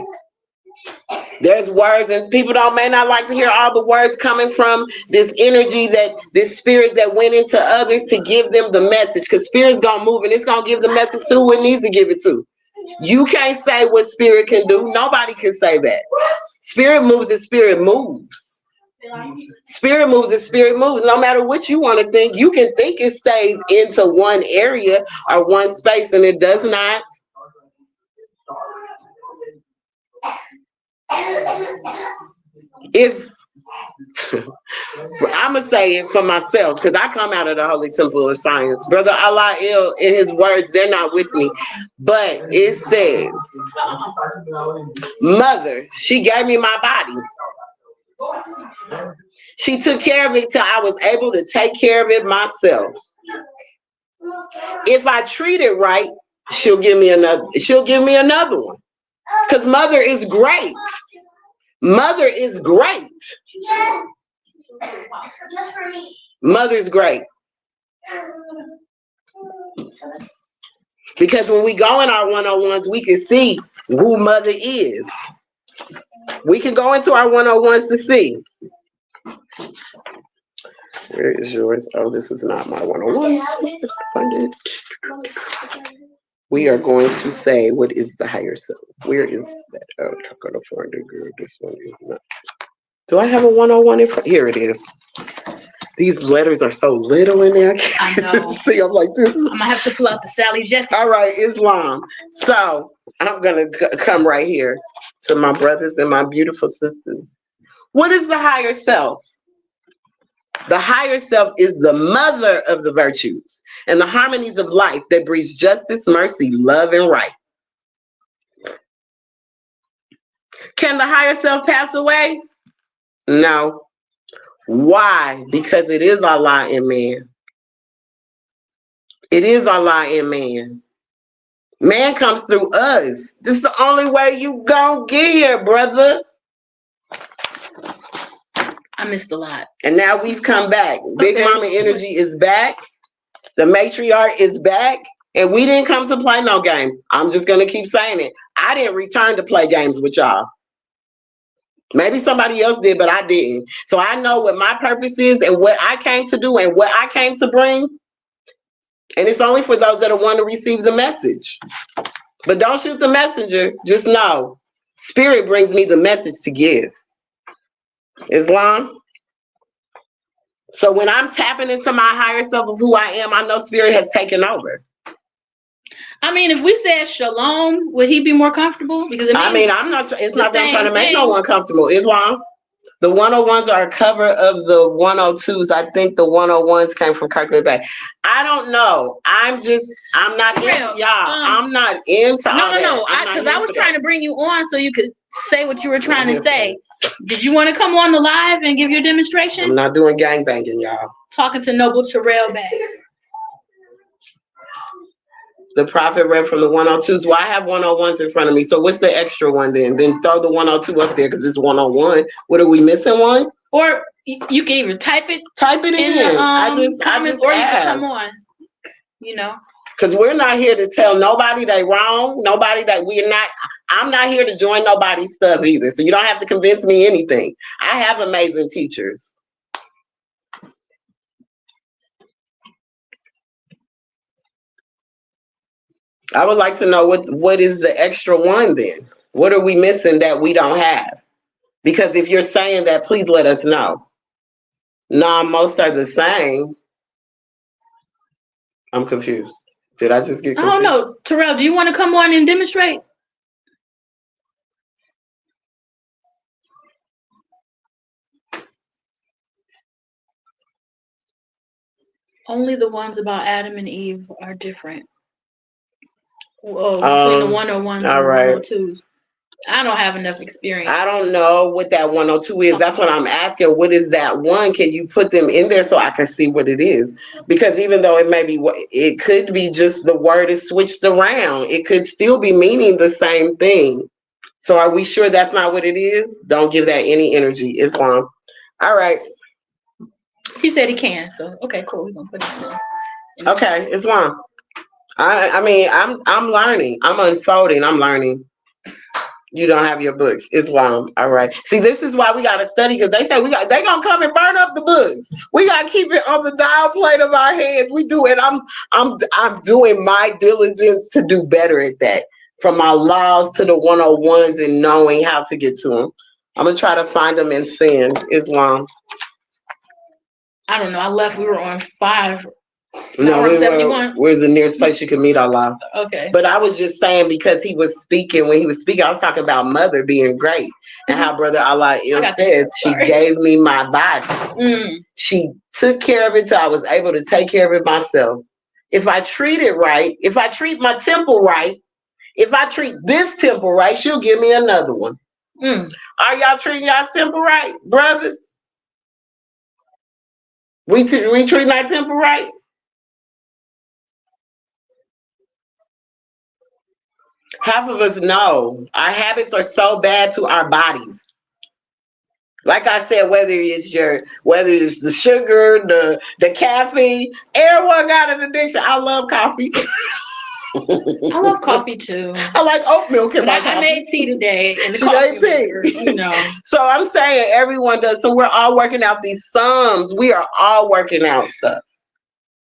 Speaker 1: There's words, and people may not like to hear all the words coming from this energy, that this spirit that went into others to give them the message. Because spirit's gonna move and it's gonna give the message to who it needs to give it to. You can't say what spirit can do. Nobody can say that. Spirit moves and spirit moves. Spirit moves and spirit moves. No matter what you want to think, you can think it stays into one area or one space, and it does not. If I'm gonna say it for myself, because I come out of the Holy Temple of Science. Brother Allah in his words, they're not with me, but it says, Mother, she gave me my body. She took care of it till I was able to take care of it myself. If I treat it right, she'll give me another. She'll give me another one. Because mother is great. Mother is great. Mother's great. Because when we go in our 101s, we can see who mother is. We can go into our 101s to see. Where is yours? Oh, this is not my 101s. We are going to say, what is the higher self? Where is that? Oh, I'm going to find it. Girl. This one is not. Do I have a 101 in front? Here it is. These letters are so little in there.
Speaker 2: I know.
Speaker 1: See, I'm like this.
Speaker 2: I'm gonna have to pull out the Sally Jesse.
Speaker 1: All right, Islam. So I'm gonna come right here to my brothers and my beautiful sisters. What is the higher self? The higher self is the mother of the virtues and the harmonies of life that breeds justice, mercy, love, and right. Can the higher self pass away? No. Why? Because it is Allah in man. It is Allah in man. Man comes through us. This is the only way you gonna get here, brother.
Speaker 2: I missed a lot.
Speaker 1: And now we've come back. Big
Speaker 2: Okay.
Speaker 1: Mama energy is back. The matriarch is back. And we didn't come to play no games. I'm just gonna keep saying it. I didn't return to play games with y'all. Maybe somebody else did, but I didn't. So I know what my purpose is and what I came to do and what I came to bring. And it's only for those that want to receive the message. But don't shoot the messenger. Just know, Spirit brings me the message to give. Islam. So when I'm tapping into my higher self of who I am, I know Spirit has taken over.
Speaker 2: I mean, if we said shalom, would he be more comfortable? Because
Speaker 1: I'm not. It's not that I'm trying to make no one comfortable. Islam. The 101s are a cover of the 102s. I think the 101s came from Kirkland Bay. I don't know. I'm not into y'all. I'm not into all that.
Speaker 2: No. Because I was trying to bring you on so you could say what you were trying to say. Did you want to come on the live and give your demonstration?
Speaker 1: I'm not doing gangbanging, y'all.
Speaker 2: Talking to Noble Terrell Bay.
Speaker 1: The prophet read from the 102s. Well, I have 101s in front of me. So what's the extra one then? Then throw the 102 up there because it's 101. What, are we missing one?
Speaker 2: Or you can either type it
Speaker 1: in the comments,
Speaker 2: or you can come on. You know.
Speaker 1: Because we're not here to tell nobody they wrong. Nobody that we're not. I'm not here to join nobody's stuff either. So you don't have to convince me anything. I have amazing teachers. I would like to know what is the extra one then? What are we missing that we don't have? Because if you're saying that, please let us know. No, most are the same. I'm confused. Did I just get confused?
Speaker 2: I don't know. Terrell, do you want to come on and demonstrate? Only the ones about Adam and Eve are different. Whoa, between the 101s and the 102s. I don't have enough experience.
Speaker 1: I don't know what that 102 is. That's what I'm asking. What is that one? Can you put them in there so I can see what it is? Because even though it could be just the word is switched around. It could still be meaning the same thing. So are we sure that's not what it is? Don't give that any energy, Islam. All right.
Speaker 2: He said he can. So okay, cool. We're gonna put it in.
Speaker 1: Okay, Islam. I mean, I'm learning. I'm unfolding. I'm learning. You don't have your books. Islam. All right. See, this is why we gotta study because they say they gonna come and burn up the books. We gotta keep it on the dial plate of our heads. We do it. I'm doing my diligence to do better at that. From my laws to the 101s and knowing how to get to them. I'm gonna try to find them in sin. Islam.
Speaker 2: I don't know. I left. We were on 5.
Speaker 1: No,
Speaker 2: Now we're on 71.
Speaker 1: where's the nearest place you can meet Allah?
Speaker 2: Okay.
Speaker 1: But I was just saying because he was speaking, when he was speaking, I was talking about mother being great and how Brother Allah says, she gave me my body. She took care of it till I was able to take care of it myself. If I treat it right, if I treat my temple right, if I treat this temple right, she'll give me another one. Are y'all treating y'all temple right, brothers? We treating our temple right? Half of us know our habits are so bad to our bodies. Like I said, whether it's the sugar, the caffeine, everyone got an addiction. I love coffee.
Speaker 2: I love coffee too.
Speaker 1: I like oat milk in my coffee.
Speaker 2: I made tea today in the coffee maker, you know.
Speaker 1: So I'm saying everyone does. So we're all working out these sums. We are all working out stuff.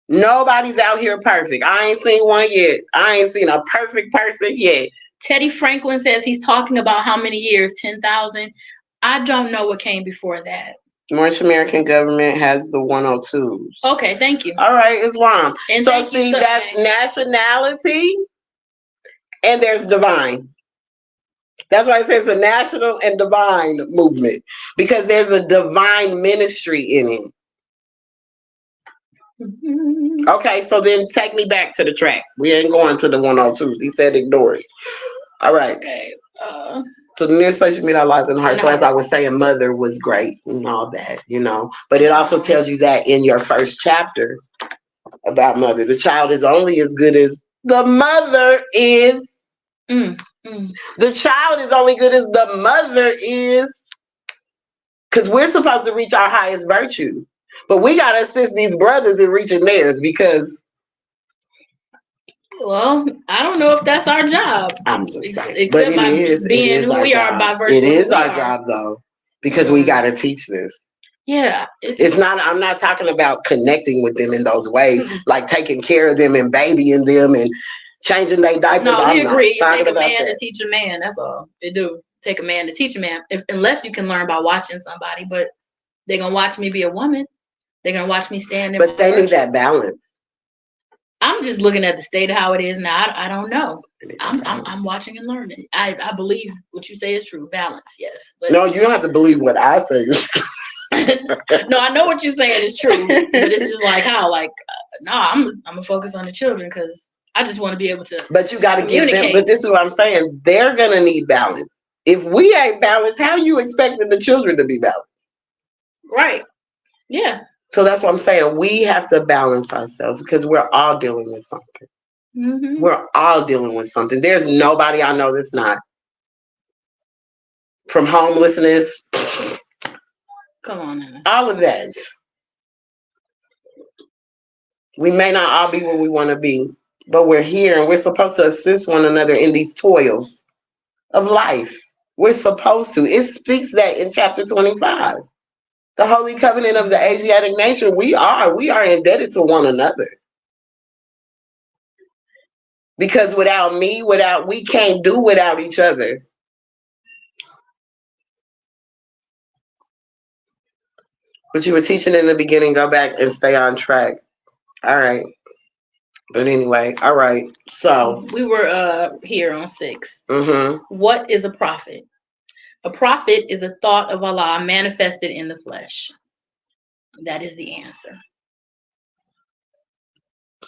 Speaker 1: Nobody's out here perfect. I ain't seen one yet. I ain't seen a perfect person yet.
Speaker 2: Teddy Franklin says he's talking about how many years? 10,000. I don't know what came before that.
Speaker 1: Moorish American government has the 102s.
Speaker 2: Okay, thank you.
Speaker 1: All right, Islam.
Speaker 2: And
Speaker 1: so see, that's nationality and there's divine. That's why it says the national and divine movement, because there's a divine ministry in it. Okay, so then take me back to the track. We ain't going to the 102s. He said ignore it. All right.
Speaker 2: Okay.
Speaker 1: So the nearest place you meet our lives in the heart. So as I was saying, mother was great and all that, you know. But it also tells you that in your first chapter about mother. The child is only as good as the mother is. The child is only good as the mother is. Because we're supposed to reach our highest virtue. But we got to assist these brothers in reaching theirs because...
Speaker 2: Well, I don't know if that's our job.
Speaker 1: I'm just saying.
Speaker 2: Except but by just being who we are by virtue.
Speaker 1: It is our job, though, because we got to teach this.
Speaker 2: Yeah.
Speaker 1: It's not, I'm not talking about connecting with them in those ways, like taking care of them and babying them and changing their diapers.
Speaker 2: No, we agree. It take a man to teach a man. That's all they do. Take a man to teach a man. Unless you can learn by watching somebody, but they're going to watch me be a woman. They're going to watch me stand there.
Speaker 1: But they need that balance.
Speaker 2: I'm just looking at the state of how it is now. I don't know. I'm watching and learning. I believe what you say is true. Balance, yes. But
Speaker 1: no, you don't have to believe what I say is true.
Speaker 2: No, I know what you're saying is true, but it's just like how, like, I'm gonna focus on the children because I just want to be able to.
Speaker 1: But you got to give them. But this is what I'm saying. They're gonna need balance. If we ain't balanced, how you expecting the children to be balanced?
Speaker 2: Right. Yeah.
Speaker 1: So that's what I'm saying. We have to balance ourselves because we're all dealing with something. Mm-hmm. We're all dealing with something. There's nobody I know that's not. From homelessness.
Speaker 2: Come on, Anna.
Speaker 1: All of that. We may not all be where we want to be, but we're here and we're supposed to assist one another in these toils of life. We're supposed to. It speaks that in chapter 25. The Holy Covenant of the Asiatic nation, we are indebted to one another. Because we can't do without each other. What you were teaching in the beginning, go back and stay on track. All right. But anyway, all right. So
Speaker 2: we were here on 6. Mm-hmm. What is a prophet? A prophet is a thought of Allah manifested in the flesh. That is the answer.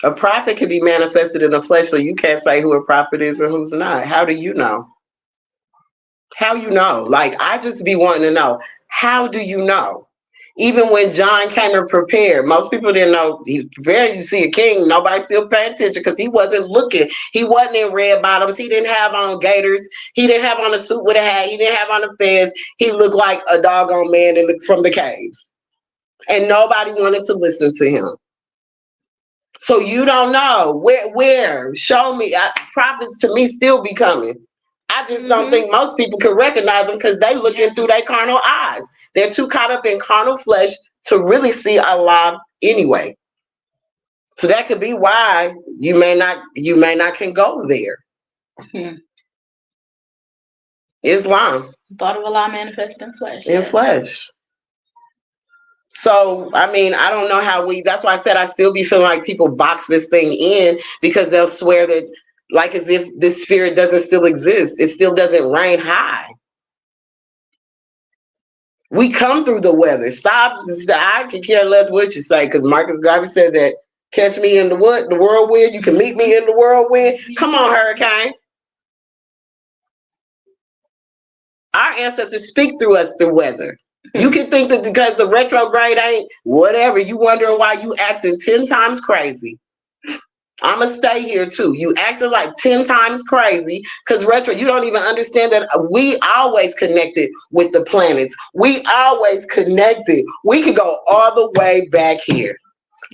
Speaker 1: A prophet can be manifested in the flesh, so you can't say who a prophet is and who's not. How do you know? How you know? Like, I just be wanting to know, how do you know? Even when John came to prepare, most people didn't know he was prepared. You see a king, nobody still paying attention because he wasn't looking. He wasn't in red bottoms. He didn't have on gaiters. He didn't have on a suit with a hat. He didn't have on a fez. He looked like a doggone man from the caves. And nobody wanted to listen to him. So you don't know where. Show me. Prophets to me still be coming. I just don't think most people can recognize them because they looking through their carnal eyes. They're too caught up in carnal flesh to really see Allah anyway. So that could be why you may not can go there.
Speaker 2: Hmm.
Speaker 1: Islam
Speaker 2: Thought of Allah manifested in flesh.
Speaker 1: in flesh. So I mean, I don't know how that's why I said I still be feeling like people box this thing in because they'll swear that like as if this spirit doesn't still exist. It still doesn't reign high. We come through the weather. Stop. I can care less what you say because Marcus Garvey said that catch me in the what? The whirlwind. You can meet me in the whirlwind. Come on, hurricane. Our ancestors speak through us through weather. You can think that because the retrograde ain't whatever, you wondering why you acting 10 times crazy. I'ma stay here too. You acting like 10 times crazy because you don't even understand that we always connected with the planets. We always connected. We could go all the way back here.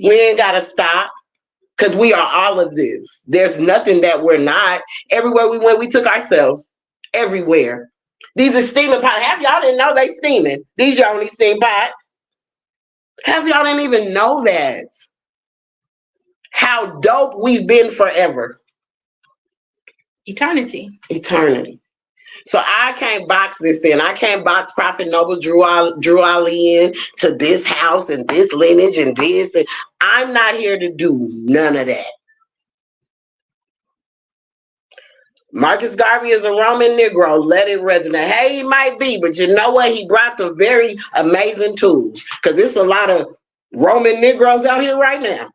Speaker 1: We ain't gotta stop because we are all of this. There's nothing that we're not. Everywhere we went, we took ourselves. Everywhere. These are steaming pots. Half y'all didn't know they steaming. These y'all only steam pots. Half y'all didn't even know that. How dope we've been forever.
Speaker 2: Eternity.
Speaker 1: So I can't box this in. I can't box Prophet Noble Drew Ali in to this house and this lineage and this. And I'm not here to do none of that. Marcus Garvey is a Roman Negro. Let it resonate. Hey, he might be, but you know what? He brought some very amazing tools because there's a lot of Roman Negroes out here right now.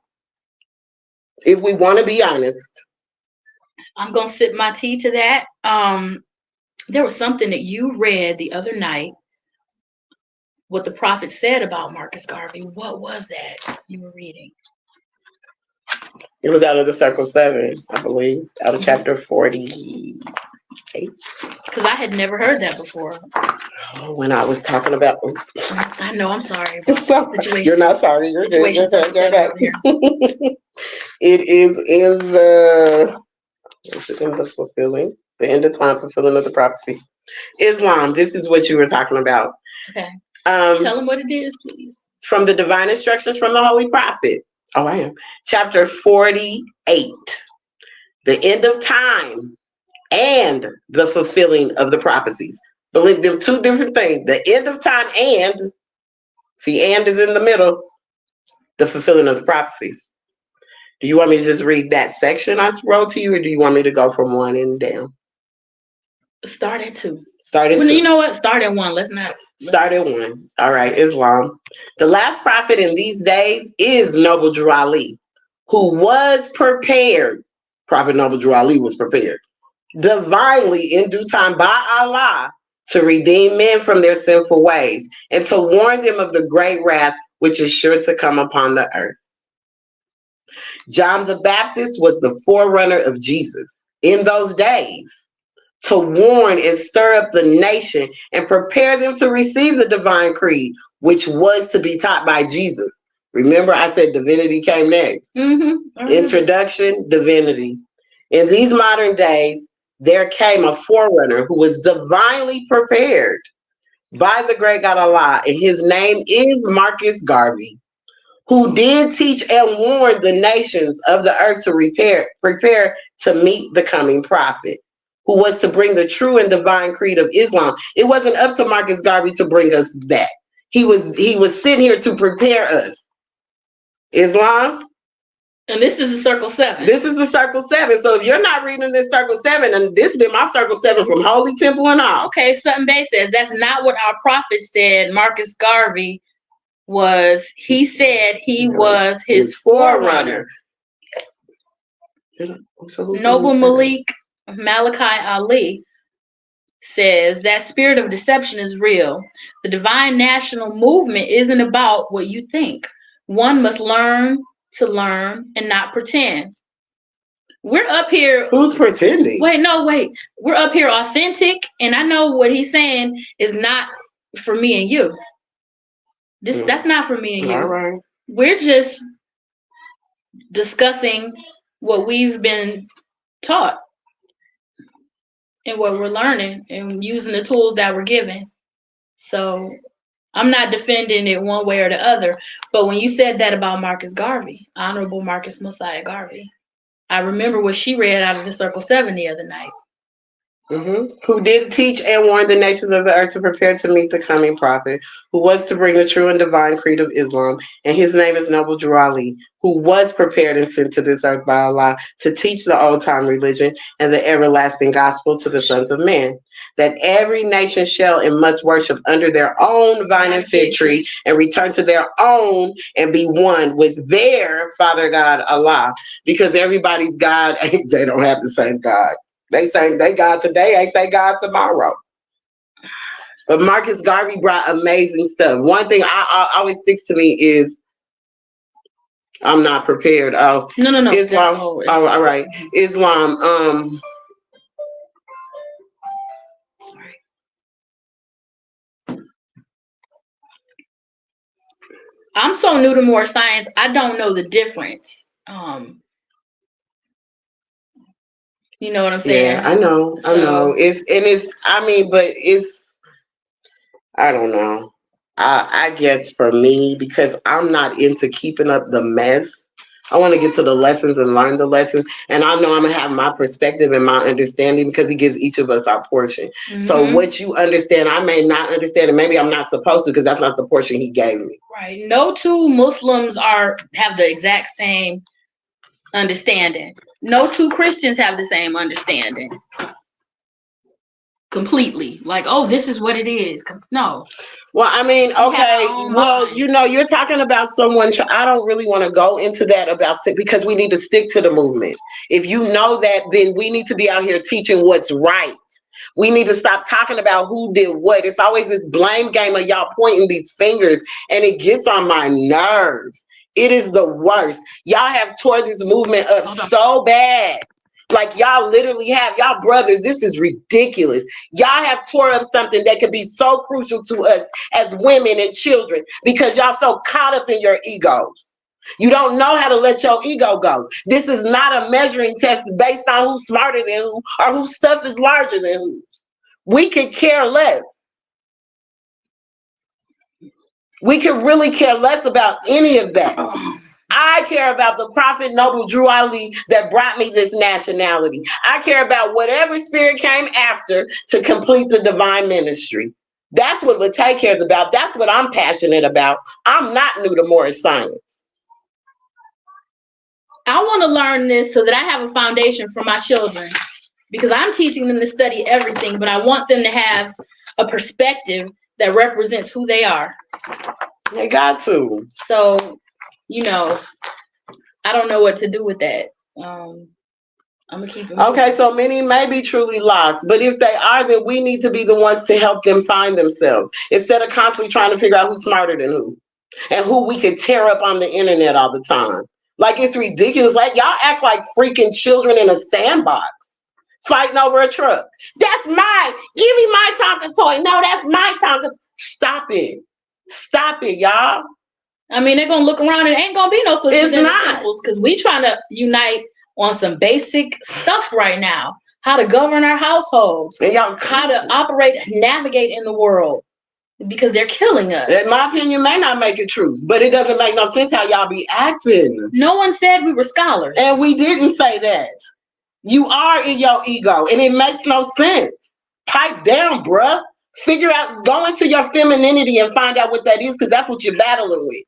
Speaker 1: If we want to be honest.
Speaker 2: I'm going to sip my tea to that. There was something that you read the other night, what the prophet said about Marcus Garvey. What was that you were reading?
Speaker 1: It was out of the Circle 7, I believe, out of chapter 48.
Speaker 2: Because I had never heard that before.
Speaker 1: Oh, when I was talking about...
Speaker 2: I know, I'm sorry about the situation.
Speaker 1: You're not sorry, you're good. You're
Speaker 2: It
Speaker 1: is in the... Is it in the fulfilling? The end of time fulfilling of the prophecy. Islam, this is what you were talking about.
Speaker 2: Okay. Tell them what it is, please.
Speaker 1: From the divine instructions from the Holy Prophet. Oh, I am. Chapter 48. The end of time and the fulfilling of the prophecies. Believe them two different things. The end of time and, see, and is in the middle, the fulfilling of the prophecies. Do you want me to just read that section I wrote to you, or do you want me to go from 1 and down?
Speaker 2: Start at 2.
Speaker 1: Start at 2.
Speaker 2: You know what? Start at 1. Let's not.
Speaker 1: Start at 1. All right, Islam. The last prophet in these days is Noble Drew Ali, who was prepared. Prophet Noble Drew Ali was prepared divinely in due time by Allah to redeem men from their sinful ways and to warn them of the great wrath which is sure to come upon the earth. John the Baptist was the forerunner of Jesus in those days to warn and stir up the nation and prepare them to receive the divine creed, which was to be taught by Jesus. Remember, I said divinity came next. Introduction, divinity. In these modern days, there came a forerunner who was divinely prepared by the great God Allah, and his name is Marcus Garvey, who did teach and warn the nations of the earth to prepare to meet the coming prophet, who was to bring the true and divine creed of Islam. It wasn't up to Marcus Garvey to bring us that. He was sitting here to prepare us. Islam.
Speaker 2: And this is the Circle 7.
Speaker 1: This is the Circle 7. So if you're not reading this Circle 7, and this been my Circle 7 from Holy Temple and all.
Speaker 2: Okay, Sutton Bay says that's not what our prophet said. Marcus Garvey was, he said he was his forerunner. Noble Malachi Ali says that spirit of deception is real. The divine national movement isn't about what you think. One must learn to learn and not pretend. We're up here.
Speaker 1: Who's pretending?
Speaker 2: Wait. We're up here authentic, and I know what he's saying is not for me and you. That's not for me and you.
Speaker 1: All right.
Speaker 2: We're just discussing what we've been taught. and what we're learning and using the tools that we're given. So I'm not defending it one way or the other. But when you said that about Marcus Garvey, Honorable Marcus Mosiah Garvey, I remember what she read out of the Circle 7 the other night.
Speaker 1: Who did teach and warn the nations of the earth to prepare to meet the coming prophet, who was to bring the true and divine creed of Islam. And his name is Noble Drew Ali, who was prepared and sent to this earth by Allah to teach the old time religion and the everlasting gospel to the sons of men, that every nation shall and must worship under their own vine and fig tree and return to their own and be one with their Father God Allah. Because everybody's God, they don't have the same God. They say they God today, ain't they God tomorrow? But Marcus Garvey brought amazing stuff. One thing I always sticks to me is I'm not prepared. Oh,
Speaker 2: No.
Speaker 1: Islam. Oh, all right. Islam.
Speaker 2: Sorry. I'm so new to more science. I don't know the difference. You know what I'm saying?
Speaker 1: Yeah, I know. I know. But it's I don't know. I guess for me, because I'm not into keeping up the mess. I want to get to the lessons and learn the lessons. And I know I'm going to have my perspective and my understanding because he gives each of us our portion. So what you understand, I may not understand, and maybe I'm not supposed to because that's not the portion he gave me.
Speaker 2: Right. No two Muslims have the exact same understanding. No two Christians have the same understanding. Completely. Like, oh, this is what it is. No.
Speaker 1: Well, I mean, okay. Well, you know, you're talking about someone. I don't really want to go into that about because we need to stick to the movement. If you know that, then we need to be out here teaching what's right. We need to stop talking about who did what. It's always this blame game of y'all pointing these fingers, and it gets on my nerves. It is the worst. Y'all have tore this movement up so bad. Like y'all literally have y'all brothers. This is ridiculous. Y'all have tore up something that could be so crucial to us as women and children because y'all so caught up in your egos. You don't know how to let your ego go. This is not a measuring test based on who's smarter than who or whose stuff is larger than whose. We could care less. We could really care less about any of that. I care about the Prophet Noble Drew Ali that brought me this nationality. I care about whatever spirit came after to complete the divine ministry. That's what Latay cares about. That's what I'm passionate about. I'm not new to Moorish science.
Speaker 2: I want to learn this so that I have a foundation for my children because I'm teaching them to study everything, but I want them to have a perspective that represents who they are.
Speaker 1: They got to.
Speaker 2: So, you know, I don't know what to do with that. I'm gonna keep it moving.
Speaker 1: Okay, so many may be truly lost, but if they are, then we need to be the ones to help them find themselves instead of constantly trying to figure out who's smarter than who and who we can tear up on the internet all the time. Like it's ridiculous. Like y'all act like freaking children in a sandbox fighting over a truck. That's mine. Give me my Tonka toy. No, that's my Tonka. Stop it. Stop it, y'all.
Speaker 2: I mean, they're gonna look around and ain't gonna be no sisters
Speaker 1: It's not
Speaker 2: because we trying to unite on some basic stuff right now. How to govern our households,
Speaker 1: and y'all
Speaker 2: how to operate, navigate in the world, because they're killing us.
Speaker 1: In my opinion, may not make it true, but it doesn't make no sense how y'all be acting.
Speaker 2: No one said we were scholars,
Speaker 1: and we didn't say that. You are in your ego, and it makes no sense. Pipe down, bruh. Figure out, go into your femininity and find out what that is, because that's what you're battling with.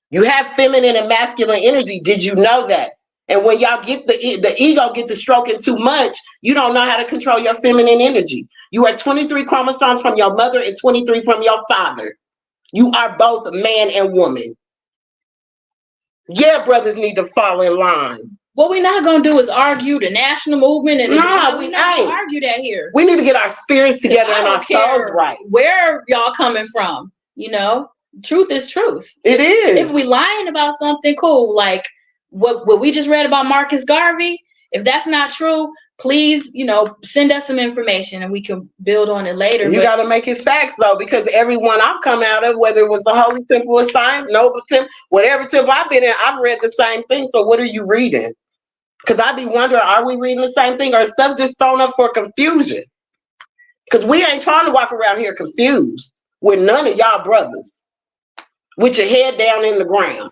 Speaker 1: You have feminine and masculine energy. Did you know that? And when y'all get the ego get to stroking too much, you don't know how to control your feminine energy. You are 23 chromosomes from your mother and 23 from your father. You are both man and woman. Yeah, brothers need to fall in line.
Speaker 2: What we're not gonna do is argue the national movement and
Speaker 1: no,
Speaker 2: we not gonna argue that here.
Speaker 1: We need to get our spirits together and our souls right.
Speaker 2: Where y'all coming from? You know, truth is truth.
Speaker 1: It is.
Speaker 2: If we lying about something, cool. Like what we just read about Marcus Garvey. If that's not true, please, send us some information and we can build on it later.
Speaker 1: You got to make it facts though, because everyone I've come out of, whether it was the Holy Temple of Science, Noble Temple, whatever temple I've been in, I've read the same thing. So what are you reading? Because I be wondering, are we reading the same thing or is stuff just thrown up for confusion? Because we ain't trying to walk around here confused with none of y'all brothers. With your head down in the ground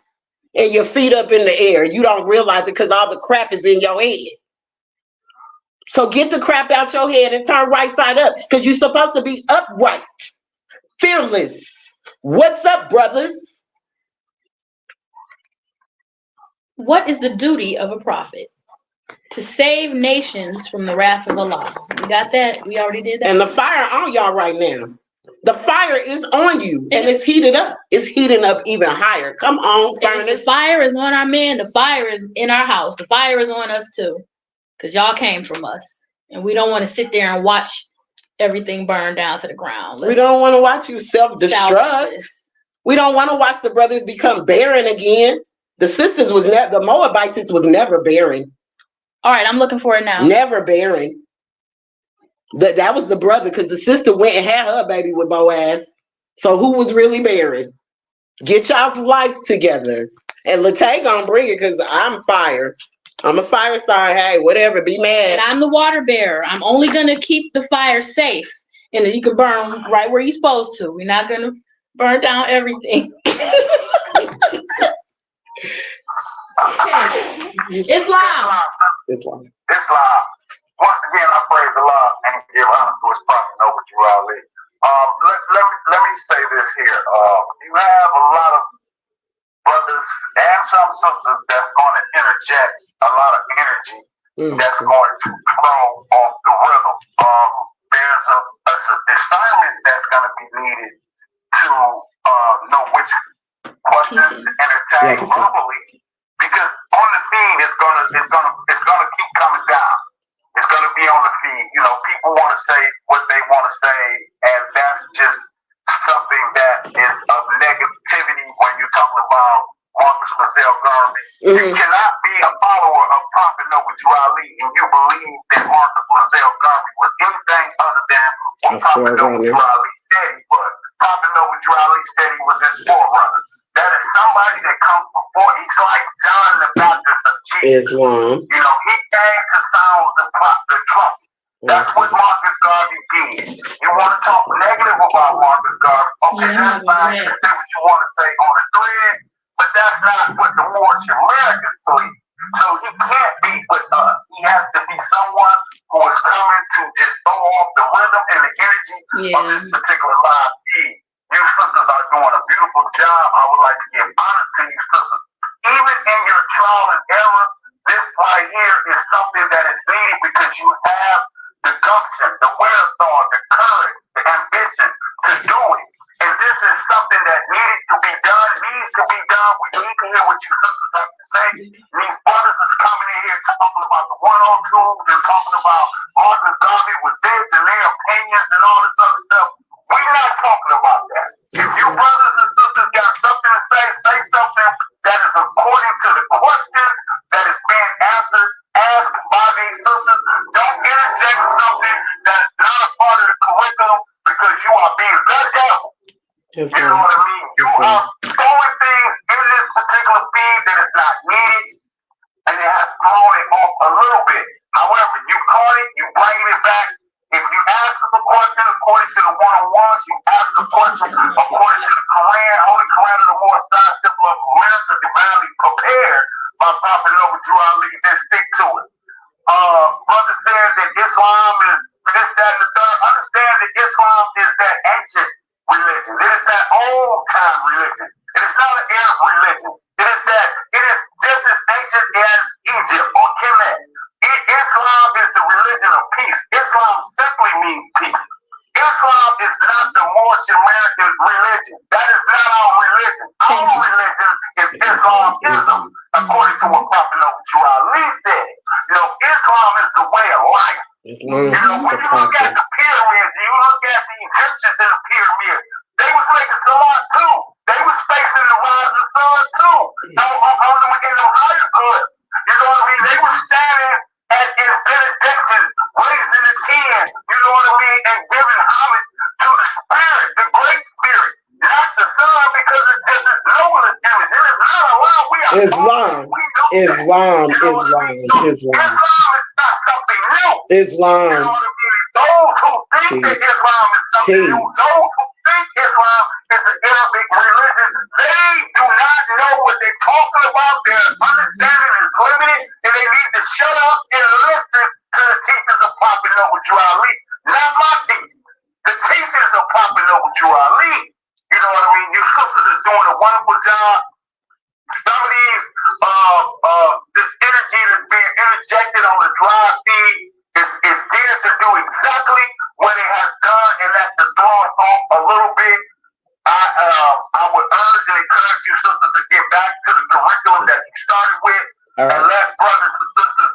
Speaker 1: and your feet up in the air. You don't realize it because all the crap is in your head. So get the crap out your head and turn right side up because you're supposed to be upright, fearless. What's up, brothers?
Speaker 2: What is the duty of a prophet? To save nations from the wrath of Allah. We got that? We already did that.
Speaker 1: And the fire on y'all right now. The fire is on you and it's heated up. It's heating up even higher. Come on, furnace.
Speaker 2: The fire is on our men. The fire is in our house. The fire is on us too. Because y'all came from us. And we don't want to sit there and watch everything burn down to the ground.
Speaker 1: We don't want to watch you self-destruct. We don't want to watch the brothers become barren again. The sisters was never, the Moabites was never barren.
Speaker 2: All right, I'm looking for it now.
Speaker 1: Never barren. That was the brother because the sister went and had her baby with Boaz. So who was really barren? Get y'all's life together. And Latay gonna bring it because I'm fire. I'm a fire sign. Hey, whatever, be mad.
Speaker 2: And I'm the water bearer. I'm only gonna keep the fire safe. And you can burn right where you're supposed to. We're not gonna burn down everything. Islam.
Speaker 5: Islam. Once again, I praise Allah and give honor to His prophet, Noble Ali. Let me say this here. You have a lot of brothers and some sisters that's going to interject a lot of energy that's going to throw off the rhythm. There's a discernment that's going to be needed to know which questions to entertain verbally, because on the feed it's gonna keep coming down. It's gonna be on the feed. You know, people want to say what they want to say, and that's just something that is of negativity when you're talking about Marcus Lasell Garvey. You cannot be a follower of Prophet Noble Ali and you believe that Marcus Lasell Garvey was anything other than what Prophet Noble Ali said he was. Prophet Noble Ali said he was his forerunner. That is somebody that comes before. He's like John the Baptist of Jesus.
Speaker 1: Islam.
Speaker 5: You know, he came to sound the trumpet. That's what Marcus Garvey did. You want to talk negative about Marcus Garvey? Okay, that's fine. You can say what you want to say on the thread, but that's not what the Moorish Americans believe. So he can't be with us. He has to be someone who is coming to just throw off the rhythm and the energy of this particular live feed. You sisters are doing a beautiful job. I would like to give honor to you sisters. Even in your trial and error, this right here is something that is needed because you have the gumption, the wherewithal, the courage, the ambition to do it. And this is something that needed to be done, needs to be done. We need to hear what you sisters have to say. These brothers is coming in here talking about the 102s and talking about Marcus Garvey with this and their opinions and all this other stuff. We're not talking about that. If you brothers and sisters got something to say something that is according to the question that is being asked by these sisters. Don't interject something that is not a part of the curriculum because you are being the devil. You know what I mean? You are throwing things in this particular feed that is not needed, and it has thrown it off a little bit. However, you caught it, you bringing it back. If you ask them a question according to the one-on-ones, you ask the question according to the Quran, Holy Quran of the Most High, Temple of America, divinely prepared by Prophet Noble Ali, then stick to it. Brother said that Islam is this, that, and the third. Understand that Islam is that ancient religion. It is that old time religion. It is not an Arab religion. It is just as ancient as Egypt or Kemet. Islam is the religion of peace. Islam simply means peace. Islam is not the Moorish Americans' religion. That is not our religion. Our religion is Islamism, according to what Prophet Noble Ali said. You know, Islam is the way of life. You know, when you look at the pyramids, you look at the Egyptians in the pyramids, they was making salat too. They was facing the rising sun too. On them in the higher good. You know what I mean? They were standing in benediction, raising the tin, you know what I mean, and giving homage to the spirit, the great spirit, not the sun, because it's just as noble as image. It is not allowed. We are Islam. We know
Speaker 1: Islam,
Speaker 5: You know what I mean? So
Speaker 1: Islam.
Speaker 5: Islam is not something new. You
Speaker 1: Islam.
Speaker 5: know what I mean? Those who think that Islam is something new, those who think Islam is an Arabic religion, they do not know what they're talking about. Their understanding is limited, and they need to shut up and listen to the teachers of Prophet Noble Ali. Not my teachers. The teachers of Prophet Noble Ali. You know what I mean? Your sisters is doing a wonderful job. Some of these, this energy that's being interjected on this live feed is geared to do exactly what it has done, and that's to throw us off a little bit. I would urge and encourage you sisters to get back to the curriculum that you started with, and let brothers and sisters,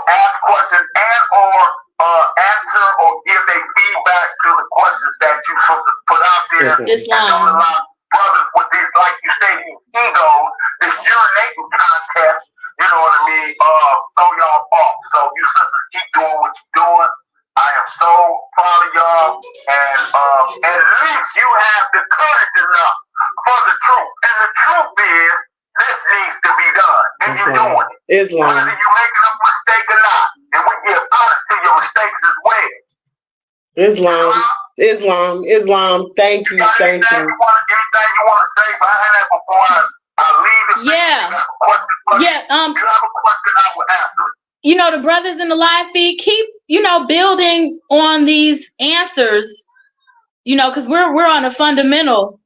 Speaker 5: ask questions and or answer or give their feedback to the questions that you sisters put out there.
Speaker 2: Islam.
Speaker 5: And don't allow brothers with this, like you say, these egos, this urinating contest, you know what I mean, throw y'all off. So you sisters keep doing what you're doing. I am so proud of y'all, and at least you have the courage enough for the truth. And the truth is, this needs to be done, and you're doing it.
Speaker 1: Islam.
Speaker 5: Whether you're making a mistake or not, and we give honest to your mistakes as well.
Speaker 1: Islam. Thank you.
Speaker 5: Anything you want to say behind that before I leave this?
Speaker 2: Yeah.
Speaker 5: You have a question, I will answer it.
Speaker 2: The brothers in the live feed keep, building on these answers, because we're on a fundamental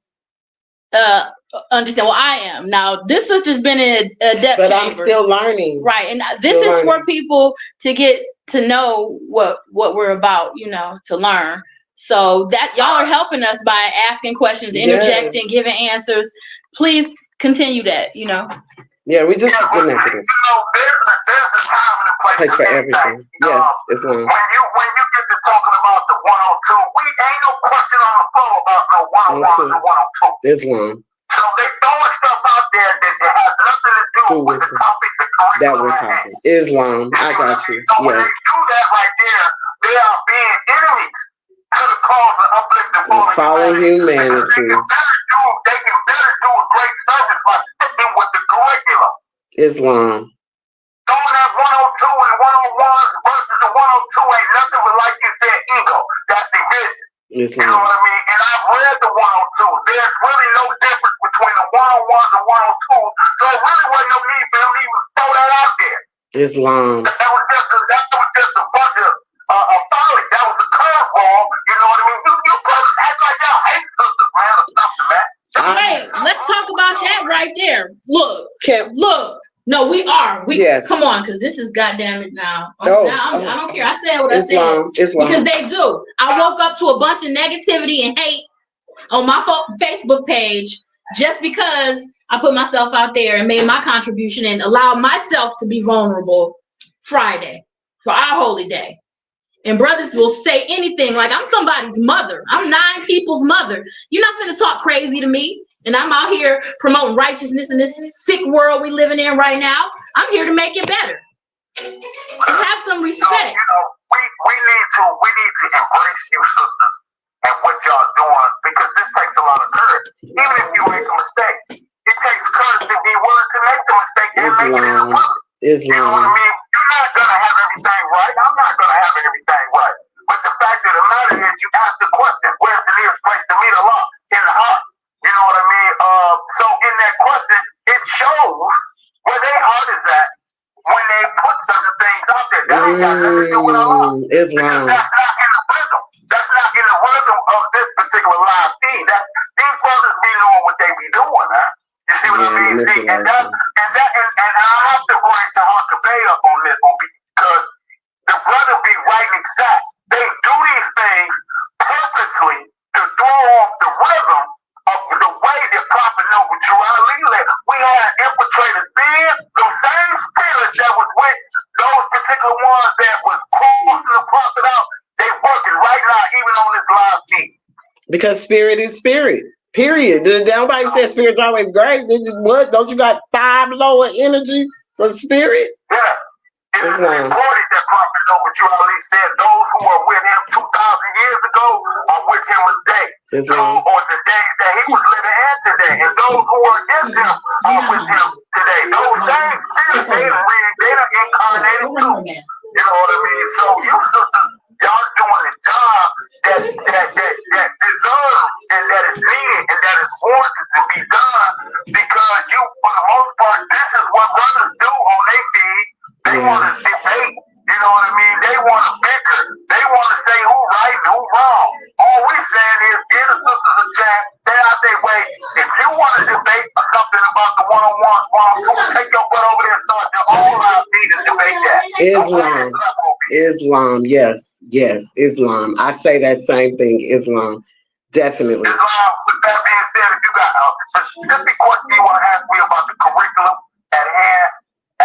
Speaker 2: understand. Well, I am. Now, this sister's been in a depth
Speaker 1: but
Speaker 2: chamber.
Speaker 1: I'm still learning.
Speaker 2: Right. And this is for people to get to know what we're about, to learn. So that y'all are helping us by asking questions, interjecting, giving answers. Please continue that,
Speaker 1: Yeah, we just connected it.
Speaker 5: There's a time and a place
Speaker 1: for everything. Yes, Islam.
Speaker 5: When you get to talking about the 102, we ain't no question on the floor about no 101 or 102.
Speaker 1: Islam.
Speaker 5: So they throwing stuff out there that has nothing to do with the topic
Speaker 1: that we're talking. Islam. I got you.
Speaker 5: So when they do that right there, they are being enemies to the cause of uplifting fallen humanity. They can better do a great service by sticking with the curriculum.
Speaker 1: Islam.
Speaker 5: Throwing that 102 and 101 versus the 102 ain't nothing but, like you said, ego. That's division.
Speaker 1: Islam.
Speaker 5: You know what I mean? And I've read the 102. There's really no difference between the 101s and 102. So it really wasn't no need for them to even throw that out there.
Speaker 1: Islam.
Speaker 5: That was just a bunch of folly. That was a curveball. You know what I mean? You brothers act like y'all hate sisters, man, or something, man.
Speaker 2: Hey, let's talk about that right there. Look. No, we are. Come on, because this is goddamn it now. I don't care. I said what I said. Because they do. I woke up to a bunch of negativity and hate on my Facebook page just because I put myself out there and made my contribution and allowed myself to be vulnerable Friday for our holy day. And brothers will say anything like, I'm somebody's mother. I'm 9 people's mother. You're not going to talk crazy to me. And I'm out here promoting righteousness in this sick world we living in right now. I'm here to make it better. And have some respect.
Speaker 5: We need to embrace you sisters and what y'all doing, because this takes a lot of courage. Even if you make a mistake, it takes courage to be willing to make the mistake and make it in the public. You know what I mean? You're not gonna have everything right. I'm not gonna have everything right. But the fact of the matter is, you ask the question, where's the nearest place to meet Allah? In the heart. You know what I mean? So in that question, it shows where their heart is at when they put certain things out there. That ain't got nothing to do with Allah.
Speaker 1: Islam.
Speaker 5: Because that's not in the rhythm. That's not in the rhythm of this particular live feed. These brothers be knowing what they be doing, man. You see what I mean? And I have to bring Tahaka Bay up on this one, because the brother be right and exact. They do these things purposely to throw off the rhythm of the way that Prophet Noble Ali led. We had infiltrators then, those same spirits that was with those particular ones that was crossing the prophet out, they working right now, even on this live feed.
Speaker 1: Because spirit is spirit. Period. Nobody says spirit's always great. What? Don't you got 5 lower energies of spirit?
Speaker 5: Yeah. It is reported that Prophet Noble Ali said those who are with him 2,000 years ago are with him today. So, or the days that he was living in today. And those who are against him are with him today. Those same spirits, they done incarnated too. You know what I mean? So you sisters, y'all doing a job that deserves and that is needed and that is wanted to be done because you, for the most part, this is what brothers do on their feed. They want to debate. You know what I mean? They want to bicker. They want to say who right and who wrong. All we saying is give the sisters a chance. Stay out their way. If you want to debate something about the one-on-ones, take your butt over there and start your own live feed and debate that.
Speaker 1: Islam, yes, Islam. I say that same thing, Islam. Definitely.
Speaker 5: Islam, with that being said, if you got a specific question you want to ask me about the curriculum at hand,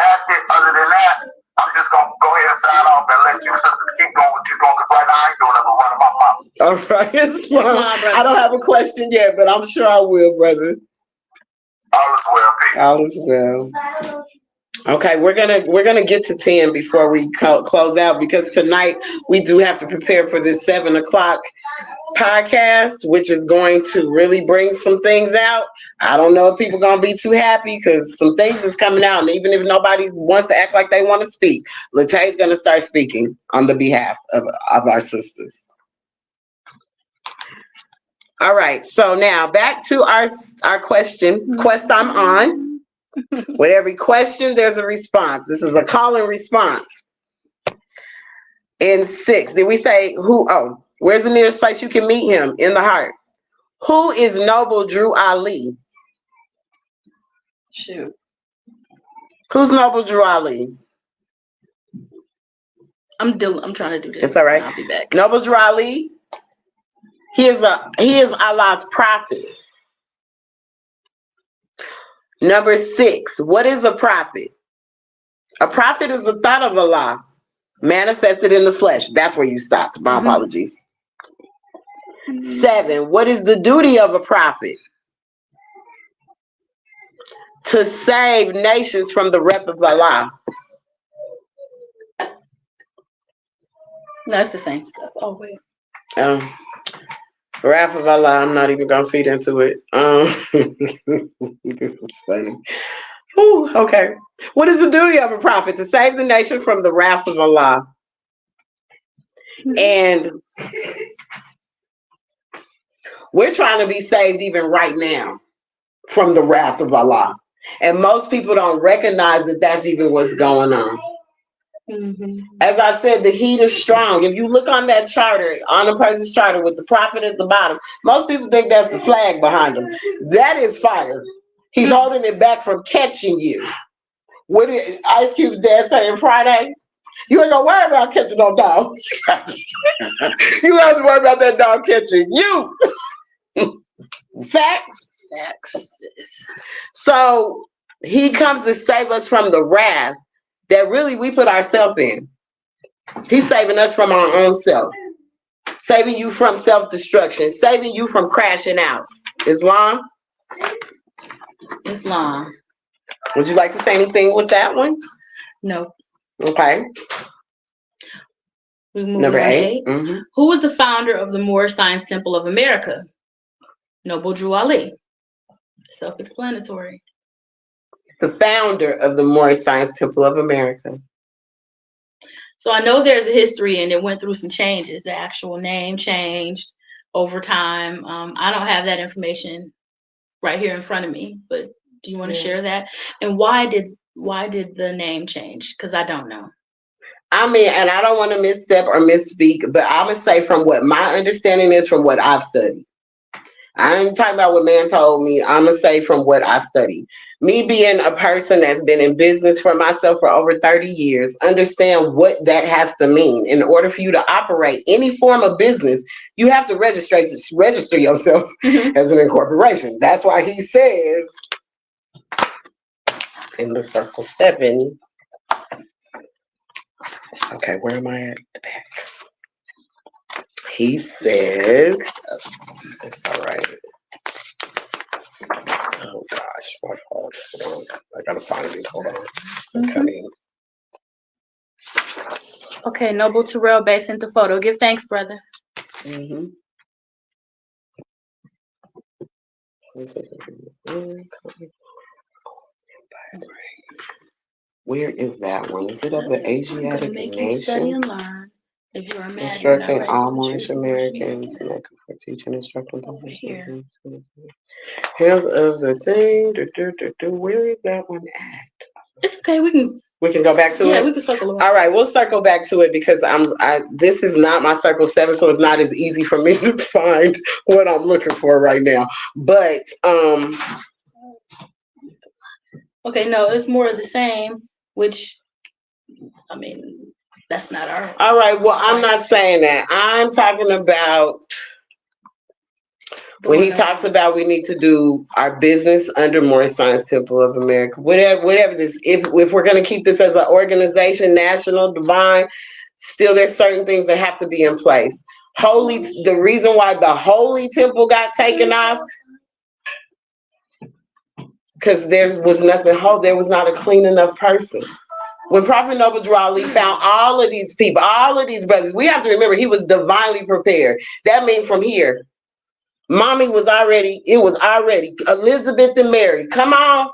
Speaker 5: ask it. Other than that, I'm just going to go ahead and sign off and let you sisters keep going what you're going, because right now I ain't doing nothing running my mouth.
Speaker 1: All right, Islam. I don't have a question yet, but I'm sure I will, brother.
Speaker 5: All is well, peace.
Speaker 1: All is well. Okay, we're gonna get to 10 before we close out, because tonight we do have to prepare for this 7:00 podcast, which is going to really bring some things out. I don't know if people gonna be too happy because some things is coming out, and even if nobody wants to act like they want to speak, Latay's gonna start speaking on the behalf of our sisters. All right, so now back to our question. Quest I'm on. With every question, there's a response. This is a call and response. In 6, did we say who? Oh, where's the nearest place you can meet him? In the heart. Who is Noble Drew Ali?
Speaker 2: Shoot.
Speaker 1: Who's Noble Drew Ali?
Speaker 2: I'm trying to do this.
Speaker 1: It's all right.
Speaker 2: I'll be back.
Speaker 1: Noble Drew Ali. He is Allah's prophet. Number 6, what is a prophet? A prophet is the thought of Allah manifested in the flesh. That's where you stopped. My apologies. 7, what is the duty of a prophet? To save nations from the wrath of Allah.
Speaker 2: No, it's the same stuff. Oh, wait.
Speaker 1: Wrath of Allah, I'm not even going to feed into it. It's funny. Ooh, okay. What is the duty of a prophet? To save the nation from the wrath of Allah. And we're trying to be saved even right now from the wrath of Allah. And most people don't recognize that that's even what's going on. As I said, the heat is strong. If you look on that charter, on a person's charter with the prophet at the bottom, most people think that's the flag behind him. That is fire. He's holding it back from catching you. What did Ice Cube's dad saying Friday? You ain't gonna worry about catching no dog. You have to worry about that dog catching you. Facts. So he comes to save us from the wrath that really we put ourselves in. He's saving us from our own self. Saving you from self-destruction. Saving you from crashing out. Islam?
Speaker 2: Islam.
Speaker 1: Would you like to say anything with that one?
Speaker 2: No.
Speaker 1: Okay.
Speaker 2: We move
Speaker 1: Number
Speaker 2: on
Speaker 1: 8.
Speaker 2: Who was the founder of the Moorish Science Temple of America? Noble Drew Ali. Self-explanatory.
Speaker 1: The founder of the Moorish Science Temple of America.
Speaker 2: So I know there's a history and it went through some changes. The actual name changed over time. I don't have that information right here in front of me, but do you want to share that? And why did the name change? Because I don't know.
Speaker 1: I mean, and I don't want to misstep or misspeak, but I'm going to say from what my understanding is from what I've studied. I ain't talking about what man told me. I'm going to say from what I studied. Me being a person that's been in business for myself for over 30 years, understand what that has to mean. In order for you to operate any form of business, you have to register yourself as an incorporation. That's why he says in the circle 7. Okay, where am I at? He says, it's all right. Oh gosh, my fault. Hold on. I gotta find it. Hold on. Okay.
Speaker 2: Okay, Noble Terrell Bay sent the photo. Give thanks, brother.
Speaker 1: Mm-hmm. Where is that one? Is it of the Asiatic nation?
Speaker 2: And learn. If you are mad,
Speaker 1: Instructing all Moorish Americans and for teaching instructing
Speaker 2: over here.
Speaker 1: Hands of the thing. Where is that one at?
Speaker 2: It's okay. We can
Speaker 1: go back to it.
Speaker 2: Yeah, we can circle around.
Speaker 1: All right, we'll circle back to it because this is not my circle 7, so it's not as easy for me to find what I'm looking for right now. But
Speaker 2: okay, no, it's more of the same, which I mean, that's not our.
Speaker 1: All right, well, I'm not saying that. I'm talking about when he talks about we need to do our business under Moorish Science Temple of America, whatever this. If we're going to keep this as an organization, national, divine, still there's certain things that have to be in place. The reason why the Holy Temple got taken off, because there was nothing whole. There was not a clean enough person. When Prophet Noble Drew Ali found all of these people, all of these brothers, we have to remember he was divinely prepared. That means from here. Mommy was already, it was already Elizabeth and Mary. Come on.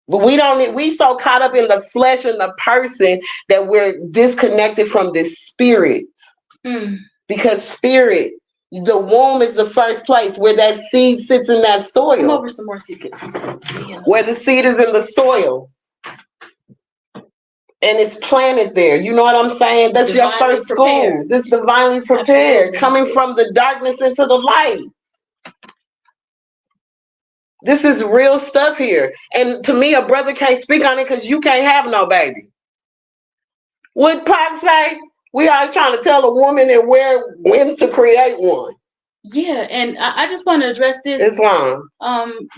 Speaker 1: But we so caught up in the flesh and the person that we're disconnected from the spirit. Because spirit, the womb is the first place where that seed sits in that soil.
Speaker 2: Come over some more so you can.
Speaker 1: Where the seed is in the soil. And it's planted there. You know what I'm saying? That's divinely your first prepared. School. This divinely prepared. Absolutely. Coming from the darkness into the light. This is real stuff here. And to me, a brother can't speak on it because you can't have no baby. What Pac say? We always trying to tell a woman and when to create one.
Speaker 2: Yeah, and I just want to address this.
Speaker 1: Islam.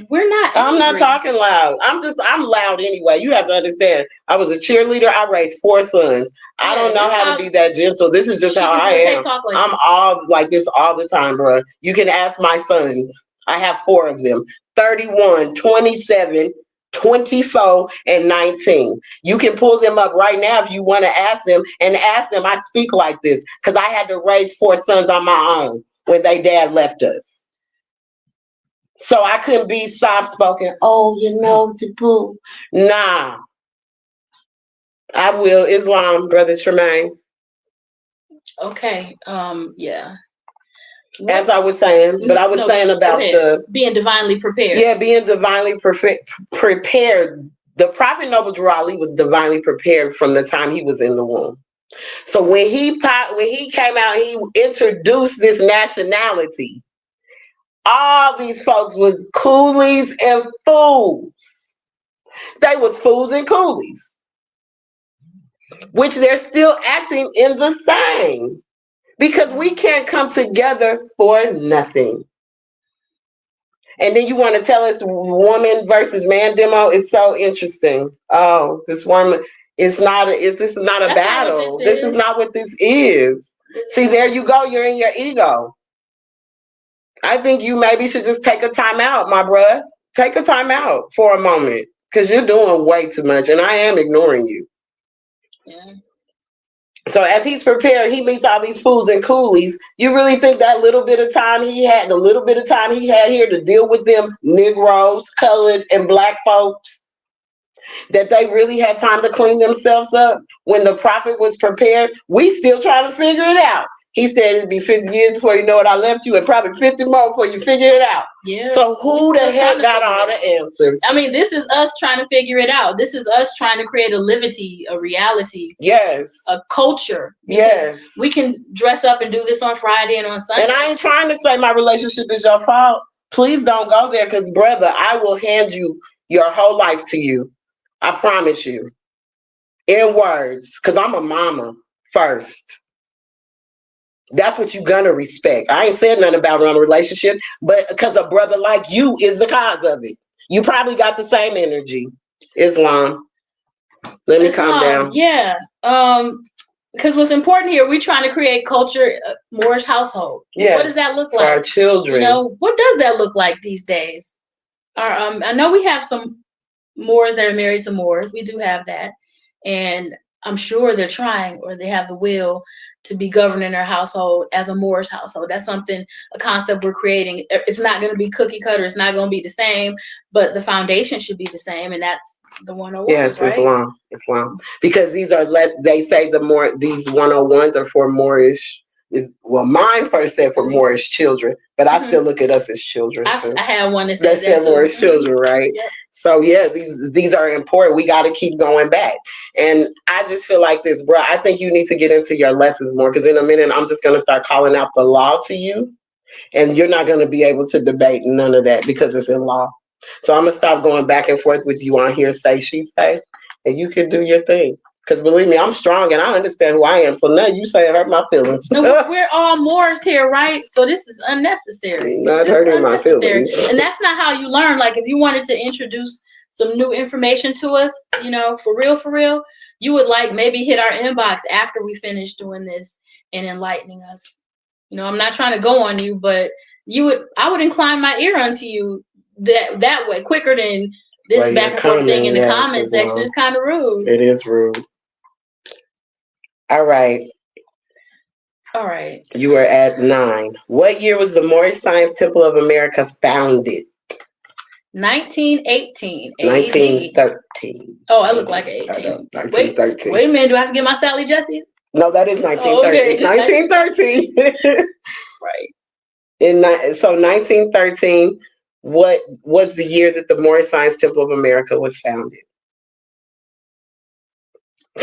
Speaker 2: We're not angry.
Speaker 1: I'm not talking loud. I'm loud anyway. You have to understand. I was a cheerleader. I raised 4 sons. Yeah, I don't know how to be that gentle. This is just how I am. I'm all like this all the time, bro. You can ask my sons. I have 4 of them. 31, 27, 24, and 19. You can pull them up right now if you want to ask them and ask them. I speak like this because I had to raise 4 sons on my own when they dad left us. So I couldn't be soft spoken. Oh, taboo. Nah. I will. Islam, Brother Tremaine.
Speaker 2: Okay. Yeah.
Speaker 1: As I was saying, but I was saying about
Speaker 2: being divinely prepared.
Speaker 1: Yeah, being divinely prepared. The Prophet Noble Drew Ali was divinely prepared from the time he was in the womb. So when he came out, he introduced this nationality. All these folks was coolies and fools. They was fools and coolies, which they're still acting in the same because we can't come together for nothing. And then you want to tell us woman versus man demo is so interesting. Oh, this woman is not this is not a battle. This is not what this is. See, there you go. You're in your ego. I think you maybe should just take a time out, my bruh. Take a time out for a moment because you're doing way too much and I am ignoring you.
Speaker 2: Yeah.
Speaker 1: So as he's prepared, he meets all these fools and coolies. You really think that little bit of time he had here to deal with them Negroes, colored, and black folks, that they really had time to clean themselves up when the prophet was prepared? We still trying to figure it out. He said it'd be 50 years before you know it, I left you, and probably 50 more before you figure it out.
Speaker 2: Yeah.
Speaker 1: So who the heck got all the answers?
Speaker 2: I mean, this is us trying to figure it out. This is us trying to create a liberty, a reality.
Speaker 1: Yes.
Speaker 2: A culture.
Speaker 1: Yes.
Speaker 2: We can dress up and do this on Friday and on Sunday.
Speaker 1: And I ain't trying to say my relationship is your fault. Please don't go there because, brother, I will hand you your whole life to you. I promise you. In words, because I'm a mama first. That's what you're gonna respect. I ain't said nothing about a relationship, but because a brother like you is the cause of it. You probably got the same energy. Islam. Let me calm down.
Speaker 2: Yeah. Because what's important here, we're trying to create culture, Moorish household. Yes, what does that look like?
Speaker 1: For our children.
Speaker 2: What does that look like these days? I know we have some Moors that are married to Moors. We do have that. And I'm sure they're trying, or they have the will to be governing their household as a Moorish household. That's something, a concept we're creating. It's not going to be cookie cutter. It's not going to be the same, but the foundation should be the same, and that's the 101s,
Speaker 1: Yes,
Speaker 2: right?
Speaker 1: Islam. Because these are less. They say these 101s are for Moorish. Mine first said for Moorish children, but I still look at us as children too.
Speaker 2: I had one that
Speaker 1: They
Speaker 2: said that
Speaker 1: said
Speaker 2: too.
Speaker 1: Moorish children, right?
Speaker 2: Yep.
Speaker 1: So yeah, these are important. We got to keep going back. And I just feel like this, bro. I think you need to get into your lessons more, because in a minute I'm just gonna start calling out the law to you, and you're not gonna be able to debate none of that because it's in law. So I'm gonna stop going back and forth with you on here, say she say, and you can do your thing. Because believe me, I'm strong and I understand who I am. So now you say it hurt my feelings.
Speaker 2: And we're all Moors here, right? So this is unnecessary.
Speaker 1: Not
Speaker 2: This is
Speaker 1: hurting my
Speaker 2: unnecessary.
Speaker 1: feelings.
Speaker 2: And that's not how you learn. Like, if you wanted to introduce some new information to us, for real, you would like maybe hit our inbox after we finish doing this and enlightening us. I'm not trying to go on you, but I would incline my ear unto you that way quicker than this
Speaker 1: Well,
Speaker 2: back and forth thing in the
Speaker 1: yes,
Speaker 2: comment section. It's kind of rude.
Speaker 1: It is rude. All right.
Speaker 2: All right.
Speaker 1: You were at 9. What year was the Moorish Science Temple of America founded?
Speaker 2: 1918 AD.
Speaker 1: 1913.
Speaker 2: Oh, I look like an 18.
Speaker 1: 1913.
Speaker 2: Wait a minute. Do I have to get my Sally Jessies?
Speaker 1: No, that is 1913.
Speaker 2: Oh, okay.
Speaker 1: It's 1913.
Speaker 2: Right.
Speaker 1: So 1913, what was the year that the Moorish Science Temple of America was founded?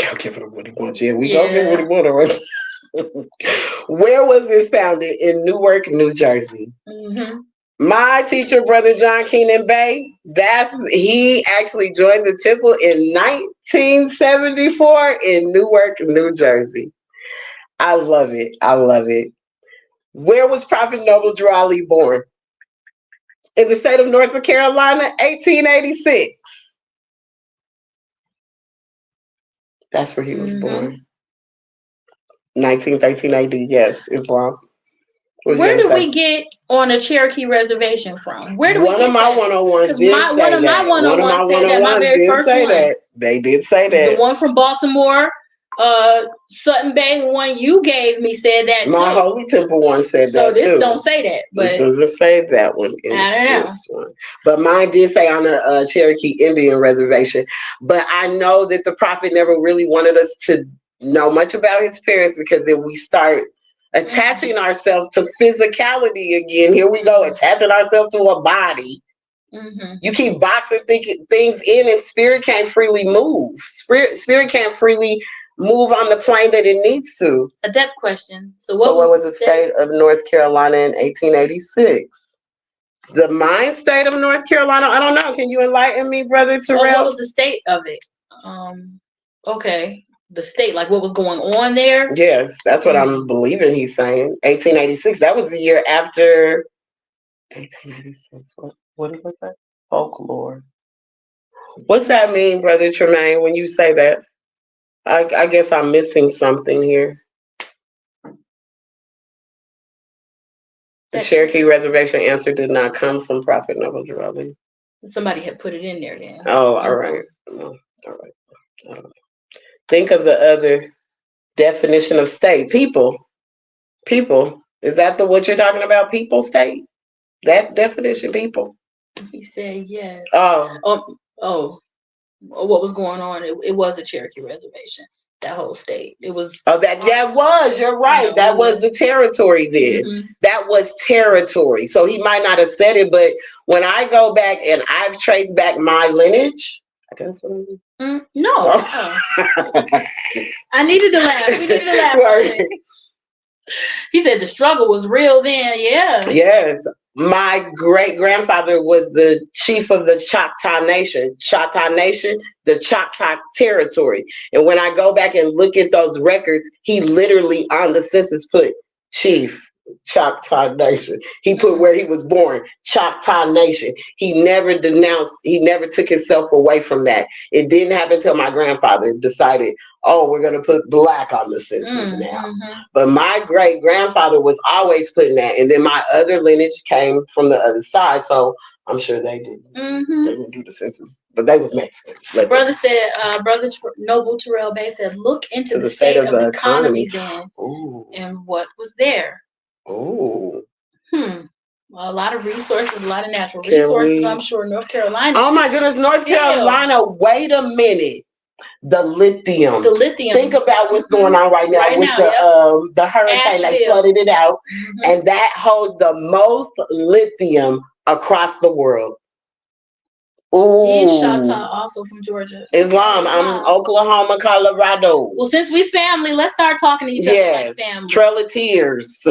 Speaker 1: I'll give him what he wants. Yeah, we gonna give him what he wants. Where was it founded? In Newark, New Jersey.
Speaker 2: Mm-hmm.
Speaker 1: My teacher, Brother John Keenan Bay, he actually joined the temple in 1974 in Newark, New Jersey. I love it. I love it. Where was Prophet Noble Drew Ali born? In the state of North Carolina, 1886. That's where he was born. 1913 AD, yes, Islam.
Speaker 2: Where did we get on a Cherokee reservation from? Where did we get
Speaker 1: One of my 101s did say that.
Speaker 2: One of my 101s said that, my very first one.
Speaker 1: That. They did say that.
Speaker 2: The one from Baltimore, Sutton Bay, the one you gave me, said that too.
Speaker 1: My Holy Temple one said
Speaker 2: so
Speaker 1: that too.
Speaker 2: So this don't say that. But
Speaker 1: this doesn't say that one in
Speaker 2: I don't know.
Speaker 1: this one. But mine did say on a Cherokee Indian reservation. But I know that the prophet never really wanted us to know much about his parents, because then we start attaching ourselves to physicality again. Here we go, attaching ourselves to a body. You keep boxing things in, and spirit can't freely move. Spirit can't freely move on the plane that it needs to.
Speaker 2: A depth question. So
Speaker 1: what was the state of North Carolina in 1886? The mine state of North Carolina? I don't know. Can you enlighten me, Brother Terrell?
Speaker 2: What was the state of it? Okay. The state, like what was going on there?
Speaker 1: Yes, that's what I'm believing he's saying. 1886. That was the year after 1886. What did I say? Folklore. What's that mean, Brother Tremaine, when you say that? I guess I'm missing something here. The Cherokee Reservation answer did not come from Prophet Noble Drew Ali.
Speaker 2: Somebody had put it in there then.
Speaker 1: Oh, all right. All right. Think of the other definition of state. People. Is that what you're talking about? People state? That definition, people?
Speaker 2: He said yes.
Speaker 1: Oh.
Speaker 2: What was going on? It was a Cherokee reservation. That whole state. It was.
Speaker 1: Oh, that was. You're right. That was the territory then. That was territory. So he might not have said it, but when I go back and I've traced back my lineage. I guess what I mean.
Speaker 2: No. Oh. I needed to laugh. We needed to laugh. Right. He said the struggle was real then. Yeah.
Speaker 1: Yes. My great grandfather was the chief of the Choctaw Nation. Choctaw Nation, the Choctaw territory. And when I go back and look at those records, he literally on the census put chief. Choctaw Nation. He put where he was born, Choctaw Nation. He never took himself away from that. It didn't happen until my grandfather decided, we're going to put black on the census now. But my great grandfather was always putting that. And then my other lineage came from the other side. So I'm sure they did.
Speaker 2: Mm-hmm.
Speaker 1: They didn't do the census, but they was Mexican.
Speaker 2: Brother said, Noble Terrell Bay said, look into
Speaker 1: To
Speaker 2: the state of the economy then,
Speaker 1: Ooh.
Speaker 2: and what was there.
Speaker 1: Ooh.
Speaker 2: Well, a lot of resources, a lot of natural resources. I'm sure North Carolina.
Speaker 1: Oh my goodness, North Carolina. Wait a minute. The lithium.
Speaker 2: The lithium.
Speaker 1: Think about what's going on right now with the hurricane. They flooded it out, and that holds the most lithium across the world. Ooh.
Speaker 2: He's Shatta, also from Georgia.
Speaker 1: Islam. I'm Oklahoma, Colorado.
Speaker 2: Well, since we family, let's start talking to each other like family. Trail
Speaker 1: of Tears.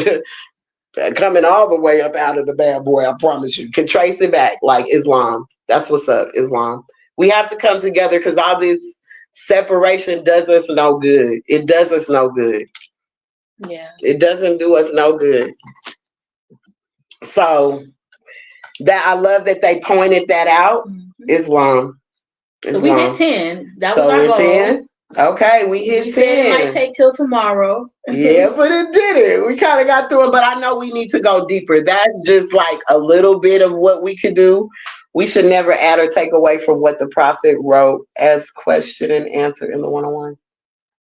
Speaker 1: Coming all the way up out of the bad boy, I promise you. Can trace it back like Islam. That's what's up, Islam. We have to come together because all this separation does us no good. It does us no good.
Speaker 2: Yeah.
Speaker 1: It doesn't do us no good. So that I love that they pointed that out. Islam.
Speaker 2: So we hit 10. That was
Speaker 1: so
Speaker 2: our
Speaker 1: we're
Speaker 2: goal.
Speaker 1: 10. Okay, we hit 10.
Speaker 2: We said it might take till tomorrow.
Speaker 1: Yeah, but it didn't. We kind of got through it, but I know we need to go deeper. That's just like a little bit of what we could do. We should never add or take away from what the prophet wrote as question and answer in the 101.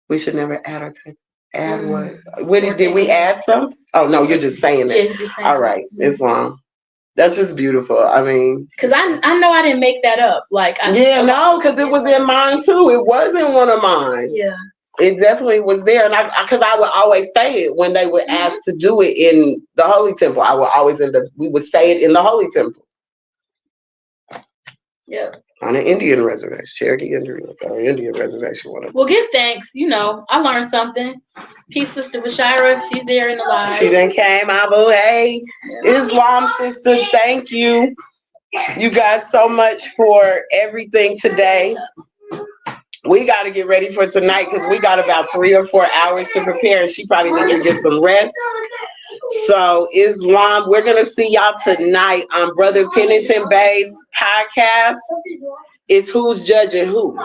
Speaker 1: We should never add or take. Add what? Did we add something? Oh, no, you're just saying that.
Speaker 2: Yeah, he's just saying
Speaker 1: all right, Islam. That's just beautiful. I mean,
Speaker 2: because I know I didn't make that up. Like,
Speaker 1: no, because it was in mine too. It wasn't one of mine.
Speaker 2: Yeah,
Speaker 1: it definitely was there, and because I would always say it when they would ask to do it in the Holy Temple. I would always we would say it in the Holy Temple.
Speaker 2: Yeah.
Speaker 1: On an Indian reservation, Cherokee Indian reservation.
Speaker 2: Well, give thanks. You know, I learned something. Peace, Sister Bashira. She's there in the live.
Speaker 1: She then came, Abu. Hey, Islam sister, thank you. You guys so much for everything today. We got to get ready for tonight because we got about 3 or 4 hours to prepare, and she probably needs to get some rest. So, Islam, we're going to see y'all tonight on Brother Pennington Bay's podcast. It's Who's Judging Who.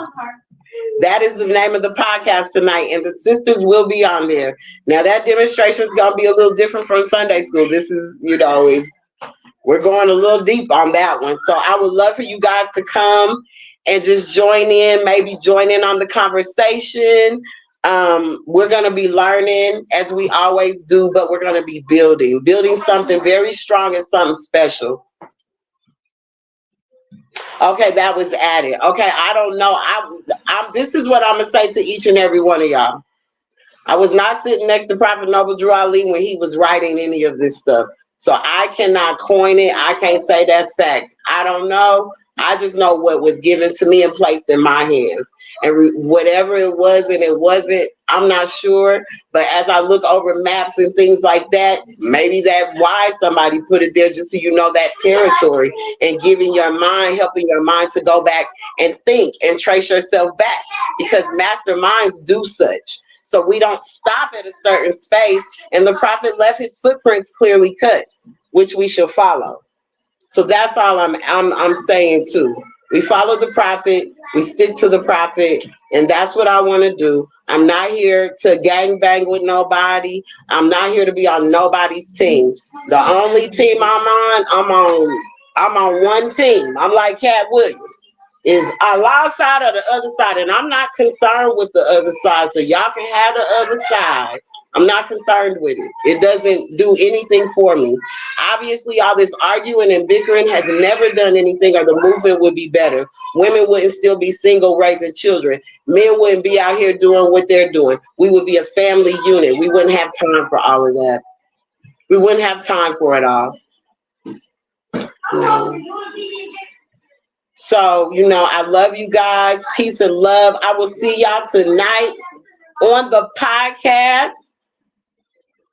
Speaker 1: That is the name of the podcast tonight, and the sisters will be on there. Now, that demonstration is going to be a little different from Sunday school. This is, we're going a little deep on that one. So I would love for you guys to come and just join in, maybe join in on the conversation. We're going to be learning as we always do, but we're going to be building something very strong and something special. Okay, that was added. Okay, I don't know. This is what I'm going to say to each and every one of y'all. I was not sitting next to Prophet Noble Drew Ali when he was writing any of this stuff. So I cannot coin it. I can't say that's facts. I don't know. I just know what was given to me and placed in my hands. And whatever it was and it wasn't, I'm not sure. But as I look over maps and things like that, maybe that's why somebody put it there, just so you know that territory, and giving your mind, helping your mind to go back and think and trace yourself back, because masterminds do such. So we don't stop at a certain space, and the prophet left his footprints clearly cut, which we shall follow. So that's all I'm saying too. We follow the prophet, we stick to the prophet, and that's what I want to do. I'm not here to gang bang with nobody. I'm not here to be on nobody's team. The only team I'm on one team. I'm like Cat Williams. Is Allah's side or the other side, and I'm not concerned with the other side, so y'all can have the other side. I'm not concerned with it. It doesn't do anything for me. Obviously, all this arguing and bickering has never done anything, or the movement would be better. Women wouldn't still be single raising children. Men wouldn't be out here doing what they're doing. We would be a family unit. We wouldn't have time for all of that. We wouldn't have time for it all. No. So, I love you guys. Peace and love. I will see y'all tonight on the podcast.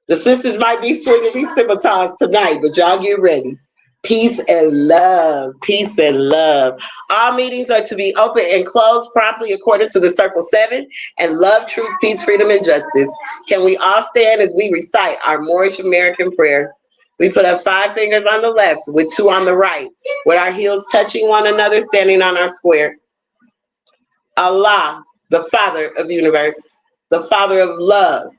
Speaker 1: The sisters might be swinging these scimitars tonight, but y'all get ready. Peace and love. Peace and love. All meetings are to be open and closed promptly according to the Circle 7 and love, truth, peace, freedom, and justice. Can we all stand as we recite our Moorish American prayer? We put up 5 fingers on the left with 2 on the right, with our heels touching one another, standing on our square. Allah, the Father of the universe, the Father of love,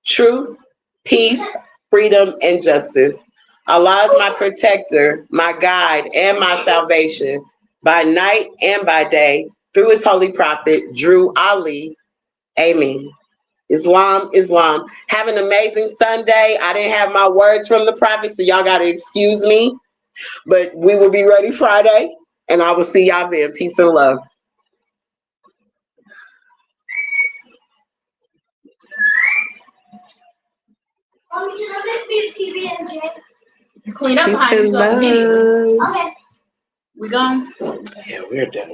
Speaker 1: truth, peace, freedom, and justice. Allah is my protector, my guide, and my salvation, by night and by day, through his holy prophet, Drew Ali. Amen. Islam, Islam. Have an amazing Sunday. I didn't have my words from the prophet, so y'all got to excuse me. But we will be ready Friday, and I will see y'all then. Peace and love.
Speaker 2: You clean up
Speaker 1: Peace
Speaker 2: behind
Speaker 1: and
Speaker 2: yourself immediately.
Speaker 1: love.
Speaker 2: Okay. We gone?
Speaker 1: Yeah, we're done.